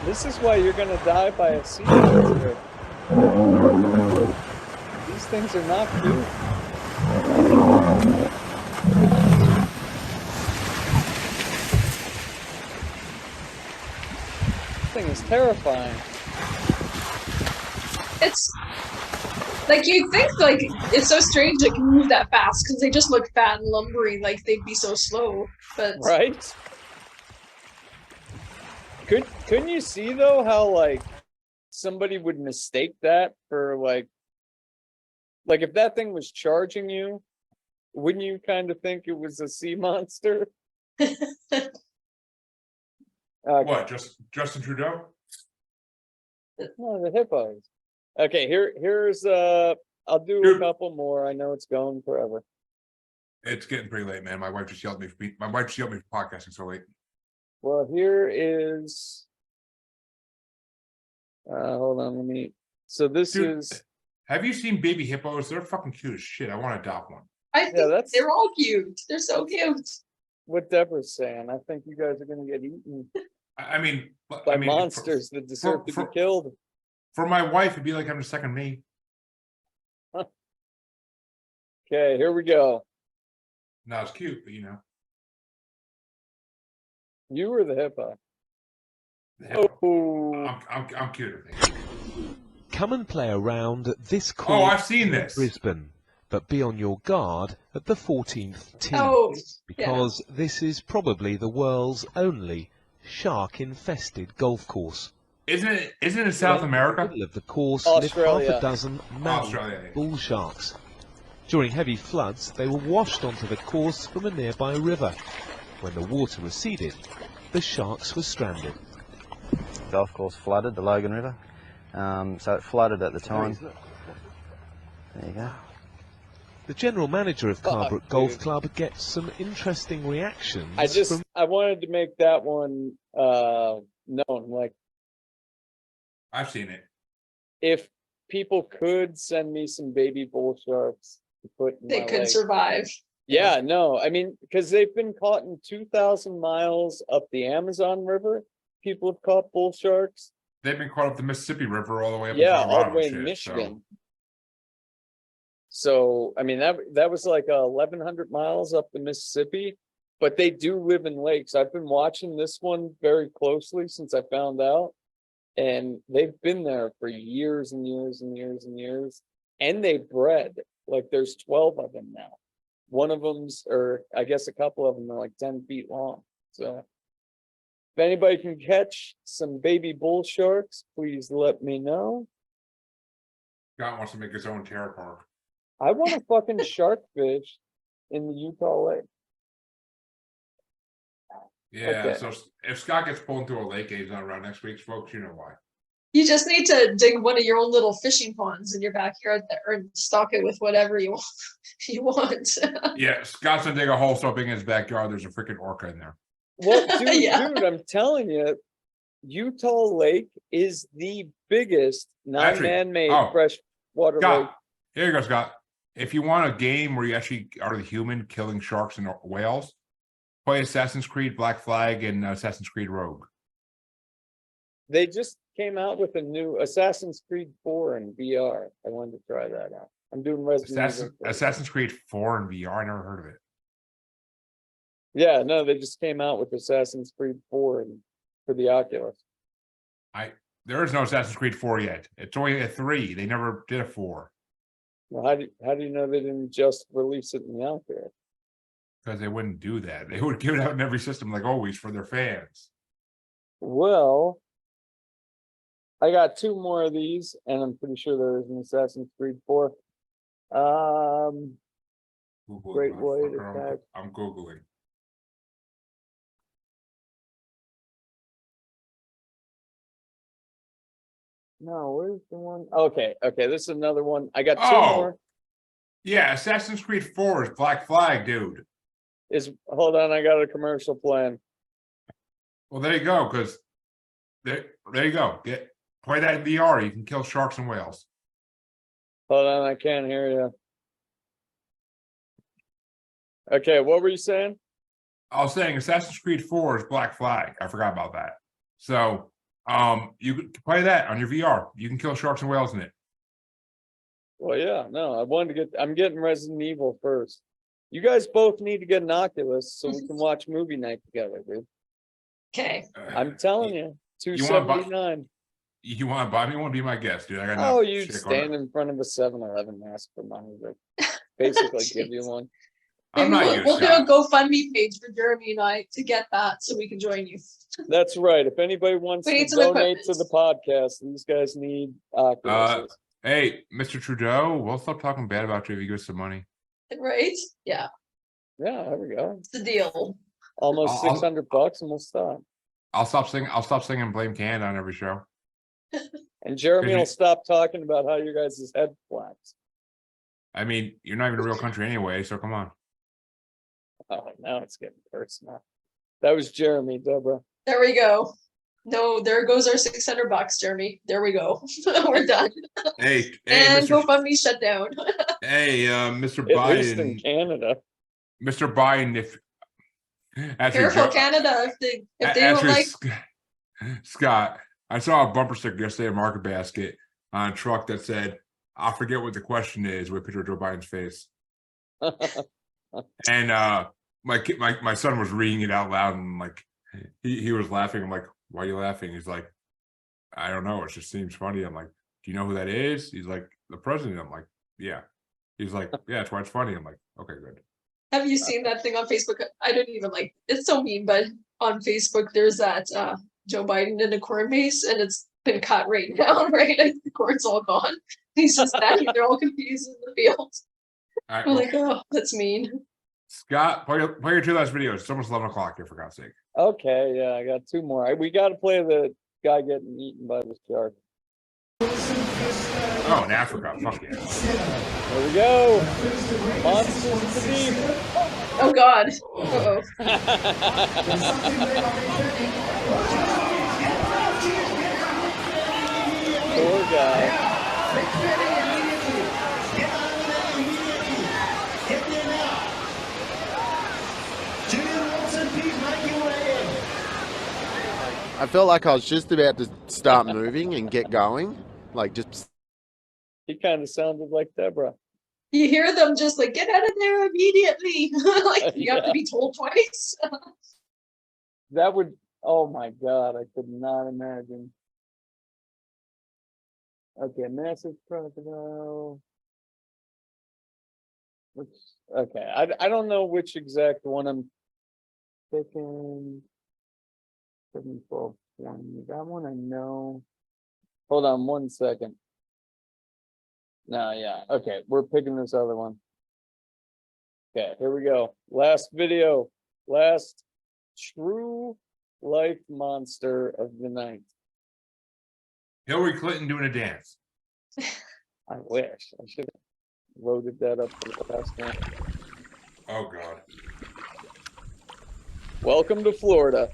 Speaker 3: This is why you're gonna die by a sea monster. These things are not cute. This thing is terrifying.
Speaker 1: It's like you'd think like it's so strange it can move that fast because they just look fat and lumbering, like they'd be so slow. But
Speaker 3: Right? Couldn't you see though how like somebody would mistake that for like if that thing was charging you, wouldn't you kind of think it was a sea monster?
Speaker 2: What? Justin Trudeau?
Speaker 3: No, the hippos. Okay, here's I'll do a
Speaker 2: Dude.
Speaker 3: couple more. I know it's going forever.
Speaker 2: It's getting pretty late, man. My wife just yelled at me for podcasting so late.
Speaker 3: Well, here is hold on, let me so this
Speaker 2: Dude.
Speaker 3: is
Speaker 2: Have you seen baby hippos? They're fucking cute as shit. I want to adopt one.
Speaker 1: I think
Speaker 3: that's-
Speaker 1: they're all cute. They're so cute.
Speaker 3: What Deborah's saying. I think you guys are gonna get eaten
Speaker 2: I mean,
Speaker 3: by monsters that deserve to be killed.
Speaker 2: For my wife, it'd be like having a second me.
Speaker 3: Okay, here we go.
Speaker 2: Not as cute, but you know.
Speaker 3: You were the hippo.
Speaker 2: The hippo.
Speaker 3: Oh,
Speaker 2: I'm cuter.
Speaker 8: Come and play around at this
Speaker 2: Oh,
Speaker 8: course
Speaker 2: I've seen
Speaker 8: in
Speaker 2: this.
Speaker 8: Brisbane, but be on your guard at the 14th tee,
Speaker 1: Oh, yeah.
Speaker 8: because this is probably the world's only shark-infested golf course.
Speaker 2: Isn't it in South
Speaker 8: In the
Speaker 2: America?
Speaker 8: middle of the course live half
Speaker 3: Australia.
Speaker 8: a dozen mountain
Speaker 2: Australia.
Speaker 8: bull sharks. During heavy floods, they were washed onto the course from a nearby river. When the water receded, the sharks were stranded.
Speaker 9: Golf course flooded, the Logan River. So it flooded at the time. There you go.
Speaker 8: The general manager of Carbrook
Speaker 3: dude.
Speaker 8: Golf Club gets some interesting reactions from
Speaker 3: I wanted to make that one known. Like,
Speaker 2: I've seen it.
Speaker 3: if people could send me some baby bull sharks to put in
Speaker 1: They
Speaker 3: my
Speaker 1: could
Speaker 3: lake.
Speaker 1: survive.
Speaker 3: Yeah, no, I mean, because they've been caught in 2,000 miles up the Amazon River. People have caught bull sharks.
Speaker 2: They've been caught up the Mississippi River all the way up
Speaker 3: Yeah,
Speaker 2: to
Speaker 3: all the
Speaker 2: Colorado
Speaker 3: way
Speaker 2: and
Speaker 3: in
Speaker 2: shit, so-
Speaker 3: Michigan. So, I mean, that was like 1,100 miles up the Mississippi, but they do live in lakes. I've been watching this one very closely since I found out, and they've been there for years and years and years and years, and they bred. Like, there's 12 of them now. One of them's, or I guess a couple of them are like 10 feet long. So if anybody can catch some baby bull sharks, please let me know.
Speaker 2: Scott wants to make his own terror park.
Speaker 3: I want a fucking shark fish in the Utah lake.
Speaker 2: Yeah,
Speaker 3: Okay.
Speaker 2: so if Scott gets pulled into a lake and he's not around next week, folks, you know why.
Speaker 1: You just need to dig one of your own little fishing ponds in your backyard there and stock it with whatever you want. You want.
Speaker 2: Yeah, Scott's gonna dig a hole so big in his backyard, there's a freaking orca in there.
Speaker 3: Well, dude,
Speaker 1: Yeah.
Speaker 3: I'm telling you, Utah Lake is the biggest
Speaker 2: Actually,
Speaker 3: non-man-made
Speaker 2: oh,
Speaker 3: freshwater lake.
Speaker 2: Scott, here you go, Scott. If you want a game where you actually are the human killing sharks and whales, play Assassin's Creed Black Flag and Assassin's Creed Rogue.
Speaker 3: They just came out with a new Assassin's Creed 4 in VR. I wanted to try that out. I'm doing Resident Evil.
Speaker 2: Assassin's Creed 4 in VR. I never heard of it.
Speaker 3: Yeah, no, they just came out with Assassin's Creed 4 for the Oculus.
Speaker 2: There is no Assassin's Creed 4 yet. It's only a 3. They never did a 4
Speaker 3: Well, how do you know they didn't just release it in the Oculus?
Speaker 2: because they wouldn't do that. They would give it out in every system, like always, for their fans.
Speaker 3: Well, I got 2 more of these, and I'm pretty sure there is an Assassin's Creed 4.
Speaker 2: Google it,
Speaker 3: Great way to
Speaker 2: motherfucker.
Speaker 3: tag.
Speaker 2: I'm Googling.
Speaker 3: No, where's the one? Okay, this is another one. I got 2
Speaker 2: Oh.
Speaker 3: more.
Speaker 2: Yeah, Assassin's Creed 4 is Black Flag, dude.
Speaker 3: Hold on, I got a commercial plan.
Speaker 2: Well, there you go, because there you go. Play that in VR. You can kill sharks and whales.
Speaker 3: Hold on, I can't hear you. Okay, what were you saying?
Speaker 2: I was saying Assassin's Creed 4 is Black Flag. I forgot about that. So, you can play that on your VR. You can kill sharks and whales in it.
Speaker 3: Well, yeah, no, I'm getting Resident Evil first. You guys both need to get an Oculus so we can watch movie night together, dude.
Speaker 1: Okay.
Speaker 3: I'm telling you,
Speaker 2: You wanna buy-
Speaker 3: $279.
Speaker 2: You want to buy me one? Be my guest, dude. I got
Speaker 3: Oh,
Speaker 2: enough
Speaker 3: you
Speaker 2: shit going
Speaker 3: stand
Speaker 2: on.
Speaker 3: in front of a 7-Eleven and ask for money. They basically give you one.
Speaker 2: I'm
Speaker 1: Maybe
Speaker 2: not you,
Speaker 1: we'll do a
Speaker 2: Scott.
Speaker 1: GoFundMe page for Jeremy and I to get that so we can join you.
Speaker 3: That's right. If anybody wants
Speaker 1: We
Speaker 3: to
Speaker 1: need some
Speaker 3: donate to
Speaker 1: equipment.
Speaker 3: the podcast, these guys need Oculuses.
Speaker 2: Hey, Mr. Trudeau, we'll stop talking bad about you if you give us some money.
Speaker 1: Right? Yeah,
Speaker 3: Yeah, there we go.
Speaker 1: it's the deal.
Speaker 3: Almost
Speaker 2: I'll-
Speaker 3: $600 and we'll stop.
Speaker 2: I'll stop singing Blame Canada on every show.
Speaker 3: And Jeremy
Speaker 2: Could
Speaker 3: will
Speaker 2: you-
Speaker 3: stop talking about how you guys' head flaps.
Speaker 2: I mean, you're not even a real country anyway, so come on.
Speaker 3: Oh, now it's getting personal. That was Jeremy, Deborah.
Speaker 1: There we go. No, there goes our $600, Jeremy. There we go. We're done.
Speaker 2: Hey,
Speaker 1: And
Speaker 2: Mr.
Speaker 1: GoFundMe shut down.
Speaker 2: Hey, Mr.
Speaker 3: At least in
Speaker 2: Biden,
Speaker 3: Canada.
Speaker 2: Mr. Biden, if
Speaker 1: Careful, Canada. If they don't
Speaker 2: actually,
Speaker 1: like,
Speaker 2: Scott, I saw a bumper sticker yesterday at Market Basket on a truck that said, "I forget what the question is," with a picture of Joe Biden's face. And my son was reading it out loud, and like he was laughing. I'm like, "Why are you laughing?" He's like, "I don't know. It just seems funny." I'm like, "Do you know who that is?" He's like, "The president." I'm like, "Yeah." He's like, "Yeah, that's why it's funny." I'm like, "Okay, good."
Speaker 1: have you seen that thing on Facebook? I don't even like, it's so mean, but on Facebook, there's that Joe Biden in a corn maze, and it's been cut right now, right? And the corn's all gone. He's just standing there all confused in the field.
Speaker 2: All right,
Speaker 1: I'm
Speaker 2: well,
Speaker 1: like, oh, that's mean.
Speaker 2: Scott, play your 2 last videos. It's almost 11 o'clock here, for God's sake.
Speaker 3: Okay, yeah, I got 2 more. We got to play the guy getting eaten by the shark.
Speaker 2: Oh, in Africa. Fuck yeah.
Speaker 3: There we go. Monsters of the deep.
Speaker 1: Oh God. Uh-oh.
Speaker 3: Poor guy.
Speaker 10: I felt like I was just about to start moving and get going. Like just.
Speaker 3: He kind of sounded like Deborah.
Speaker 1: You hear them just like, get out of there immediately. Like you have to be told twice.
Speaker 3: That would, oh my God, I could not imagine. Okay, massive crocodile. Okay, I don't know which exact one I'm picking. 7, 12, 20. That one I know. Hold on 1 second. No, yeah. Okay, we're picking this other one. Okay, here we go. Last video. Last true life monster of the night.
Speaker 2: Hillary Clinton doing a dance.
Speaker 3: I wish. I should have loaded that up for the last one.
Speaker 2: Oh God.
Speaker 3: Welcome to Florida.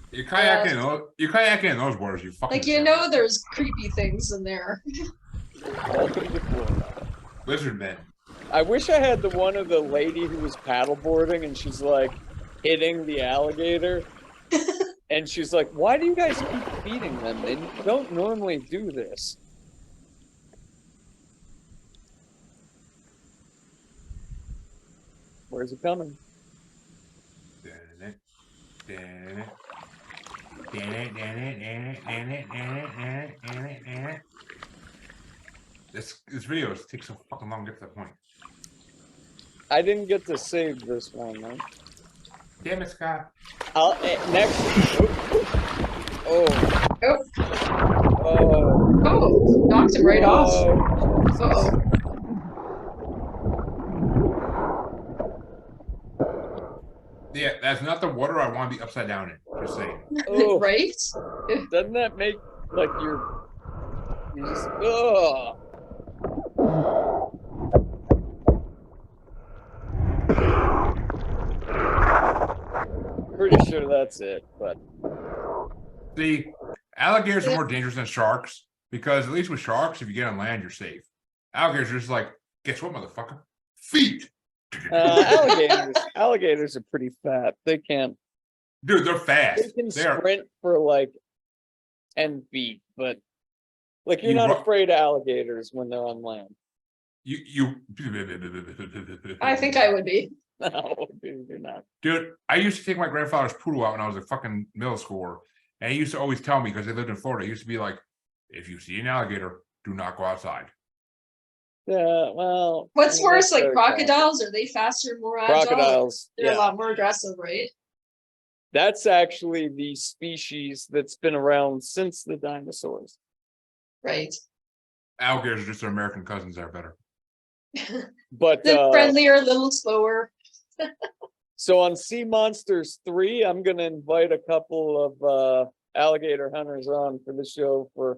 Speaker 2: You're kayaking in those waters, you fucking.
Speaker 1: Like, you know, there's creepy things in there.
Speaker 3: Welcome to Florida.
Speaker 2: Lizard men.
Speaker 3: I wish I had the one of the lady who was paddleboarding and she's like hitting the alligator. And she's like, why do you guys keep feeding them? They don't normally do this. Where's it coming?
Speaker 2: This video takes so fucking long to get to that point.
Speaker 3: I didn't get to save this one, man.
Speaker 2: Damn it, Scott.
Speaker 3: Next. Oh.
Speaker 1: Oh.
Speaker 3: Oh.
Speaker 1: Oh, knocked him right off. Uh-oh.
Speaker 2: Yeah, that's not the water I want to be upside down in. Just saying.
Speaker 3: Oh.
Speaker 1: Right?
Speaker 3: Doesn't that make like you just ugh. Pretty sure that's it, but
Speaker 2: See, alligators are more dangerous than sharks because at least with sharks, if you get on land, you're safe. Alligators are just like, guess what, motherfucker? Feet.
Speaker 3: Alligators are pretty fat. They can't.
Speaker 2: Dude, they're fast.
Speaker 3: They can sprint for like 10 feet, but like you're not afraid of alligators when they're on land.
Speaker 1: I think I would be.
Speaker 3: No, dude, you're not.
Speaker 2: Dude, I used to take my grandfather's poodle out when I was a fucking middle schooler, and he used to always tell me, because they lived in Florida, he used to be like, if you see an alligator, do not go outside.
Speaker 3: Yeah, well.
Speaker 1: What's worse, like crocodiles? Are they faster, more agile?
Speaker 3: Crocodiles.
Speaker 1: They're a lot more aggressive, right?
Speaker 3: That's actually the species that's been around since the dinosaurs.
Speaker 1: Right.
Speaker 2: Alligators are just their American cousins that are better.
Speaker 3: But
Speaker 1: they're friendlier, a little slower.
Speaker 3: So on Sea Monsters 3, I'm gonna invite a couple of alligator hunters on for the show for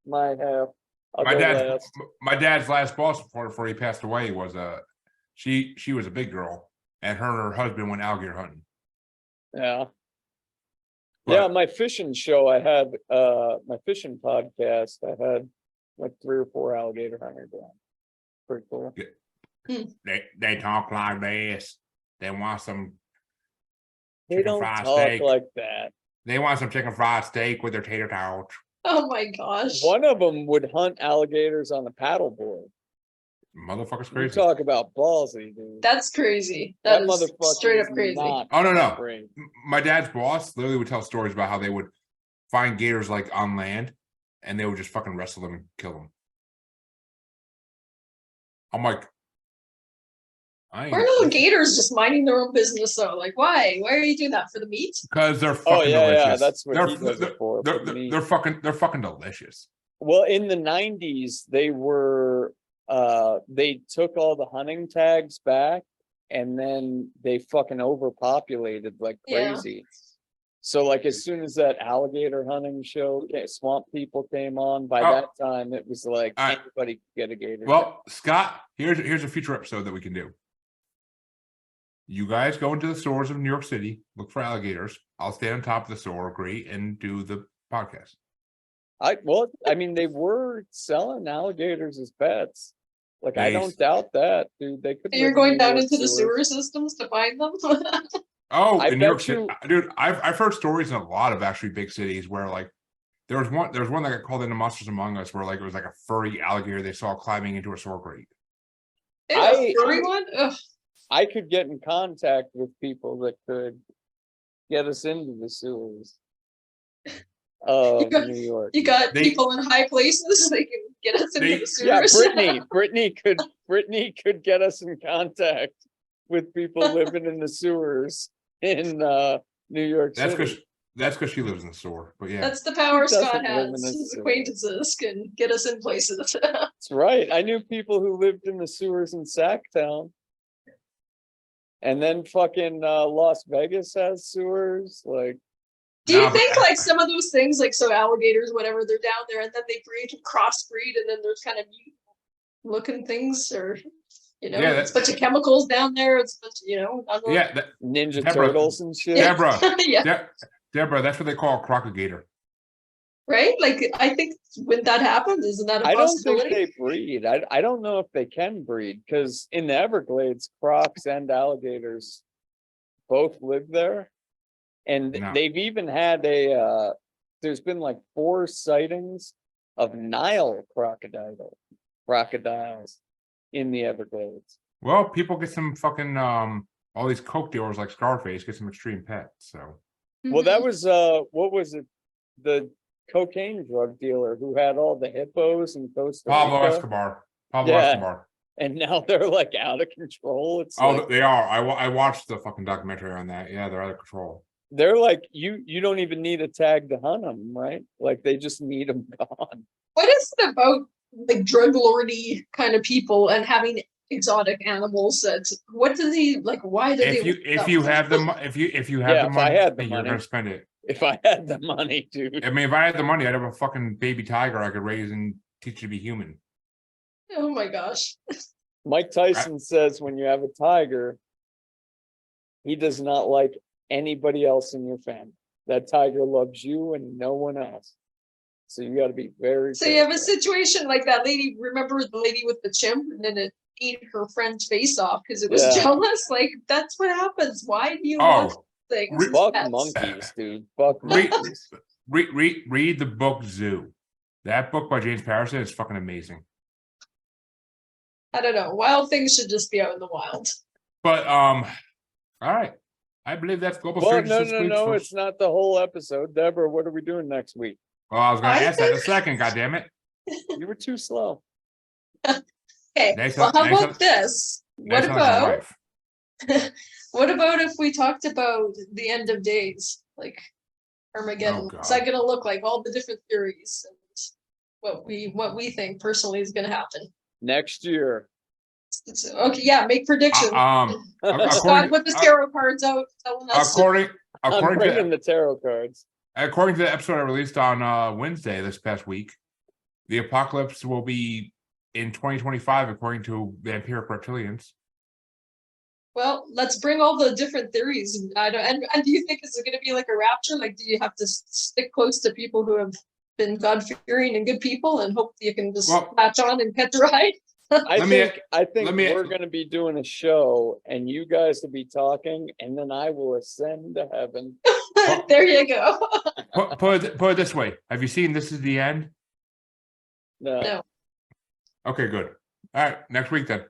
Speaker 3: my half.
Speaker 2: My dad's last boss before he passed away was she was a big girl, and her and her husband went alligator hunting.
Speaker 3: Yeah. Yeah, my fishing show, I had my fishing podcast, I had like 3 or 4 alligator hunters on. Pretty cool.
Speaker 2: They talk like this. They want some
Speaker 3: They
Speaker 2: chicken
Speaker 3: don't
Speaker 2: fried
Speaker 3: talk
Speaker 2: steak.
Speaker 3: like that.
Speaker 2: They want some chicken fried steak with their tater tots.
Speaker 1: Oh my gosh.
Speaker 3: One of them would hunt alligators on a paddleboard.
Speaker 2: Motherfucker's
Speaker 3: You
Speaker 2: crazy.
Speaker 3: talk about ballsy, dude.
Speaker 1: That's crazy.
Speaker 3: That
Speaker 1: That is
Speaker 3: motherfucker
Speaker 1: straight
Speaker 3: is
Speaker 1: up crazy.
Speaker 3: not
Speaker 2: Oh, no.
Speaker 3: afraid.
Speaker 2: My dad's boss literally would tell stories about how they would find gators like on land and they would just fucking wrestle them and kill them. I'm like, I
Speaker 1: Where are little gators just minding their own business though? Like, why? Why are you doing that? For the meat?
Speaker 2: because they're fucking
Speaker 3: Oh yeah,
Speaker 2: delicious.
Speaker 3: yeah, that's what
Speaker 2: they're,
Speaker 3: he does it for.
Speaker 2: they're,
Speaker 3: for the meat.
Speaker 2: they're fucking delicious.
Speaker 3: Well, in the 90s, they were they took all the hunting tags back and then they fucking overpopulated like
Speaker 1: Yeah.
Speaker 3: crazy. So like as soon as that alligator hunting show, Swamp People came on, by that time it was like anybody could get a gator.
Speaker 2: Well, Scott, here's a future episode that we can do. You guys go into the stores of New York City, look for alligators. I'll stand on top of the store, great, and do the podcast.
Speaker 3: I mean, they were selling alligators as pets. Like, I
Speaker 2: They-
Speaker 3: don't doubt that, dude. They could.
Speaker 1: You're
Speaker 3: live in
Speaker 1: going
Speaker 3: New
Speaker 1: down
Speaker 3: York
Speaker 1: into the
Speaker 3: sewers.
Speaker 1: sewer systems to find them?
Speaker 2: Oh,
Speaker 3: I
Speaker 2: in New York
Speaker 3: bet
Speaker 2: City,
Speaker 3: you-
Speaker 2: dude, I've heard stories in a lot of actually big cities where like there was one that got called into Monsters Among Us where like it was like a furry alligator they saw climbing into a store grate.
Speaker 1: A furry one? Ugh.
Speaker 3: I could get in contact with people that could get us into the sewers of New York.
Speaker 1: You got people in high places, they can get us into the
Speaker 3: Yeah,
Speaker 1: sewers.
Speaker 3: Brittany could get us in contact with people living in the sewers in New York City.
Speaker 2: That's because she lives in the store. But yeah,
Speaker 1: That's the power
Speaker 3: Who doesn't
Speaker 1: Scott
Speaker 3: live in
Speaker 1: has.
Speaker 3: a
Speaker 1: His
Speaker 3: sewer?
Speaker 1: acquaintances can get us in places.
Speaker 3: That's right. I knew people who lived in the sewers in Sacktown. And then fucking Las Vegas has sewers. Like,
Speaker 1: Do you think like some of those things, like so alligators, whatever, they're down there and then they breed and crossbreed and then there's kind of mute looking things, or
Speaker 2: Yeah,
Speaker 1: it's a bunch of chemicals down there. It's a bunch of, I don't know.
Speaker 2: yeah,
Speaker 3: Ninja
Speaker 2: Deborah-
Speaker 3: Turtles and shit.
Speaker 2: Deborah,
Speaker 1: Yeah.
Speaker 2: Deborah, that's what they call a crocagator.
Speaker 1: Right? Like I think when that happens, isn't that a
Speaker 3: I don't think
Speaker 1: possibility?
Speaker 3: they breed. I don't know if they can breed because in the Everglades, crocs and alligators both live there. And
Speaker 2: No.
Speaker 3: they've even had there's been like 4 sightings of Nile crocodiles in the Everglades.
Speaker 2: Well, people get some fucking all these coke dealers like Scarface get some extreme pets. So
Speaker 3: Well, that was what was it? The cocaine drug dealer who had all the hippos in Costa
Speaker 2: Pablo
Speaker 3: Rica.
Speaker 2: Escobar. Pablo
Speaker 3: Yeah.
Speaker 2: Escobar.
Speaker 3: And now they're like out of control. It's
Speaker 2: Oh,
Speaker 3: like,
Speaker 2: they are. I watched the fucking documentary on that. Yeah, they're out of control.
Speaker 3: they're like you don't even need a tag to hunt them, right? Like they just need them gone.
Speaker 1: What is it about like drug lordy kind of people and having exotic animals that what do they like, why do they
Speaker 2: If you have the if you have
Speaker 3: Yeah,
Speaker 2: the
Speaker 3: if I
Speaker 2: money,
Speaker 3: had the
Speaker 2: you're
Speaker 3: money.
Speaker 2: gonna spend it.
Speaker 3: If I had the money, dude.
Speaker 2: I mean, if I had the money, I'd have a fucking baby tiger I could raise and teach you to be human.
Speaker 1: Oh my gosh.
Speaker 3: Mike Tyson says when you have a tiger, he does not like anybody else in your family. That tiger loves you and no one else. So you got to be very
Speaker 1: So you have a
Speaker 3: careful.
Speaker 1: situation like that lady, remember the lady with the chimp and then it ate her friend's face off because it was
Speaker 3: Yeah.
Speaker 1: jealous? Like that's what happens. Why do you
Speaker 2: Oh,
Speaker 1: want things?
Speaker 3: Fuck
Speaker 1: Pets?
Speaker 3: monkeys, dude. Fuck
Speaker 2: Read,
Speaker 3: monkeys.
Speaker 2: read the book Zoo. That book by James Patterson is fucking amazing.
Speaker 1: I don't know. Wild things should just be out in the wild.
Speaker 2: But all right. I believe that's Global
Speaker 3: Well,
Speaker 2: Strange
Speaker 3: no,
Speaker 2: this week's
Speaker 3: no,
Speaker 2: first-
Speaker 3: it's not the whole episode. Deborah, what are we doing next week?
Speaker 2: Well, I was gonna
Speaker 1: I
Speaker 2: ask that in a
Speaker 1: think-
Speaker 2: second, goddammit.
Speaker 3: You were too slow.
Speaker 1: Okay,
Speaker 2: Next
Speaker 1: well,
Speaker 2: up-
Speaker 1: how
Speaker 2: next
Speaker 1: about
Speaker 2: up-
Speaker 1: this? What
Speaker 2: Next time, my
Speaker 1: about
Speaker 2: wife.
Speaker 1: what about if we talked about the end of days, like Armageddon?
Speaker 2: Oh,
Speaker 1: What's
Speaker 2: God.
Speaker 1: that gonna look like? All the different theories and what we think personally is gonna happen.
Speaker 3: Next year.
Speaker 1: Okay, yeah, make predictions.
Speaker 2: According,
Speaker 1: Scott, put the tarot cards out, telling us.
Speaker 2: according
Speaker 3: I'm
Speaker 2: according
Speaker 3: bringing
Speaker 2: to
Speaker 3: the tarot cards.
Speaker 2: according to the episode I released on Wednesday this past week, the apocalypse will be in 2025, according to vampiric reptilians.
Speaker 1: Well, let's bring all the different theories. And do you think is it going to be like a rapture? Like, do you have to stick close to people who have been God-fearing and good people and hope you can just latch on and catch a ride?
Speaker 3: I think we're going to be doing a show and you guys will be talking and then I will ascend to heaven.
Speaker 1: There you go.
Speaker 2: Put it this way. Have you seen This Is the End?
Speaker 3: No.
Speaker 2: Okay, good. All right, next week then.